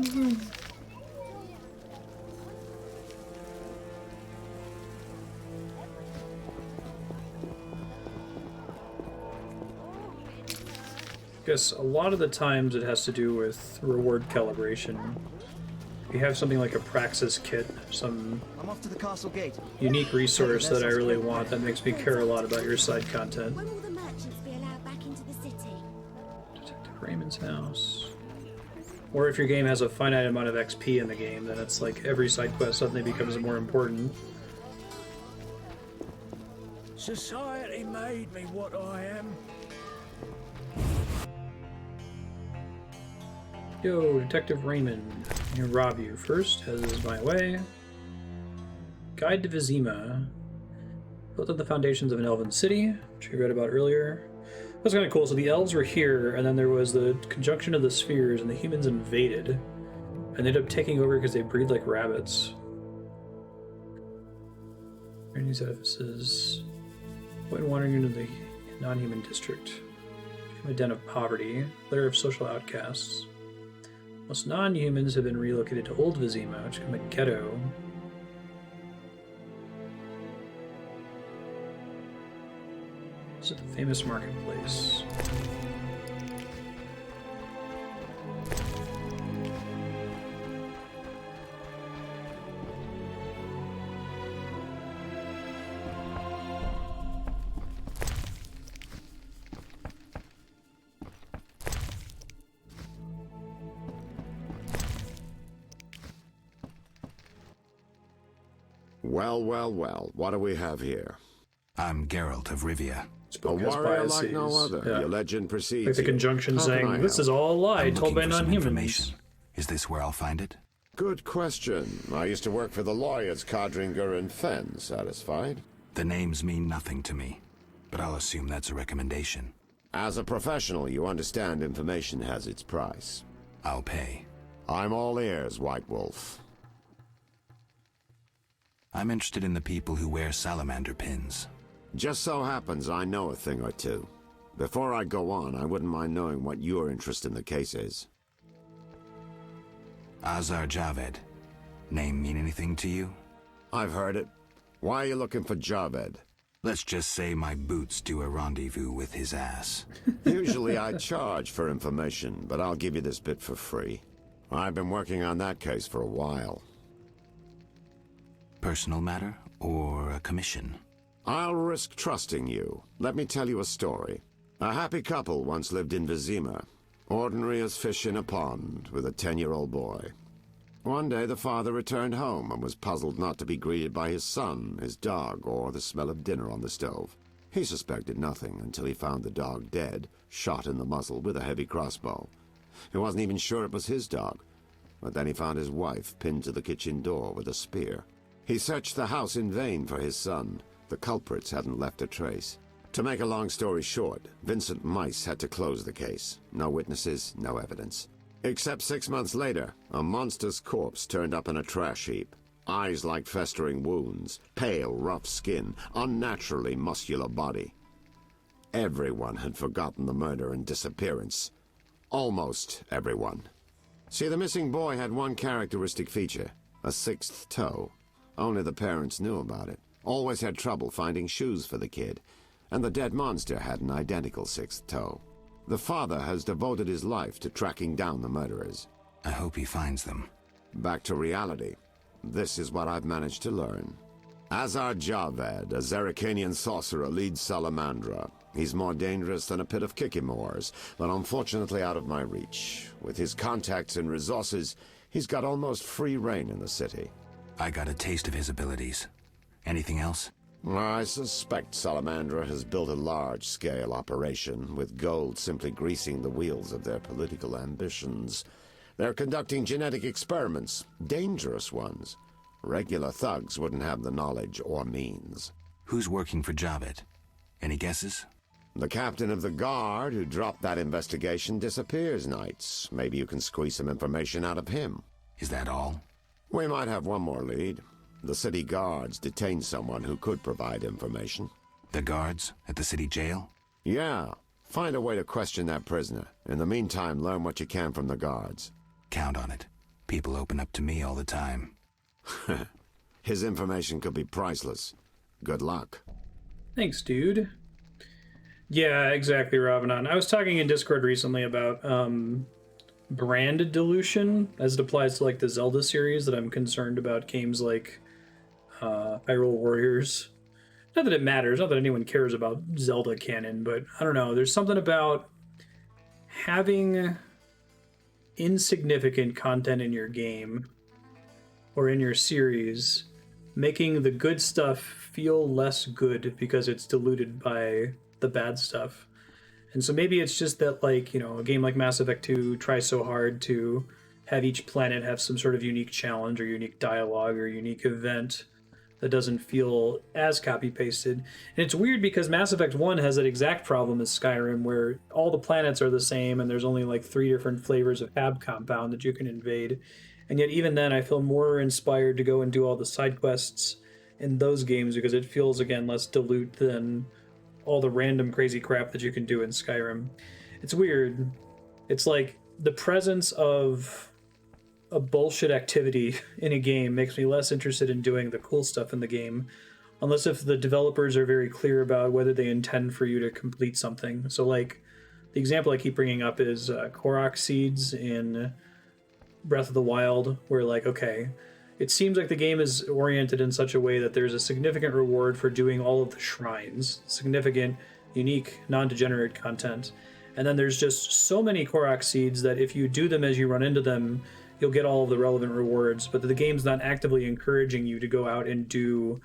I guess a lot of the times it has to do with reward calibration. If you have something like a Praxis kit, some
I'm off to the castle gate.
unique resource that I really want that makes me care a lot about your side content.
When will the merchants be allowed back into the city?
Detective Raymond's house. Or if your game has a finite amount of XP in the game, then it's like every side quest suddenly becomes more important.
Society made me what I am.
Yo, Detective Raymond. I'm gonna rob you first, as is my way. Guide to Vizima. Built up the foundations of an elven city, which we read about earlier. That's kind of cool. So the elves were here, and then there was the conjunction of the spheres, and the humans invaded, and they ended up taking over because they breed like rabbits. These edifices. When wandering into the non-human district, become a den of poverty, lair of social outcasts. Most non-humans have been relocated to Old Vizima, which become a ghetto. This is the famous marketplace.
Well, well, well. What do we have here?
I'm Geralt of Rivia.
A warrior like no other.
Yeah.
Your legend precedes
Like the
you.
conjunction
How can I
saying, this
help?
is all a lie
I'm
told by
looking for some
non-humans.
information. Is this where I'll find it?
Good question. I used to work for the lawyers Codringer and Fenn. Satisfied?
The names mean nothing to me, but I'll assume that's a recommendation.
As a professional, you understand information has its price.
I'll pay.
I'm all ears, White Wolf.
I'm interested in the people who wear salamander pins.
Just so happens I know a thing or two. Before I go on, I wouldn't mind knowing what your interest in the case is.
Azar Javed. Name mean anything to you?
I've heard it. Why are you looking for Javed?
Let's just say my boots do a rendezvous with his ass.
Usually I charge for information, but I'll give you this bit for free. I've been working on that case for a while.
Personal matter or a commission?
I'll risk trusting you. Let me tell you a story. A happy couple once lived in Vizima. Ordinary as fish in a pond, with a 10-year-old boy. One day the father returned home and was puzzled not to be greeted by his son, his dog, or the smell of dinner on the stove. He suspected nothing until he found the dog dead, shot in the muzzle with a heavy crossbow. He wasn't even sure it was his dog, but then he found his wife pinned to the kitchen door with a spear. He searched the house in vain for his son. The culprits hadn't left a trace. To make a long story short, Vincent Mice had to close the case. No witnesses, no evidence. Except 6 months later, a monster's corpse turned up in a trash heap. Eyes like festering wounds, pale, rough skin, unnaturally muscular body. Everyone had forgotten the murder and disappearance. Almost everyone. See, the missing boy had one characteristic feature, a 6th toe. Only the parents knew about it. Always had trouble finding shoes for the kid. And the dead monster had an identical 6th toe. The father has devoted his life to tracking down the murderers.
I hope he finds them.
Back to reality. This is what I've managed to learn. Azar Javed, a Zerrikanian sorcerer, leads Salamandra. He's more dangerous than a pit of Kikimors, but unfortunately out of my reach. With his contacts and resources, he's got almost free reign in the city.
I got a taste of his abilities. Anything else?
I suspect Salamandra has built a large-scale operation, with gold simply greasing the wheels of their political ambitions. They're conducting genetic experiments, dangerous ones. Regular thugs wouldn't have the knowledge or means.
Who's working for Javed? Any guesses?
The captain of the guard who dropped that investigation disappears nights. Maybe you can squeeze some information out of him.
Is that all?
We might have one more lead. The city guards detained someone who could provide information.
The guards at the city jail?
Yeah. Find a way to question that prisoner. In the meantime, learn what you can from the guards.
Count on it. People open up to me all the time.
His information could be priceless. Good luck.
Thanks, dude. Yeah, exactly, Ravanon. I was talking in Discord recently about brand dilution as it applies to like the Zelda series, that I'm concerned about games like Hyrule Warriors. Not that it matters, not that anyone cares about Zelda canon, but I don't know, there's something about having insignificant content in your game or in your series making the good stuff feel less good because it's diluted by the bad stuff. And so maybe it's just that, like, you know, a game like Mass Effect 2 tries so hard to have each planet have some sort of unique challenge or unique dialogue or unique event that doesn't feel as copy-pasted. And it's weird because Mass Effect 1 has that exact problem as Skyrim, where all the planets are the same and there's only like 3 different flavors of Hab compound that you can invade. And yet even then I feel more inspired to go and do all the side quests in those games because it feels, again, less dilute than all the random crazy crap that you can do in Skyrim. It's weird. It's like the presence of a bullshit activity in a game makes me less interested in doing the cool stuff in the game, unless if the developers are very clear about whether they intend for you to complete something. So like the example I keep bringing up is Korok seeds in Breath of the Wild, where like, okay, it seems like the game is oriented in such a way that there's a significant reward for doing all of the shrines, significant, unique, non-degenerate content. And then there's just so many Korok seeds that if you do them as you run into them, you'll get all of the relevant rewards, but the game's not actively encouraging you to go out and do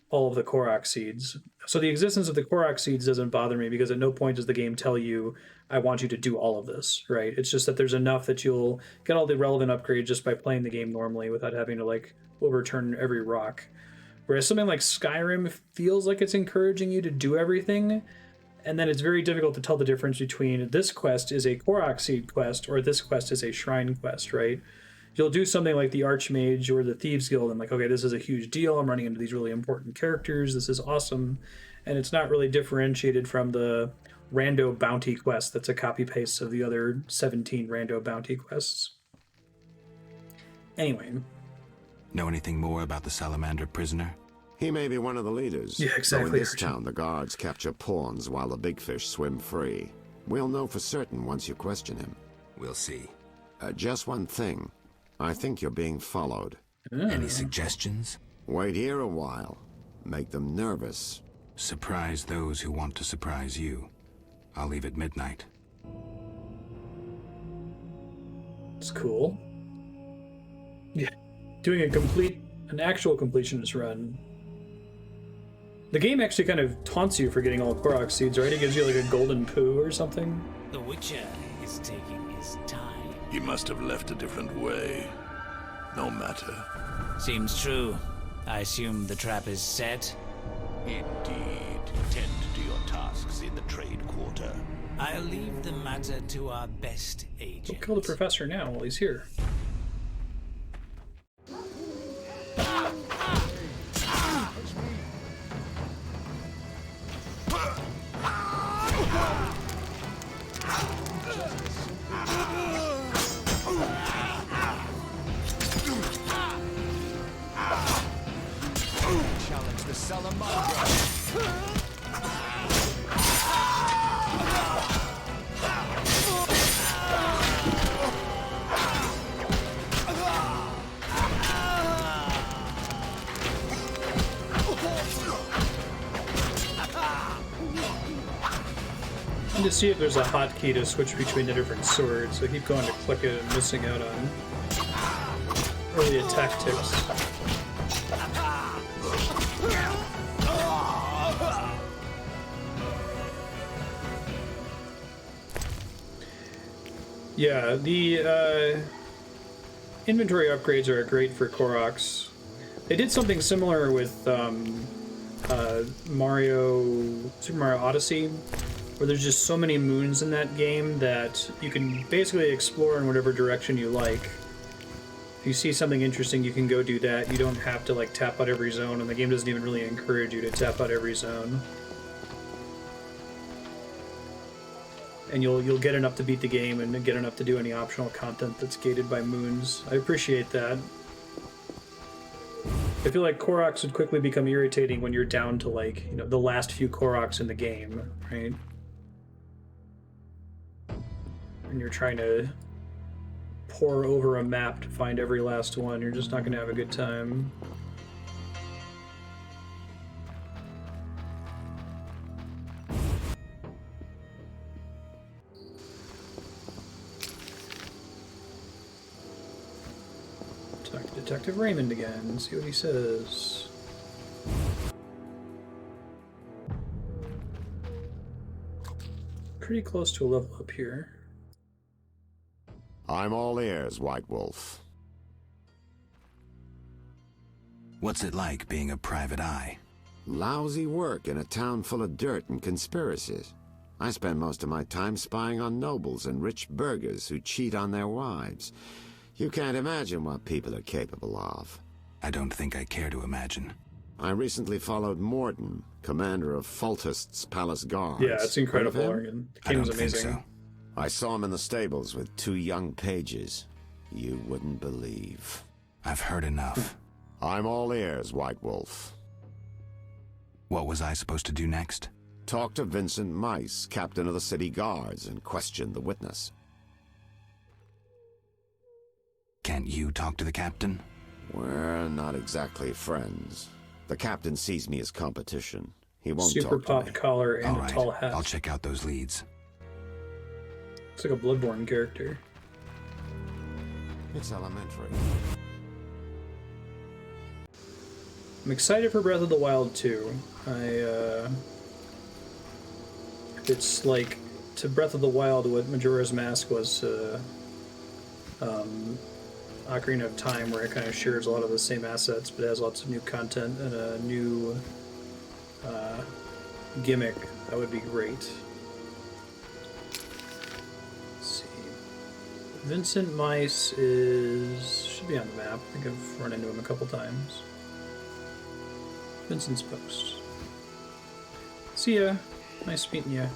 all of the Korok seeds. So the existence of the Korok seeds doesn't bother me because at no point does the game tell you, I want you to do all of this, right? It's just that there's enough that you'll get all the relevant upgrades just by playing the game normally without having to like overturn every rock. Whereas something like Skyrim feels like it's encouraging you to do everything, and then it's very difficult to tell the difference between this quest is a Korok seed quest or this quest is a shrine quest, right? You'll do something like the Archmage or the Thieves Guild and like, okay, this is a huge deal. I'm running into these really important characters. This is awesome. And it's not really differentiated from the rando bounty quest that's a copy-paste of the other 17 rando bounty quests. Anyway.
Know anything more about the Salamander prisoner?
He may be one of the leaders.
Yeah, exactly.
Though in this town, the guards capture pawns while the big fish swim free. We'll know for certain once you question him.
We'll see.
Just one thing. I think you're being followed.
Any suggestions?
Wait here a while. Make them nervous.
Surprise those who want to surprise you. I'll leave at midnight.
It's cool. Yeah. Doing an actual completionist run. The game actually kind of taunts you for getting all Korok seeds, right? It gives you like a golden poo or something.
The Witcher is taking his time.
He must have left a different way. No matter.
Seems true. I assume the trap is set?
Indeed. Tend to your tasks in the trade quarter.
I'll leave the matter to our best agent.
We'll kill the professor now while he's here.
Challenge the Salamander.
And to see if there's a hotkey to switch between the different swords. So I keep going to click it and missing out on early attack tips. Yeah, the inventory upgrades are great for Koroks. They did something similar with Super Mario Odyssey, where there's just so many moons in that game that you can basically explore in whatever direction you like. If you see something interesting, you can go do that. You don't have to like tap out every zone, and the game doesn't even really encourage you to tap out every zone. And you'll get enough to beat the game and get enough to do any optional content that's gated by moons. I appreciate that. I feel like Koroks would quickly become irritating when you're down to like, you know, the last few Koroks in the game, right? And you're trying to pore over a map to find every last one. You're just not going to have a good time. Talk to Detective Raymond again, see what he says. Pretty close to a level up here.
I'm all ears, White Wolf.
What's it like being a private eye?
Lousy work in a town full of dirt and conspiracies. I spend most of my time spying on nobles and rich burghers who cheat on their wives. You can't imagine what people are capable of.
I don't think I care to imagine.
I recently followed Morden, commander of Foltest's palace guards.
Yeah, it's incredible,
Heard of him?
Oregon. The game was amazing.
So.
I saw him in the stables with 2 young pages. You wouldn't believe.
I've heard enough.
I'm all ears, White Wolf.
What was I supposed to do next?
Talk to Vincent Mice, captain of the city guards, and question the witness.
Can't you talk to the captain?
We're not exactly friends. The captain sees me as competition. He won't
Super
talk
pop
to me.
collar and
All right,
a tall hat.
I'll check out those leads.
It's like a Bloodborne character.
It's elementary.
I'm excited for Breath of the Wild 2. It's like to Breath of the Wild what Majora's Mask was to Ocarina of Time, where it kind of shares a lot of the same assets, but has lots of new content and a new gimmick. That would be great. Let's see. Vincent Mice should be on the map. I think I've run into him a couple times. Vincent's Post. See ya. Nice meeting ya.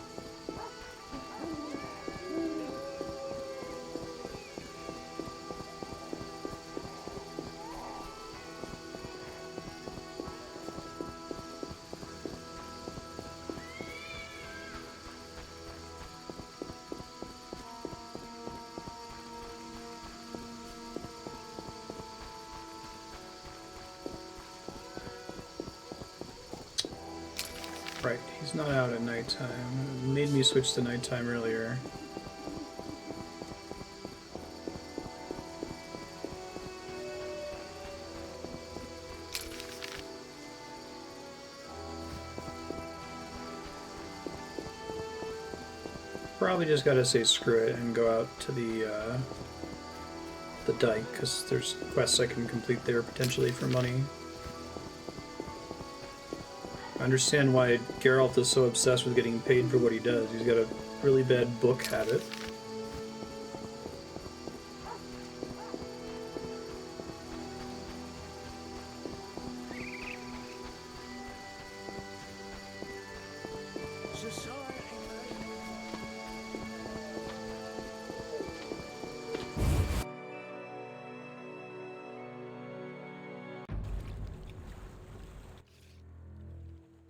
Right, he's not out at nighttime. It made me switch to nighttime earlier. Probably just gotta say screw it and go out to the dike, because there's quests I can complete there potentially for money. I understand why Geralt is so obsessed with getting paid for what he does. He's got a really bad book habit.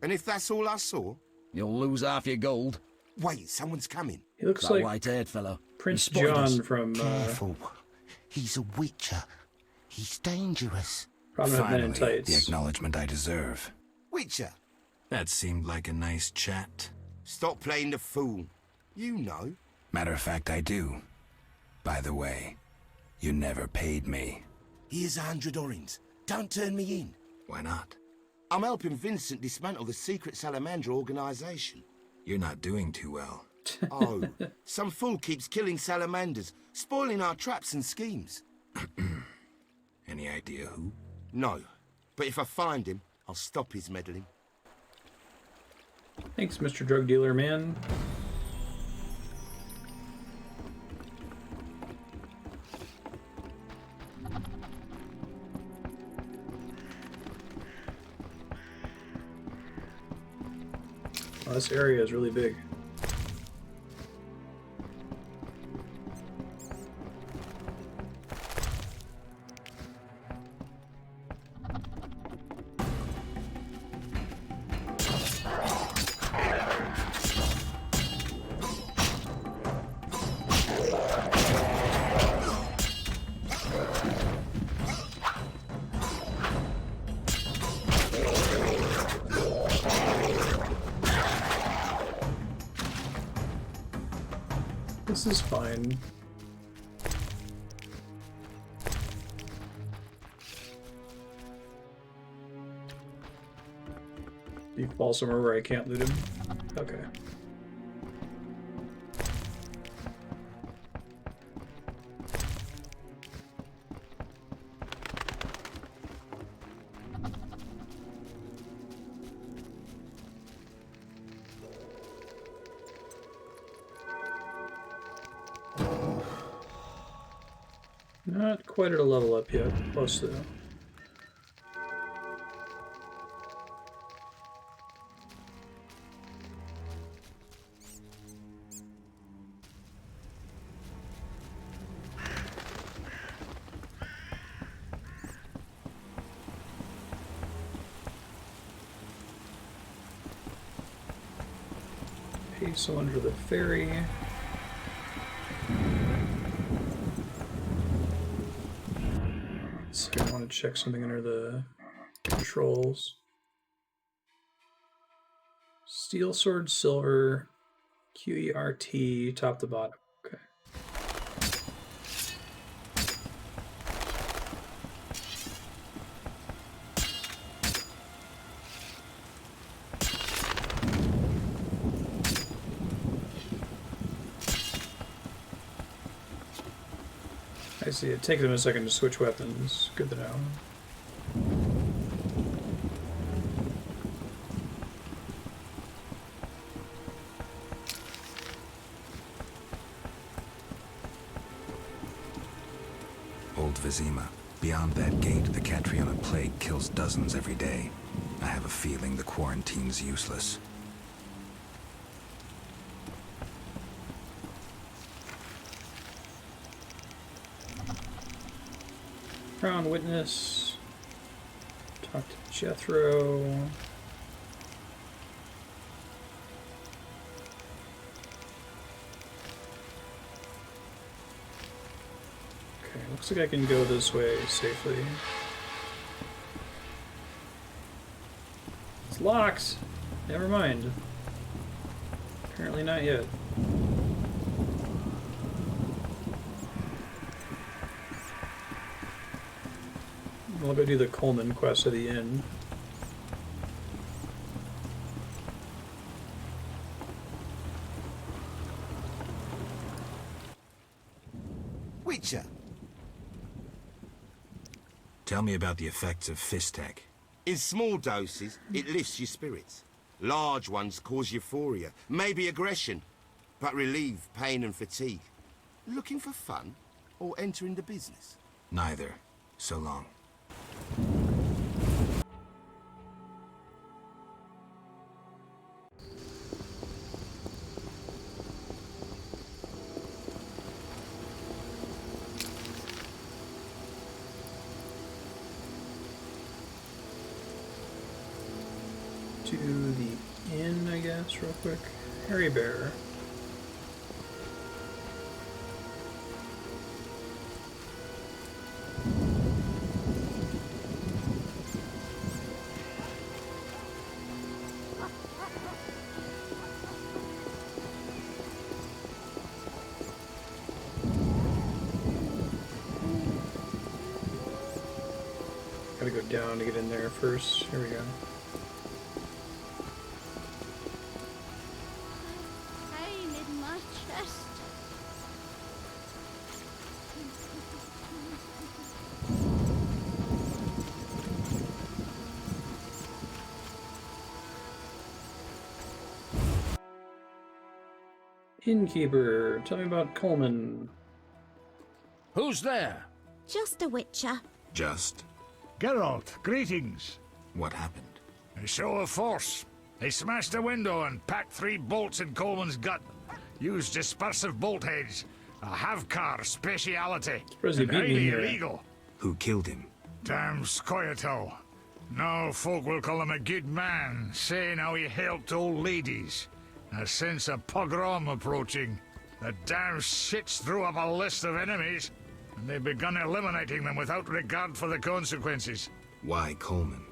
And if that's all I saw?
You'll lose half your gold.
Wait, someone's coming.
He looks
that
like
white-haired fellow.
Prince
He spotted us.
John from
Careful. He's a witcher. He's dangerous.
Prominent Men in
Finally,
Tights.
the acknowledgement I deserve.
Witcher?
That seemed like a nice chat.
Stop playing the fool. You know.
Matter of fact, I do. By the way, you never paid me.
Here's 100 orins. Don't turn me in.
Why not?
I'm helping Vincent dismantle the secret salamander organization.
You're not doing too well.
Oh, some fool keeps killing salamanders, spoiling our traps and schemes.
Any idea who?
No, but if I find him, I'll stop his meddling.
Thanks, Mr. Drug Dealer Man. Oh, this area is really big. This is fine. You fall somewhere where I can't loot him? Okay. quite at a level up yet. Close though. So under the ferry. So I want to check something under the controls. Steel sword, silver, QERT, top to bottom. Okay. I see. It takes them a second to switch weapons. Good to know.
Old Vizima. Beyond that gate, the Catriona plague kills dozens every day. I have a feeling the quarantine's useless.
Crown witness. Talk to Jethro. Okay, looks like I can go this way safely. It's locked. Never mind. Apparently not yet. I'll go do the Coleman quest at the inn.
Witcher,
Tell me about the effects of Fistek.
in small doses, it lifts your spirits. Large ones cause euphoria, maybe aggression, but relieve pain and fatigue. Looking for fun or entering the business?
Neither. So long.
To the inn, I guess, real quick. Harry Bear. Gotta go down to get in there first. Here we go.
Pain in my chest.
Innkeeper, tell me about Coleman.
Who's there?
Just a witcher.
Just?
Geralt, greetings.
What happened?
A show of force. They smashed a window and packed 3 bolts in Coleman's gut. Used dispersive bolt heads. A Havkar speciality.
Suppose he
And
beat me
highly
here.
illegal.
Who killed him?
Damn Scoia'tael. Now folk will call him a good man, saying how he helped old ladies. A sense of pogrom approaching. The damn shits threw up a list of enemies, and they've begun eliminating them without regard for the consequences.
Why Coleman?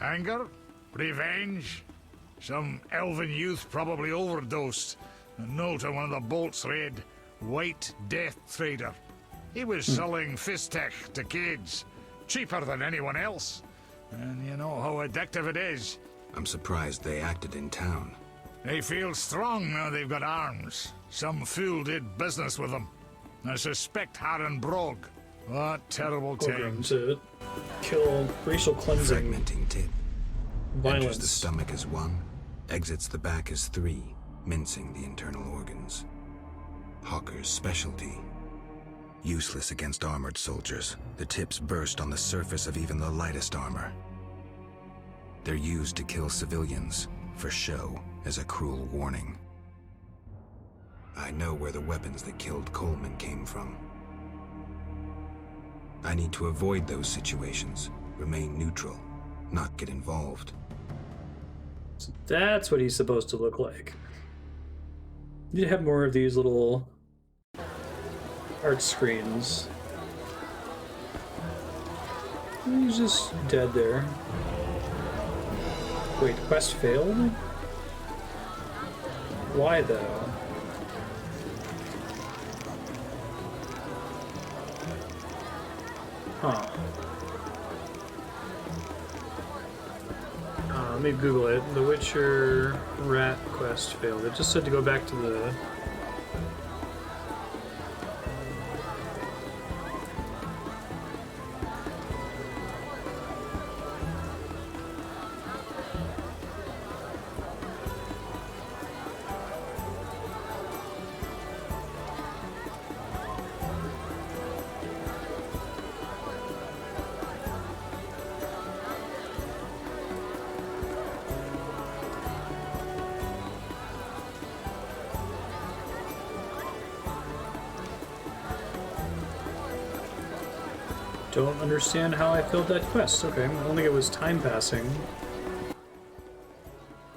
Anger? Revenge? Some elven youth probably overdosed. A note on one of the bolts read, White Death Trader. He was selling Fistek to kids. Cheaper than anyone else. And you know how addictive it is.
I'm surprised they acted in town.
They feel strong now they've got arms. Some fool did business with them. I suspect Harren Brog. What terrible
Program
times.
to kill racial cleansing.
Fragmenting tip. Enters the
Violence.
stomach as 1, exits the back as 3, mincing the internal organs. Hawker's specialty. Useless against armored soldiers, the tips burst on the surface of even the lightest armor. They're used to kill civilians, for show, as a cruel warning. I know where the weapons that killed Coleman came from. I need to avoid those situations, remain neutral, not get involved.
So that's what he's supposed to look like. You need to have more of these little art screens. He's just dead there. Wait, quest failed? Why though? Huh. Let me Google it. The Witcher rat quest failed. It just said to go back to the... Don't understand how I filled that quest. Okay, I don't think it was time passing.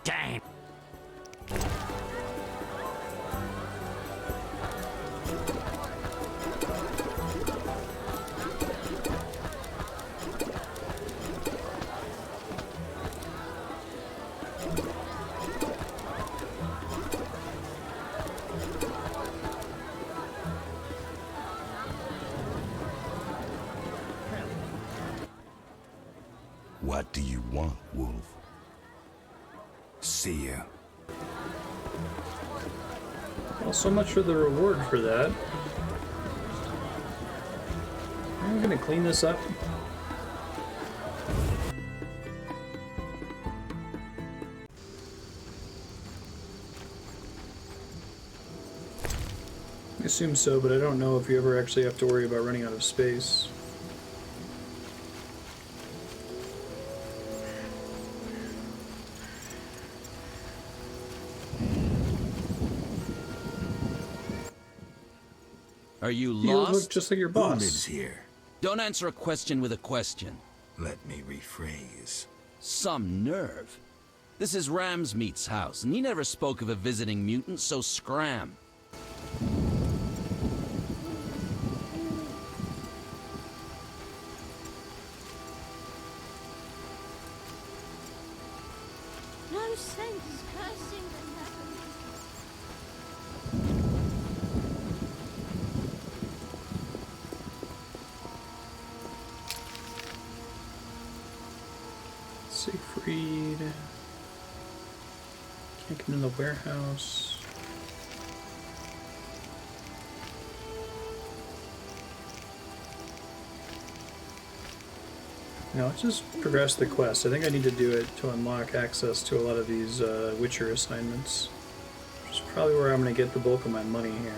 Damn.
What do you want, Wolf?
See you.
Well, so much for the reward for that. I'm gonna clean this up. I assume so, but I don't know if you ever actually have to worry about running out of space.
Are you
You
lost?
look just like your boss.
Who lives here?
Don't answer a question with a question.
Let me rephrase.
Some nerve. This is Ramsmeat's house, and he never spoke of a visiting mutant, so scram.
No sense cursing the heavens.
Siegfried. Can't get in the warehouse. No, let's just progress the quest. I think I need to do it to unlock access to a lot of these Witcher assignments. Which is probably where I'm going to get the bulk of my money here.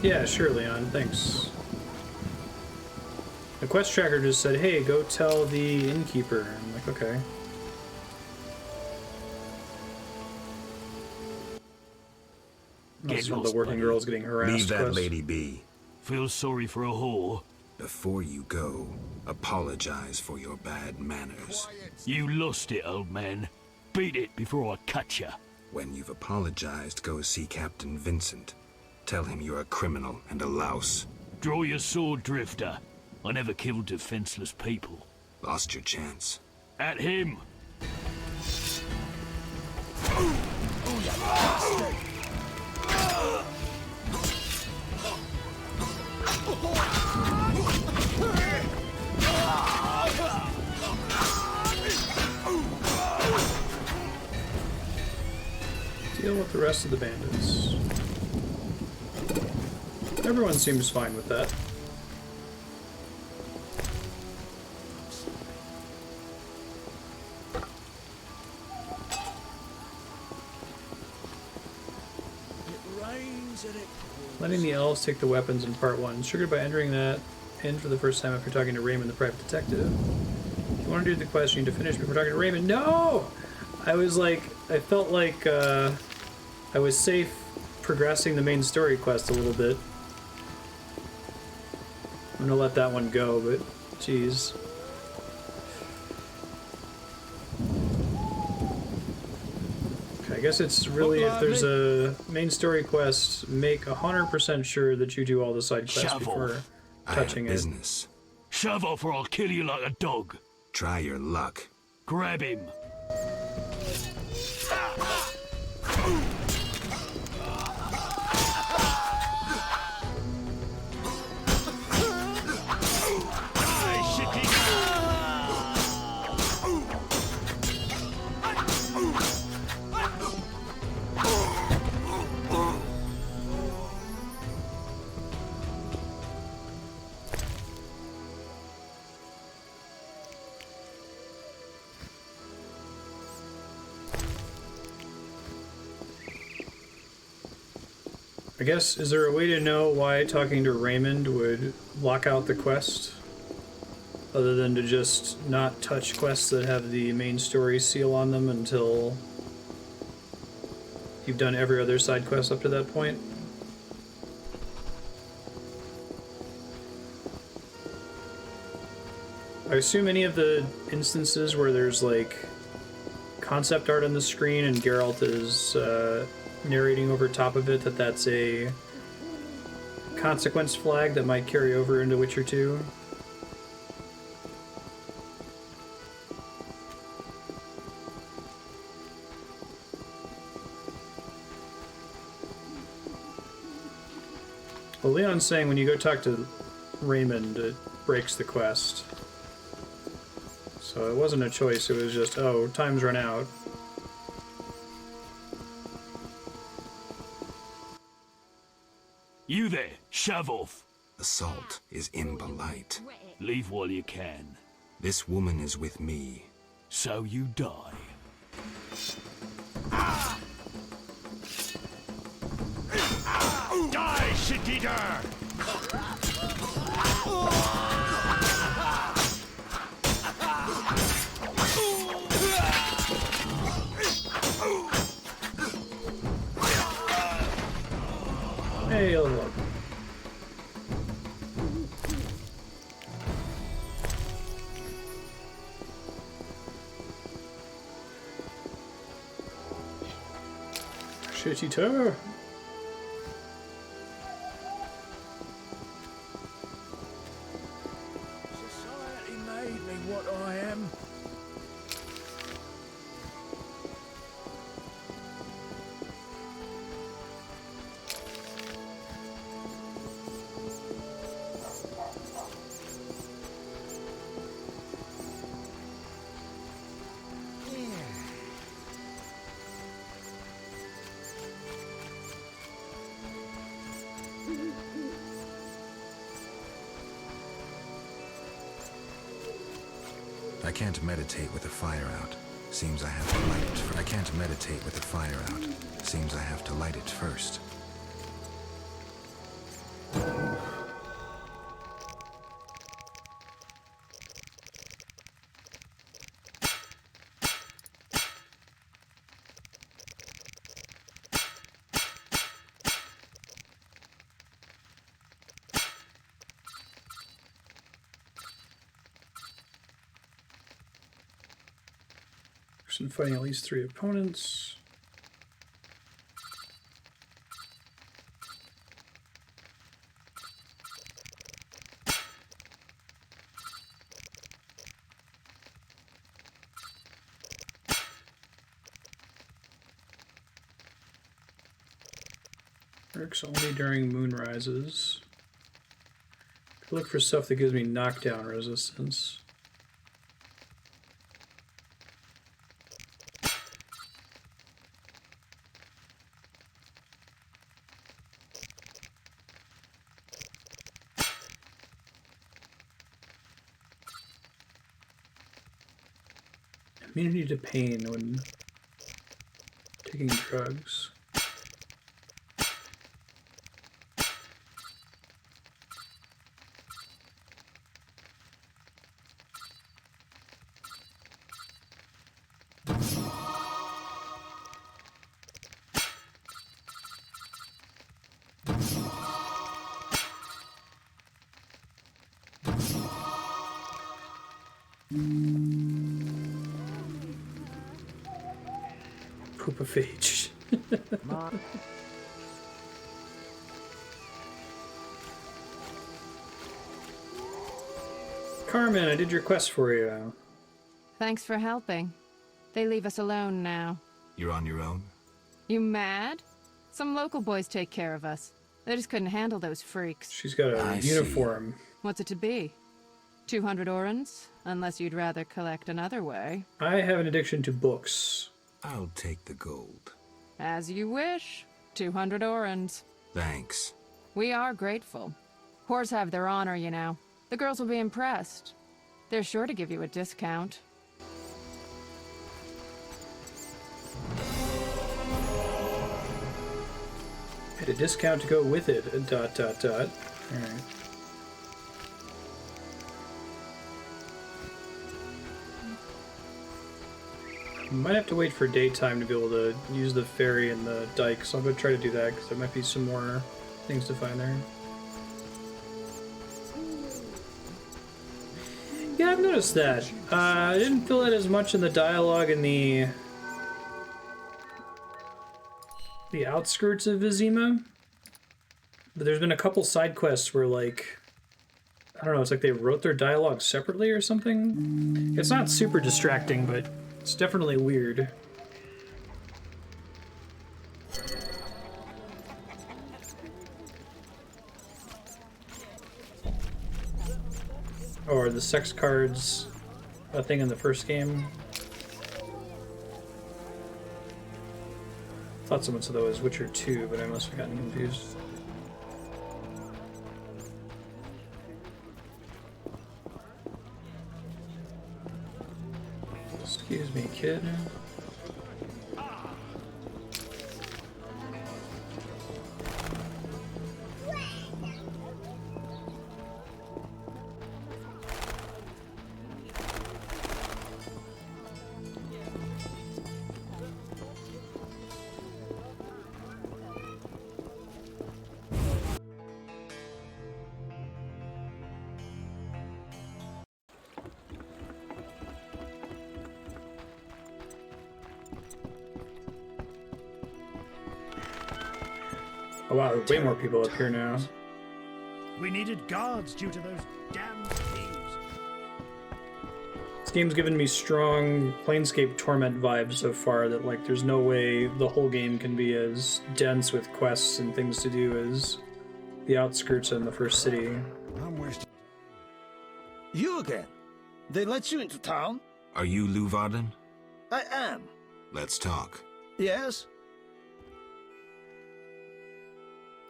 Yeah, sure, Leon. Thanks. The quest tracker just said, hey, go tell the innkeeper. I'm like, okay. That's one of the working girls getting harassed.
Leave that
quest.
lady be.
Feel sorry for a whore?
Before you go, apologize for your bad manners.
You lost it, old man. Beat it before I cut ya.
When you've apologized, go see Captain Vincent. Tell him you're a criminal and a louse.
Draw your sword, Drifter. I never killed defenseless people.
Lost your chance.
At him!
Deal with the rest of the bandits. Everyone seems fine with that.
rains and it
Letting the elves take the weapons in part 1. Triggered by entering that in for the first time after talking to Raymond, the private detective. If you want to do the quest, you need to finish before talking to Raymond. No! I was like, I felt like I was safe progressing the main story quest a little bit. I'm gonna let that one go, but jeez. Okay, I guess it's really, if there's a main story quest, make 100% sure that you do all the side quests before touching it.
Business.
Shove off or I'll kill you like a dog.
Try your luck.
Grab him.
I guess, is there a way to know why talking to Raymond would lock out the quest? Other than to just not touch quests that have the main story seal on them until you've done every other side quest up to that point? I assume any of the instances where there's like concept art on the screen and Geralt is narrating over top of it, that's a consequence flag that might carry over into Witcher 2. Well, Leon's saying when you go talk to Raymond, it breaks the quest. So it wasn't a choice, it was just, oh, time's run out.
You there, shove off.
Assault is impolite.
Leave while you can.
This woman is with me.
So you die.
Die, shit-eater!
Hey, look. Shitty tour.
Society made me what I am.
I can't meditate with the fire out. Seems I have to light it. I can't meditate with the fire out. Seems I have to light it first.
Person fighting at least 3 opponents. Works only during moon rises. Look for stuff that gives me knockdown resistance. Immunity to pain when taking drugs. Macrophage. Carmen, I did your quest for you.
Thanks for helping. They leave us alone now.
You're on your own?
You mad? Some local boys take care of us. They just couldn't handle those freaks.
She's got a uniform.
What's it to be? 200 orans? Unless you'd rather collect another way.
I have an addiction to books.
I'll take the gold.
As you wish. 200 orans.
Thanks.
We are grateful. Whores have their honor, you know. The girls will be impressed. They're sure to give you a discount.
At a discount to go with it. Alright. Might have to wait for daytime to be able to use the ferry and the dike, so I'm going to try to do that, because there might be some more things to find there. Yeah, I've noticed that. I didn't feel it as much in the dialogue in the outskirts of Vizima, but there's been a couple side quests where, like, I don't know, it's like they wrote their dialogue separately or something. It's not super distracting, but it's definitely weird. Or the sex cards, a thing in the first game. Thought someone said that was Witcher 2, but I must have gotten confused. Excuse me, kid. Oh wow, there are way more people up here now.
We needed guards due to those damn thieves.
This game's given me strong Planescape Torment vibes so far that, like, there's no way the whole game can be as dense with quests and things to do as the outskirts and the first city.
I'm wasting. You again? They let you into town?
Are you Lou Varden?
I am.
Let's talk.
Yes?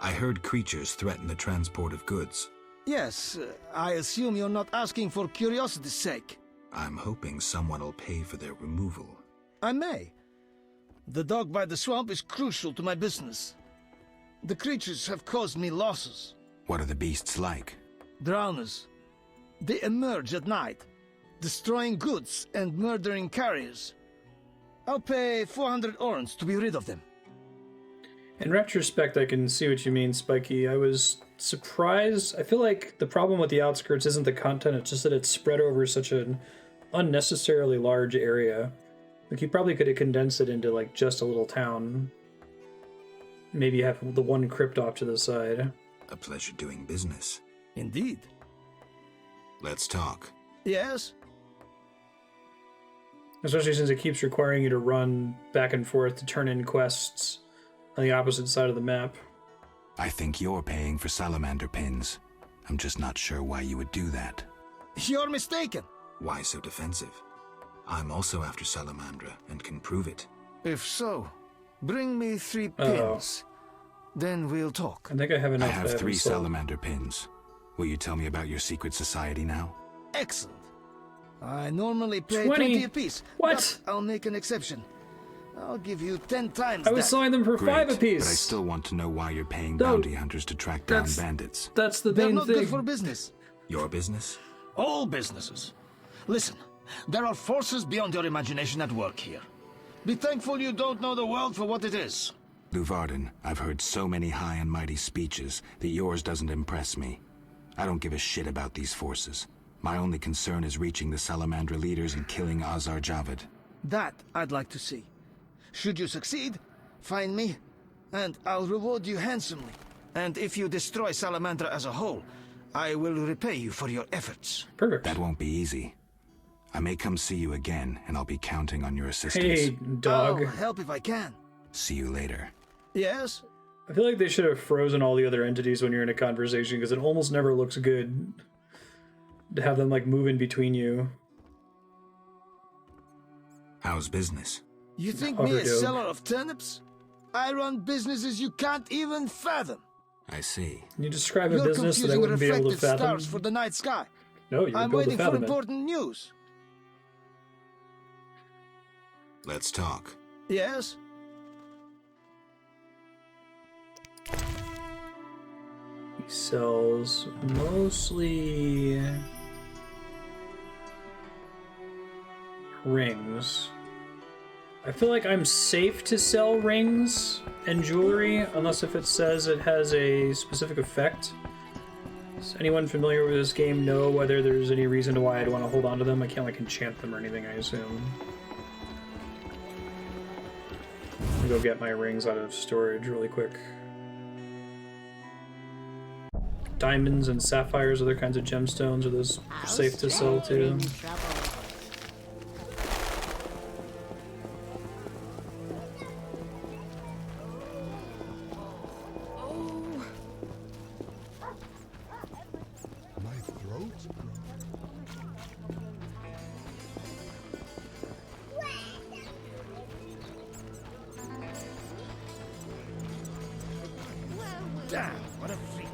I heard creatures threaten the transport of goods.
Yes, I assume you're not asking for curiosity's sake.
I'm hoping someone will pay for their removal.
I may. The dog by the swamp is crucial to my business. The creatures have caused me losses.
What are the beasts like?
Drowners. They emerge at night, destroying goods and murdering carriers. I'll pay 400 orans to be rid of them.
In retrospect, I can see what you mean, Spiky. I was surprised. I feel like the problem with the outskirts isn't the content, it's just that it's spread over such an unnecessarily large area. Like, you probably could have condensed it into, like, just a little town. Maybe have the one crypt off to the side.
A pleasure doing business.
Indeed.
Let's talk.
Yes?
Especially since it keeps requiring you to run back and forth to turn in quests on the opposite side of the map.
I think you're paying for salamander pins. I'm just not sure why you would do that.
You're mistaken.
Why so defensive? I'm also after salamandra and can prove it.
If so, bring me 3 pins. Then we'll talk.
I think I have enough.
I have 3 salamander pins. Will you tell me about your secret society now?
Excellent. I normally pay
20
apiece.
What?
But I'll make an exception. I'll give you 10 times
I was selling them for
Great,
5 apiece.
But I still want to know why you're paying bounty hunters to track down bandits.
That's the
They're
main
not
thing.
good for business.
Your business?
All businesses. Listen, there are forces beyond your imagination at work here. Be thankful you don't know the world for what it is.
Lou Varden, I've heard so many high and mighty speeches that yours doesn't impress me. I don't give a shit about these forces. My only concern is reaching the Salamandra leaders and killing Azar Javed.
That I'd like to see. Should you succeed, find me, and I'll reward you handsomely. And if you destroy Salamandra as a whole, I will repay you for your efforts.
Perfect.
That won't be easy. I may come see you again, and I'll be counting on your assistance.
Hey, dog.
I'll help if I can.
See you later.
Yes?
I feel like they should have frozen all the other entities when you're in a conversation, because it almost never looks good to have them, like, move in between you.
How's business?
You think me a seller of turnips? I run businesses you can't even fathom.
I see.
Can you describe a
You're
business that I
confusing
wouldn't be able to
reflected
fathom?
stars for the night sky.
No, you would
I'm
be able to
waiting for
fathom it.
important news.
Let's talk.
Yes?
He sells mostly rings. I feel like I'm safe to sell rings and jewelry, unless if it says it has a specific effect. Does anyone familiar with this game know whether there's any reason to why I'd want to hold on to them? I can't, like, enchant them or anything, I assume. Let me go get my rings out of storage really quick. Diamonds and sapphires, other kinds of gemstones, are those safe to sell too?
Damn, what a freak.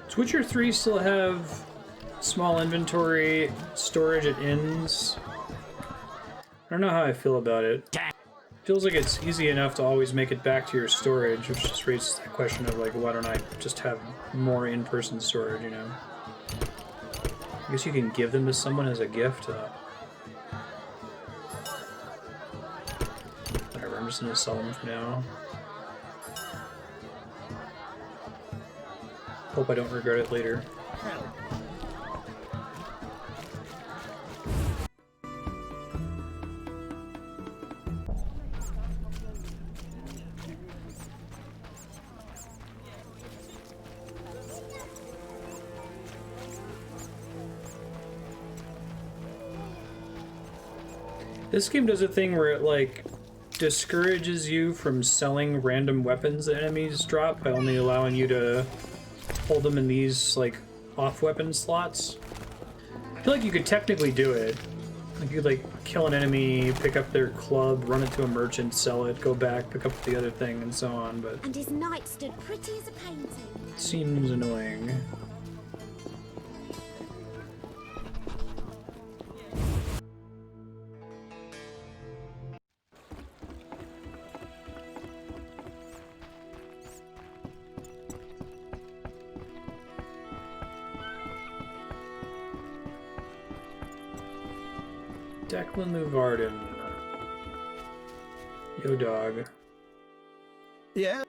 Does Witcher 3 still have small inventory storage at inns? I don't know how I feel about it. Feels like it's easy enough to always make it back to your storage, which just raises the question of, like, why don't I just have more in-person storage, you know? I guess you can give them to someone as a gift. Whatever, I'm just gonna sell them for now. Hope I don't regret it later. This game does a thing where it, like, discourages you from selling random weapons that enemies drop by only allowing you to hold them in these, like, off-weapon slots. I feel like you could technically do it. Like, you could, like, kill an enemy, pick up their club, run it to a merchant, sell it, go back, pick up the other thing, and so on, but...
And his knight stood pretty as a painting.
It seems annoying. Declan Luvarden. Yo, dog.
Yeah?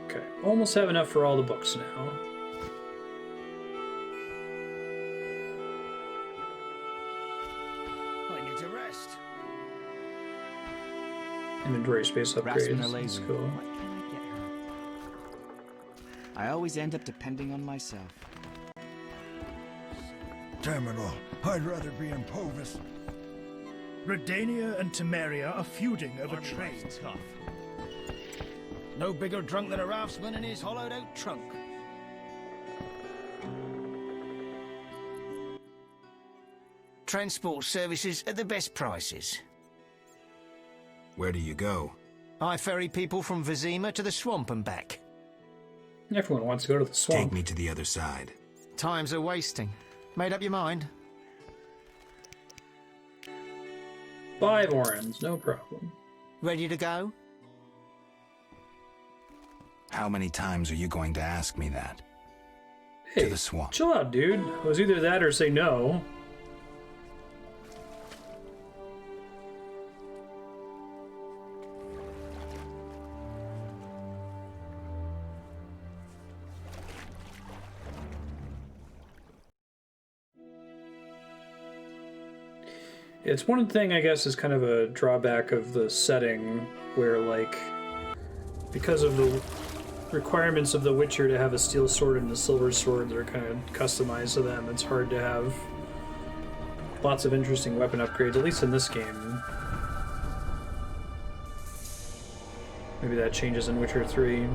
Okay, almost have enough for all the books now.
I need to rest.
Inventory space upgrades.
Rasmus
That's
Alazu.
cool.
What can I get her? I always end up depending on myself.
Terminal, I'd rather be in Povis. Redania and Temeria are feuding over trade.
Tough. No bigger drunk than a raftsman in his hollowed-out trunk. Transport services at the best prices.
Where do you go?
I ferry people from Vizima to the swamp and back.
Everyone wants to go to the swamp.
Take me to the other side.
Times are wasting. Made up your mind?
5 orens, no problem.
Ready to go?
How many times are you going to ask me that?
Hey,
to the swamp.
chill out, dude. It was either that or say no. It's one thing, I guess, is kind of a drawback of the setting, where, like, because of the requirements of The Witcher to have a steel sword and a silver sword that are kind of customized to them, it's hard to have lots of interesting weapon upgrades, at least in this game. Maybe that changes in Witcher 3.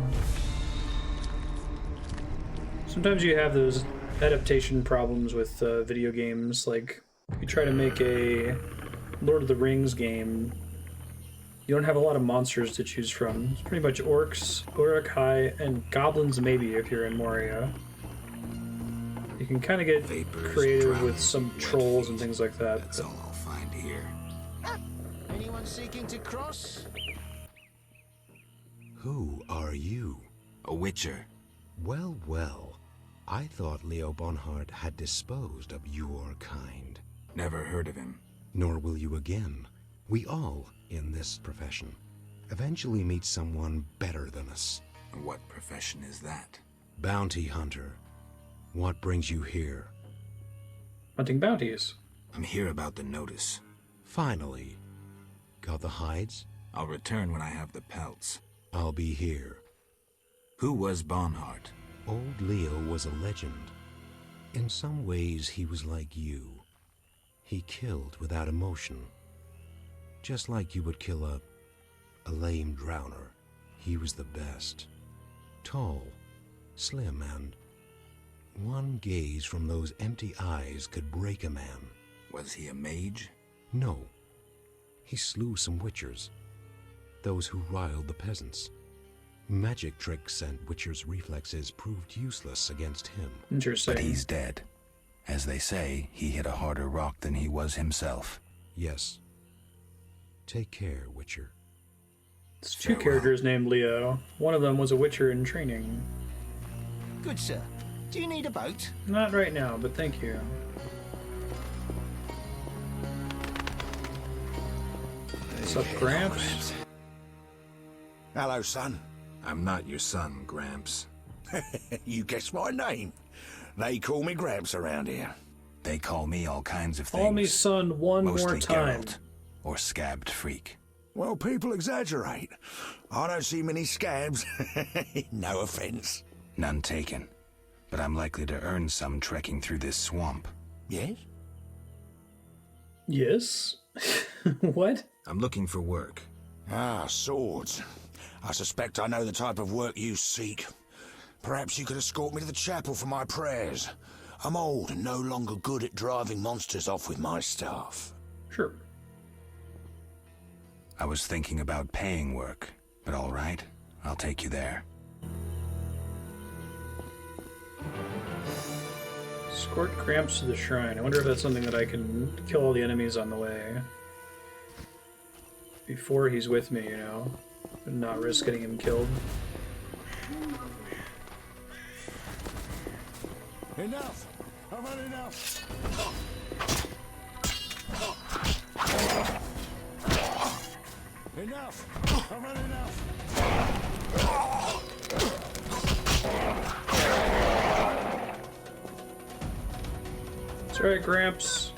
Sometimes you have those adaptation problems with video games, like if you try to make a Lord of the Rings game, you don't have a lot of monsters to choose from. It's pretty much orcs, Uruk-hai, and goblins maybe if you're in Moria. You can kind of get creative with some trolls and things like that.
That's all I'll find here.
Anyone seeking to cross?
Who are you? A witcher.
Well, well. I thought Leo Bonhart had disposed of your kind.
Never heard of him.
Nor will you again. We all, in this profession, eventually meet someone better than us.
What profession is that?
Bounty hunter. What brings you here?
Hunting bounties.
I'm here about the notice.
Finally. Got the hides?
I'll return when I have the pelts.
I'll be here.
Who was Bonhart?
Old Leo was a legend. In some ways, he was like you. He killed without emotion. Just like you would kill a lame drowner. He was the best. Tall, slim, and one gaze from those empty eyes could break a man.
Was he a mage?
No. He slew some witchers. Those who riled the peasants. Magic tricks and witchers' reflexes proved useless against him.
Interesting.
But he's dead. As they say, he hit a harder rock than he was himself.
Yes. Take care, Witcher.
It's two characters named Leo. One of them was a Witcher in training.
Good sir. Do you need a boat?
Not right now, but thank you. What's up, Gramps?
Hello, son.
I'm not your son, Gramps.
You guessed my name. They call me Gramps around here.
They call me all kinds of things.
Call me son one
Mostly
more time.
Geralt, or Scabbed Freak.
Well, people exaggerate. I don't see many scabs. No offense.
None taken. But I'm likely to earn some trekking through this swamp.
Yes?
Yes? What?
I'm looking for work.
Ah, swords. I suspect I know the type of work you seek. Perhaps you could escort me to the chapel for my prayers. I'm old and no longer good at driving monsters off with my staff.
Sure.
I was thinking about paying work, but all right, I'll take you there.
Escort Gramps to the shrine. I wonder if that's something that I can kill all the enemies on the way. Before he's with me, you know? And not risk getting him killed.
Enough! I've had enough! Enough! I've had enough!
It's alright, Gramps.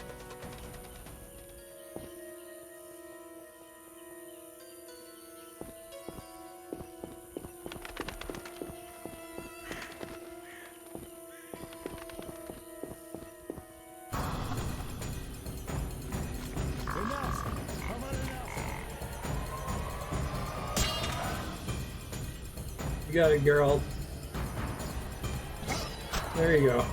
You got it, Geralt. There you go.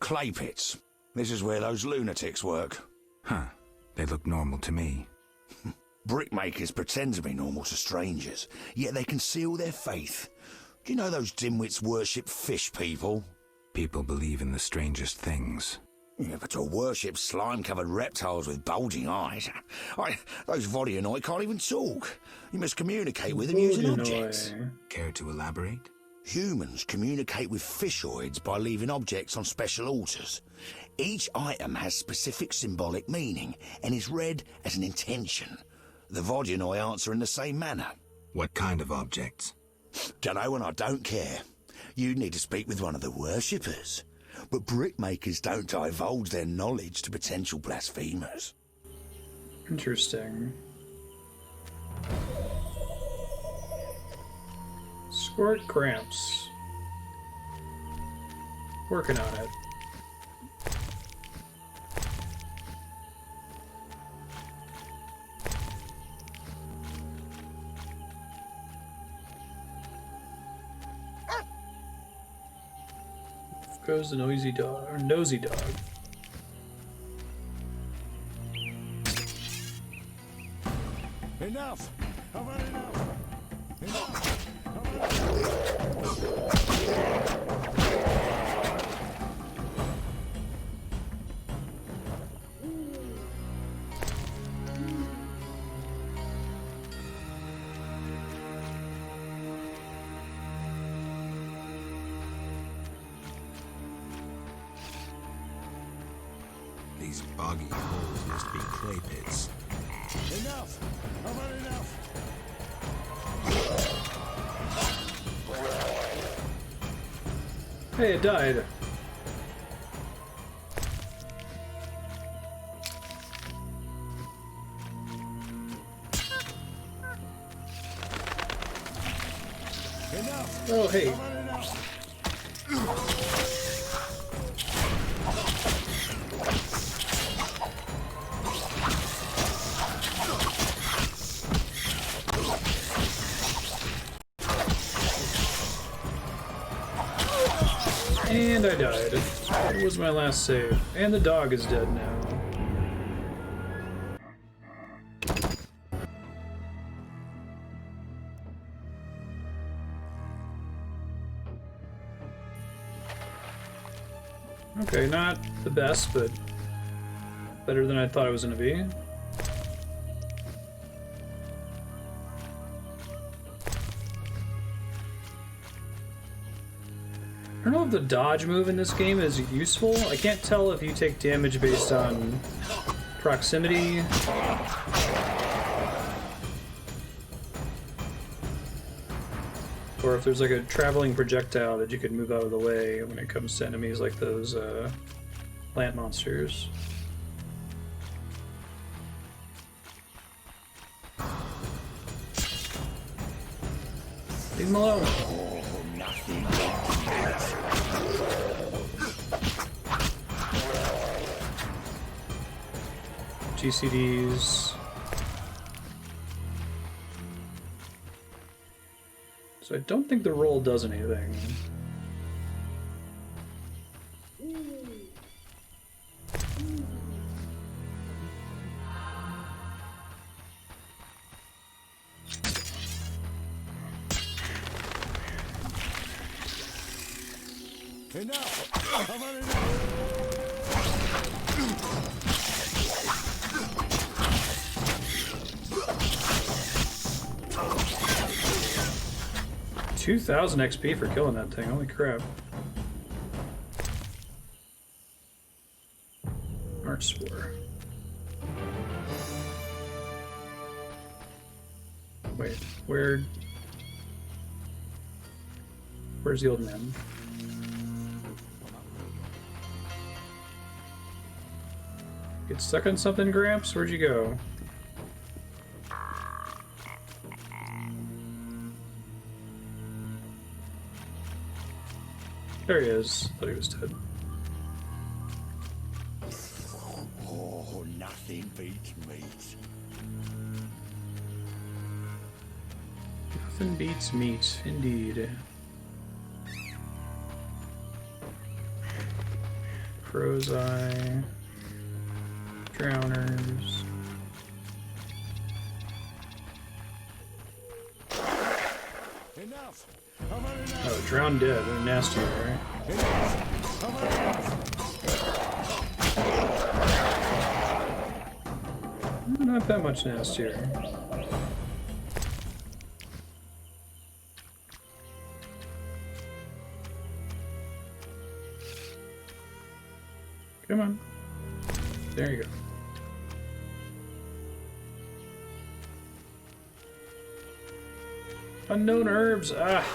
Clay pits. This is where those lunatics work.
Huh. They look normal to me.
Brickmakers pretend to be normal to strangers, yet they conceal their faith. Do you know those dimwits worship fish people?
People believe in the strangest things.
Yeah, but to worship slime-covered reptiles with bulging eyes. Those Vodyanoi can't even talk. You must communicate with them using objects.
Care to elaborate?
Humans communicate with fishoids by leaving objects on special altars. Each item has specific symbolic meaning and is read as an intention. The Vodyanoi answer in the same manner.
What kind of objects?
Dunno, and I don't care. You need to speak with one of the worshippers. But brickmakers don't divulge their knowledge to potential blasphemers.
Interesting. Squirt cramps. Working on it. Goes the nosy dog.
Enough! I've had enough!
These boggy holes must be clay pits.
Enough! I've had enough!
Hey, it died.
Enough!
Oh, hey.
I've had enough!
And I died. It was my last save. And the dog is dead now. Okay, not the best, but better than I thought it was going to be. I don't know if the dodge move in this game is useful. I can't tell if you take damage based on proximity. Or if there's like a traveling projectile that you could move out of the way when it comes to enemies like those plant monsters. Leave him alone. GCDs. So I don't think the roll does anything.
Enough! I've had enough!
2,000 XP for killing that thing, holy crap. March Spore. Wait, where's the old man? Get stuck on something, Gramps? Where'd you go? There he is. Thought he was dead.
Oh, nothing beats meat.
Nothing beats meat, indeed. Crow's Eye. Drowners.
Enough.
Oh, Drowned Dead. They're nasty, right? Not that much nastier. Come on. There you go. Unknown herbs. Ah,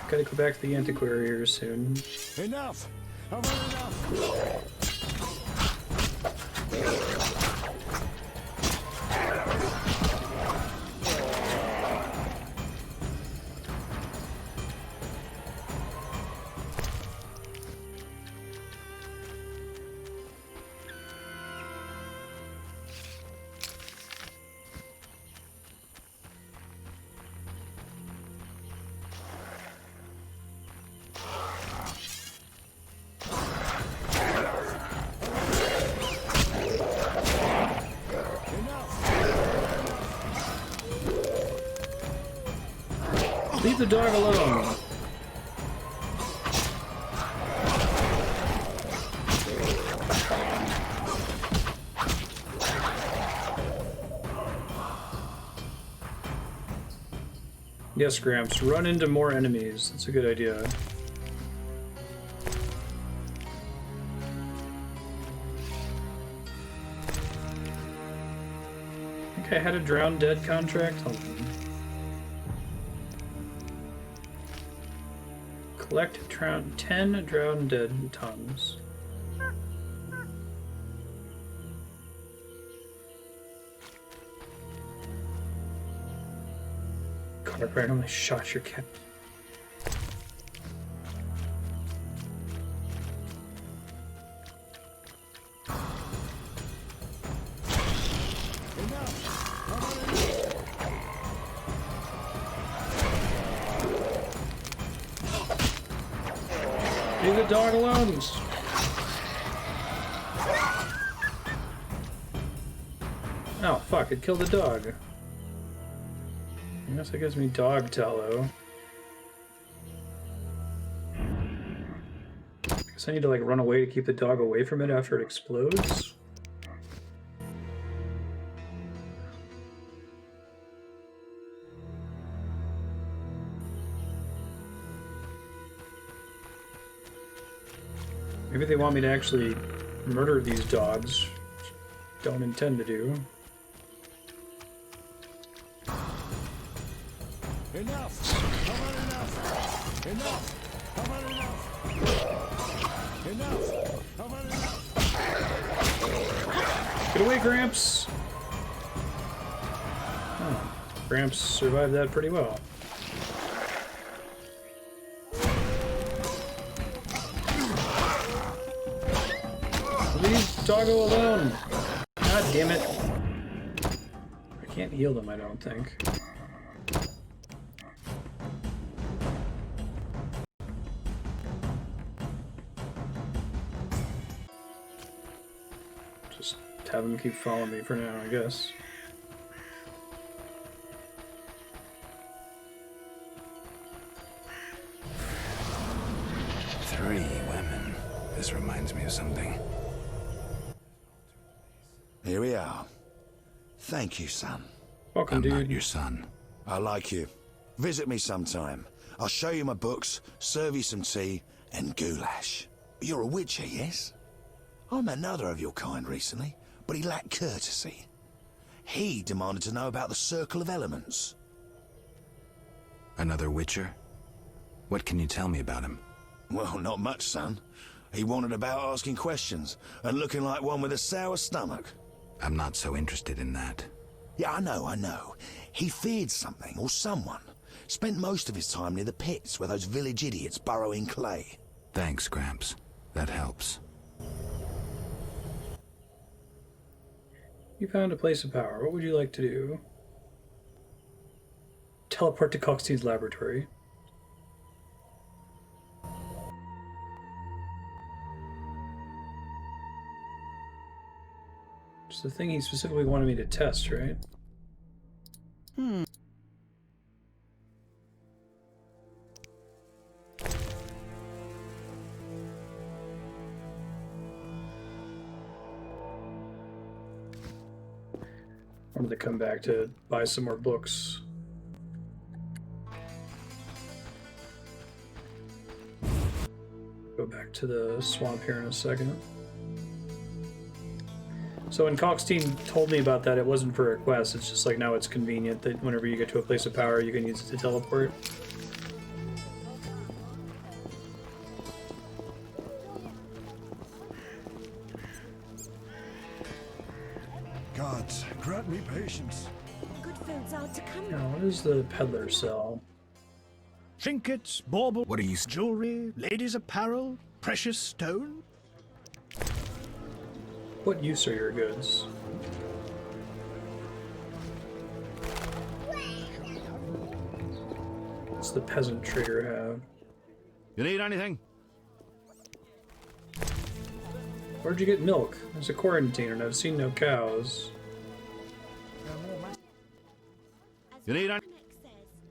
gotta go back to the antiquary here soon.
Enough. I've had enough.
Leave the dog alone. Yes, Gramps, run into more enemies. That's a good idea. I think I had a Drowned Dead contract. Hold on. Collect 10 Drowned Dead tongues. God, I randomly shot your cat. Leave the dog alone! Oh, fuck, it killed the dog. I guess that gives me dog tallow. I guess I need to, like, run away to keep the dog away from it after it explodes. Maybe they want me to actually murder these dogs. Don't intend to do.
Enough! How about enough? Enough! How about enough? Enough! How about enough?
Get away, Gramps! Oh, Gramps survived that pretty well. Leave Doggo alone! God damn it. I can't heal them, I don't think. Just have them keep following me for now, I guess.
Three women. This reminds me of something.
Here we are. Thank you, son.
Welcome,
I'm
dude.
not your son.
I like you. Visit me sometime. I'll show you my books, serve you some tea, and goulash. You're a witcher, yes? I met another of your kind recently, but he lacked courtesy. He demanded to know about the Circle of Elements.
Another witcher? What can you tell me about him?
Well, not much, son. He wanted about asking questions, and looking like one with a sour stomach.
I'm not so interested in that.
Yeah, I know. He feared something, or someone. Spent most of his time near the pits where those village idiots burrow in clay.
Thanks, Gramps. That helps.
You found a place of power. What would you like to do? Teleport to Coxtein's laboratory. It's the thing he specifically wanted me to test, right? I wanted to come back to buy some more books. Go back to the swamp here in a second. So when Cockstein told me about that, it wasn't for a quest. It's just like now it's convenient that whenever you get to a place of power, you can use it to teleport.
Gods, grant me patience.
Good folks are to come.
Now, what is the peddler sell?
Trinkets, baubles,
What are you...
jewelry, ladies' apparel, precious stone.
What use are your goods? What's the peasant trader have?
You need anything?
Where'd you get milk? There's a quarantine and I've seen no cows.
You need any...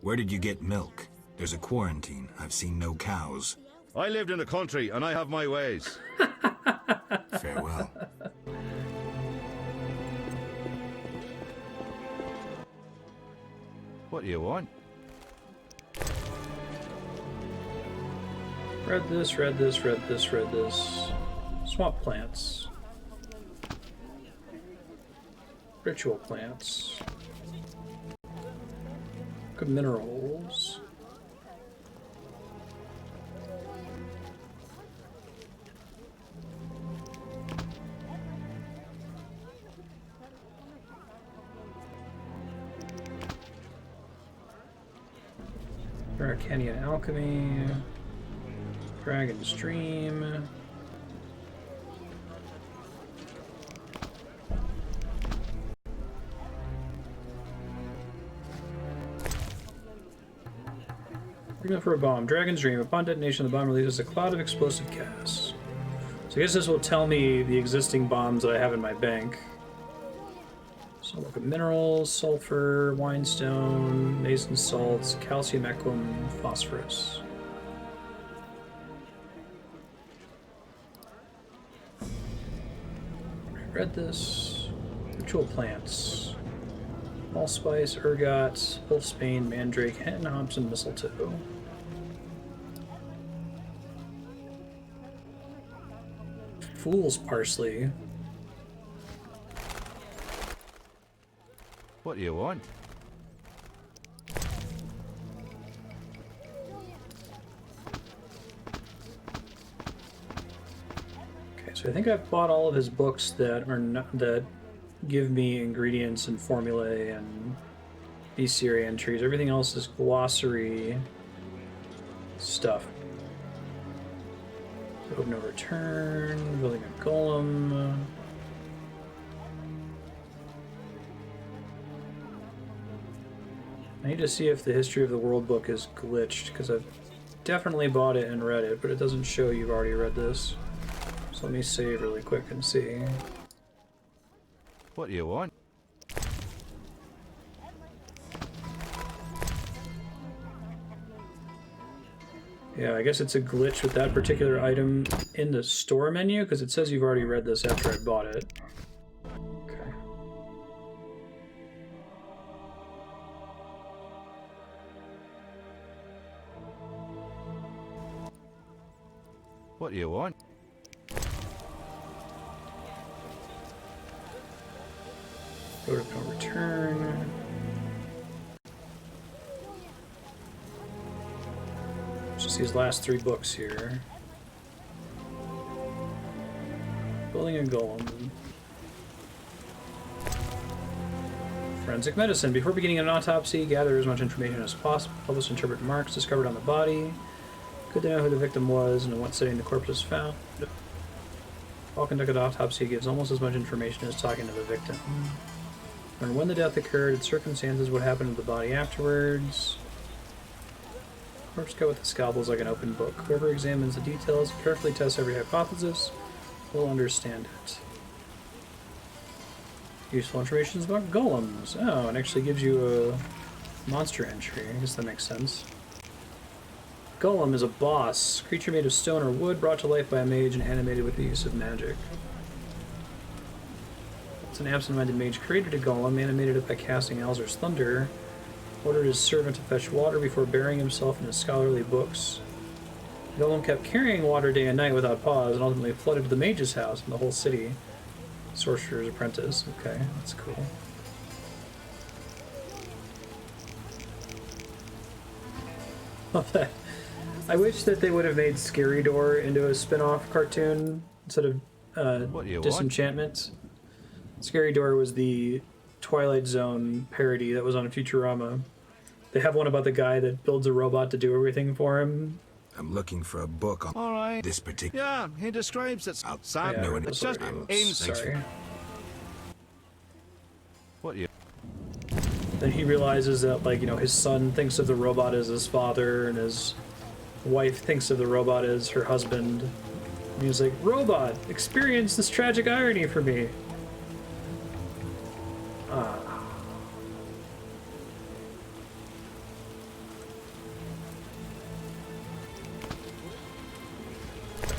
Where did you get milk? There's a quarantine. I've seen no cows.
I lived in the country and I have my ways.
Farewell.
What do you want?
Read this, read this, read this, read this. Swamp plants. Ritual plants. Good minerals. Arcanian alchemy. Dragon's Dream. Looking for a bomb. Dragon's Dream. Upon detonation, the bomb releases a cloud of explosive gas. So I guess this will tell me the existing bombs that I have in my bank. So look at minerals, sulfur, winestone, nascent salts, calcium equum, phosphorus. I read this. Ritual plants. Allspice, ergot, wolfsbane, mandrake, hen hops, and mistletoe. Fool's parsley.
What do you want?
Okay, so I think I've bought all of his books that are not, that give me ingredients and formulae and bestiary entries. Everything else is glossary stuff. Hope no return, building a golem. I need to see if the History of the World book is glitched, because I've definitely bought it and read it, but it doesn't show you've already read this. So let me save really quick and see.
What do you want?
Yeah, I guess it's a glitch with that particular item in the store menu, because it says you've already read this after I bought it. Okay.
What do you want?
Go to no return. Just these last three books here. Building a golem. Forensic medicine. Before beginning an autopsy, gather as much information as possible. Publish interpret marks discovered on the body. Good to know who the victim was and in what setting the corpse was found. While conducting an autopsy gives almost as much information as talking to the victim. Learn when the death occurred, its circumstances, what happened to the body afterwards. Corpse cut with the scalpel is like an open book. Whoever examines the details, carefully tests every hypothesis, will understand it. Useful information about golems. Oh, it actually gives you a monster entry. I guess that makes sense. Golem is a boss. Creature made of stone or wood, brought to life by a mage and animated with the use of magic. It's an absent-minded mage created a golem, animated it by casting Alzur's Thunder, ordered his servant to fetch water before burying himself in his scholarly books. The golem kept carrying water day and night without pause, and ultimately flooded the mage's house and the whole city. Sorcerer's Apprentice. Okay, that's cool. Love that. I wish that they would have made Scary Door into a spin-off cartoon instead of Disenchantment. Scary Door was the Twilight Zone parody that was on Futurama. They have one about the guy that builds a robot to do everything for him.
I'm looking for a book on
All right.
this particular...
Yeah, he describes it outside.
Yeah,
It's just
sorry.
What you?
Then he realizes that, like, you know, his son thinks of the robot as his father, and his wife thinks of the robot as her husband. And he's like, "Robot, experience this tragic irony for me."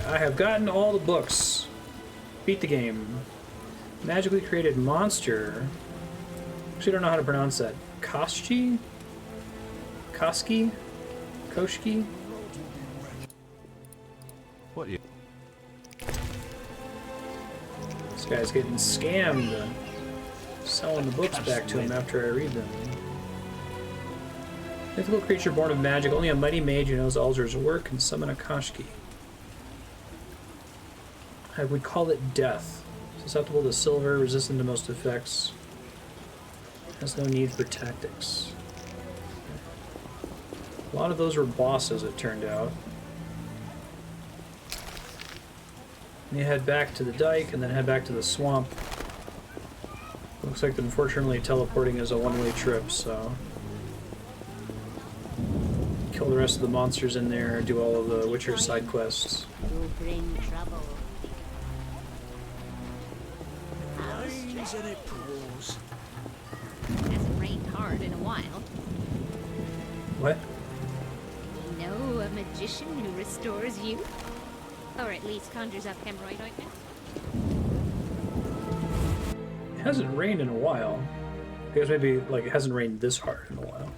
I have gotten all the books. Beat the game. Magically created monster. Actually, don't know how to pronounce that. Koski? Koski? Koshki?
What you?
This guy's getting scammed. Selling the books back to him after I read them. Mythical creature born of magic. Only a mighty mage who knows Alzur's work can summon a Koshki. I would call it death. Susceptible to silver, resistant to most effects. Has no need for tactics. A lot of those were bosses, it turned out. And you head back to the dike and then head back to the swamp. Looks like, unfortunately, teleporting is a one-way trip, so... Kill the rest of the monsters in there, do all of the Witcher side quests.
You bring trouble.
Rains and it pours.
Hasn't rained hard in a while.
What?
Know a magician who restores youth? Or at least conjures up hemorrhoid ointment?
It hasn't rained in a while. I guess maybe, like, it hasn't rained this hard in a while.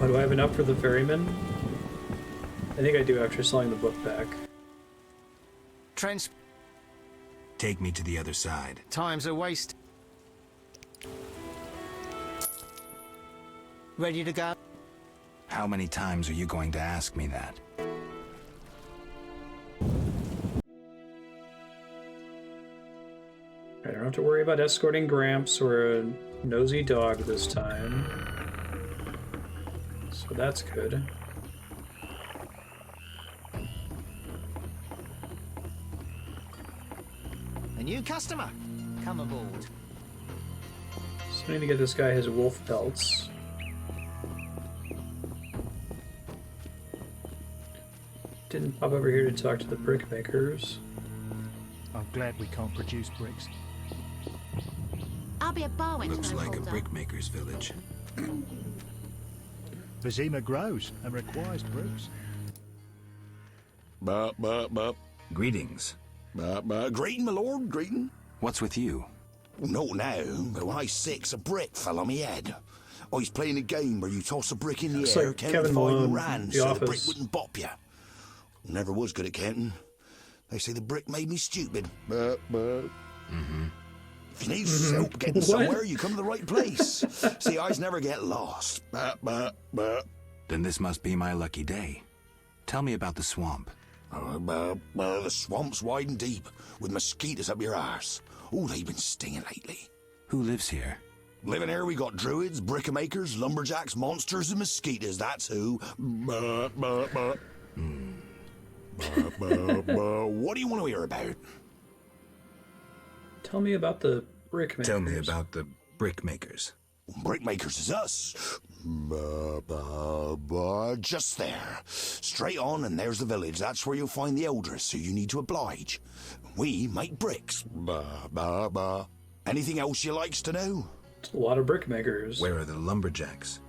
Oh, do I have enough for the ferryman? I think I do after selling the book back.
Take me to the other side.
Time's a waste. Ready to go?
How many times are you going to ask me that?
I don't have to worry about escorting Gramps or a nosy dog this time. So that's good.
A new customer. Come aboard.
So I need to get this guy his wolf pelts. Didn't pop over here to talk to the brick makers.
I'm glad we can't produce bricks.
I'll be a bar when
Looks
time
like a
holds up.
brickmaker's village.
Vizima grows and requires bricks.
Bup.
Greetings.
Greeting, my lord, greeting.
What's with you?
Not now, but when I was 6, a brick fell on me head. I was playing a game where you toss a brick in the
Looks
air,
like
count
Kevin
the final
Malone,
round,
The
so
Office.
the brick wouldn't bop you. Never was good at counting. They say the brick made me stupid.
Mm-hmm.
If you need help getting
What?
somewhere, you come to the right place. See, I never get lost.
Then this must be my lucky day. Tell me about the swamp.
The swamp's wide and deep, with mosquitoes up your arse. Oh, they've been stinging lately.
Who lives here?
Living here, we got druids, brickmakers, lumberjacks, monsters, and mosquitoes. That's who. What do you want to hear about?
Tell me about the brick makers.
Tell me about the Brickmakers.
Brickmakers is us. Just there. Straight on, and there's the village. That's where you'll find the elders, so you need to oblige. We make bricks. Anything else you likes to know?
It's a lot of brickmakers.
Where are the lumberjacks?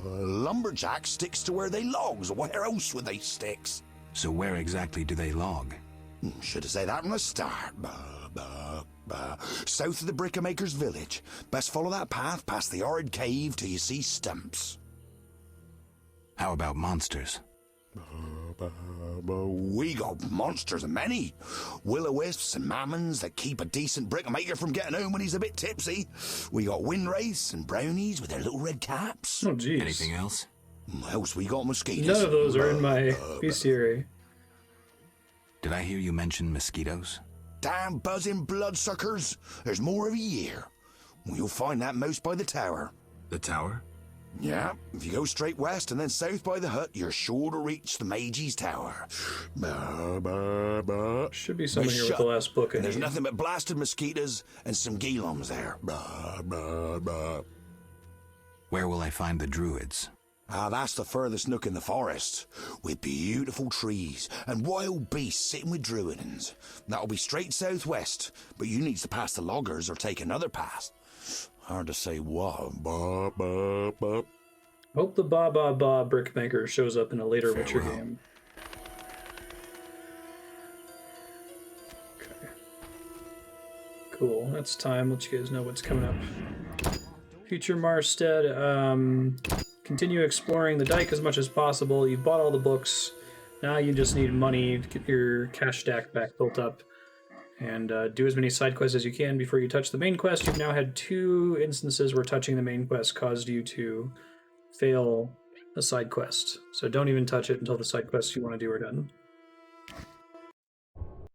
Lumberjack sticks to where they logs. Where else would they sticks?
So where exactly do they log?
Should have said that from the start. South of the Brickmakers' village. Best follow that path past the horrid cave till you see stumps.
How about monsters?
We got monsters a many. Will-o-wisps and mammons that keep a decent brickmaker from getting home when he's a bit tipsy. We got windwraiths and brownies with their little red caps.
Oh, jeez.
Anything else?
Else we got mosquitoes.
None of those are in my bestiary.
Did I hear you mention mosquitoes?
Damn buzzing bloodsuckers. There's more every year. You'll find that most by the tower.
The tower?
Yeah, if you go straight west and then south by the hut, you're sure to reach the Mage's Tower.
Should be someone here with the last book.
And there's nothing but blasted mosquitoes and some geelums there.
Where will I find the druids?
That's the furthest nook in the forest, with beautiful trees and wild beasts sitting with druidans. That'll be straight southwest, but you needs to pass the loggers or take another path. Hard to say what.
Hope the Ba brickmaker shows up in a later Witcher game. Okay. Cool. That's time. Let you guys know what's coming up. Future Marstead. Continue exploring the dike as much as possible. You've bought all the books. Now you just need money to get your cash stack back built up. And do as many side quests as you can before you touch the main quest. You've now had 2 instances where touching the main quest caused you to fail a side quest. So don't even touch it until the side quests you want to do are done.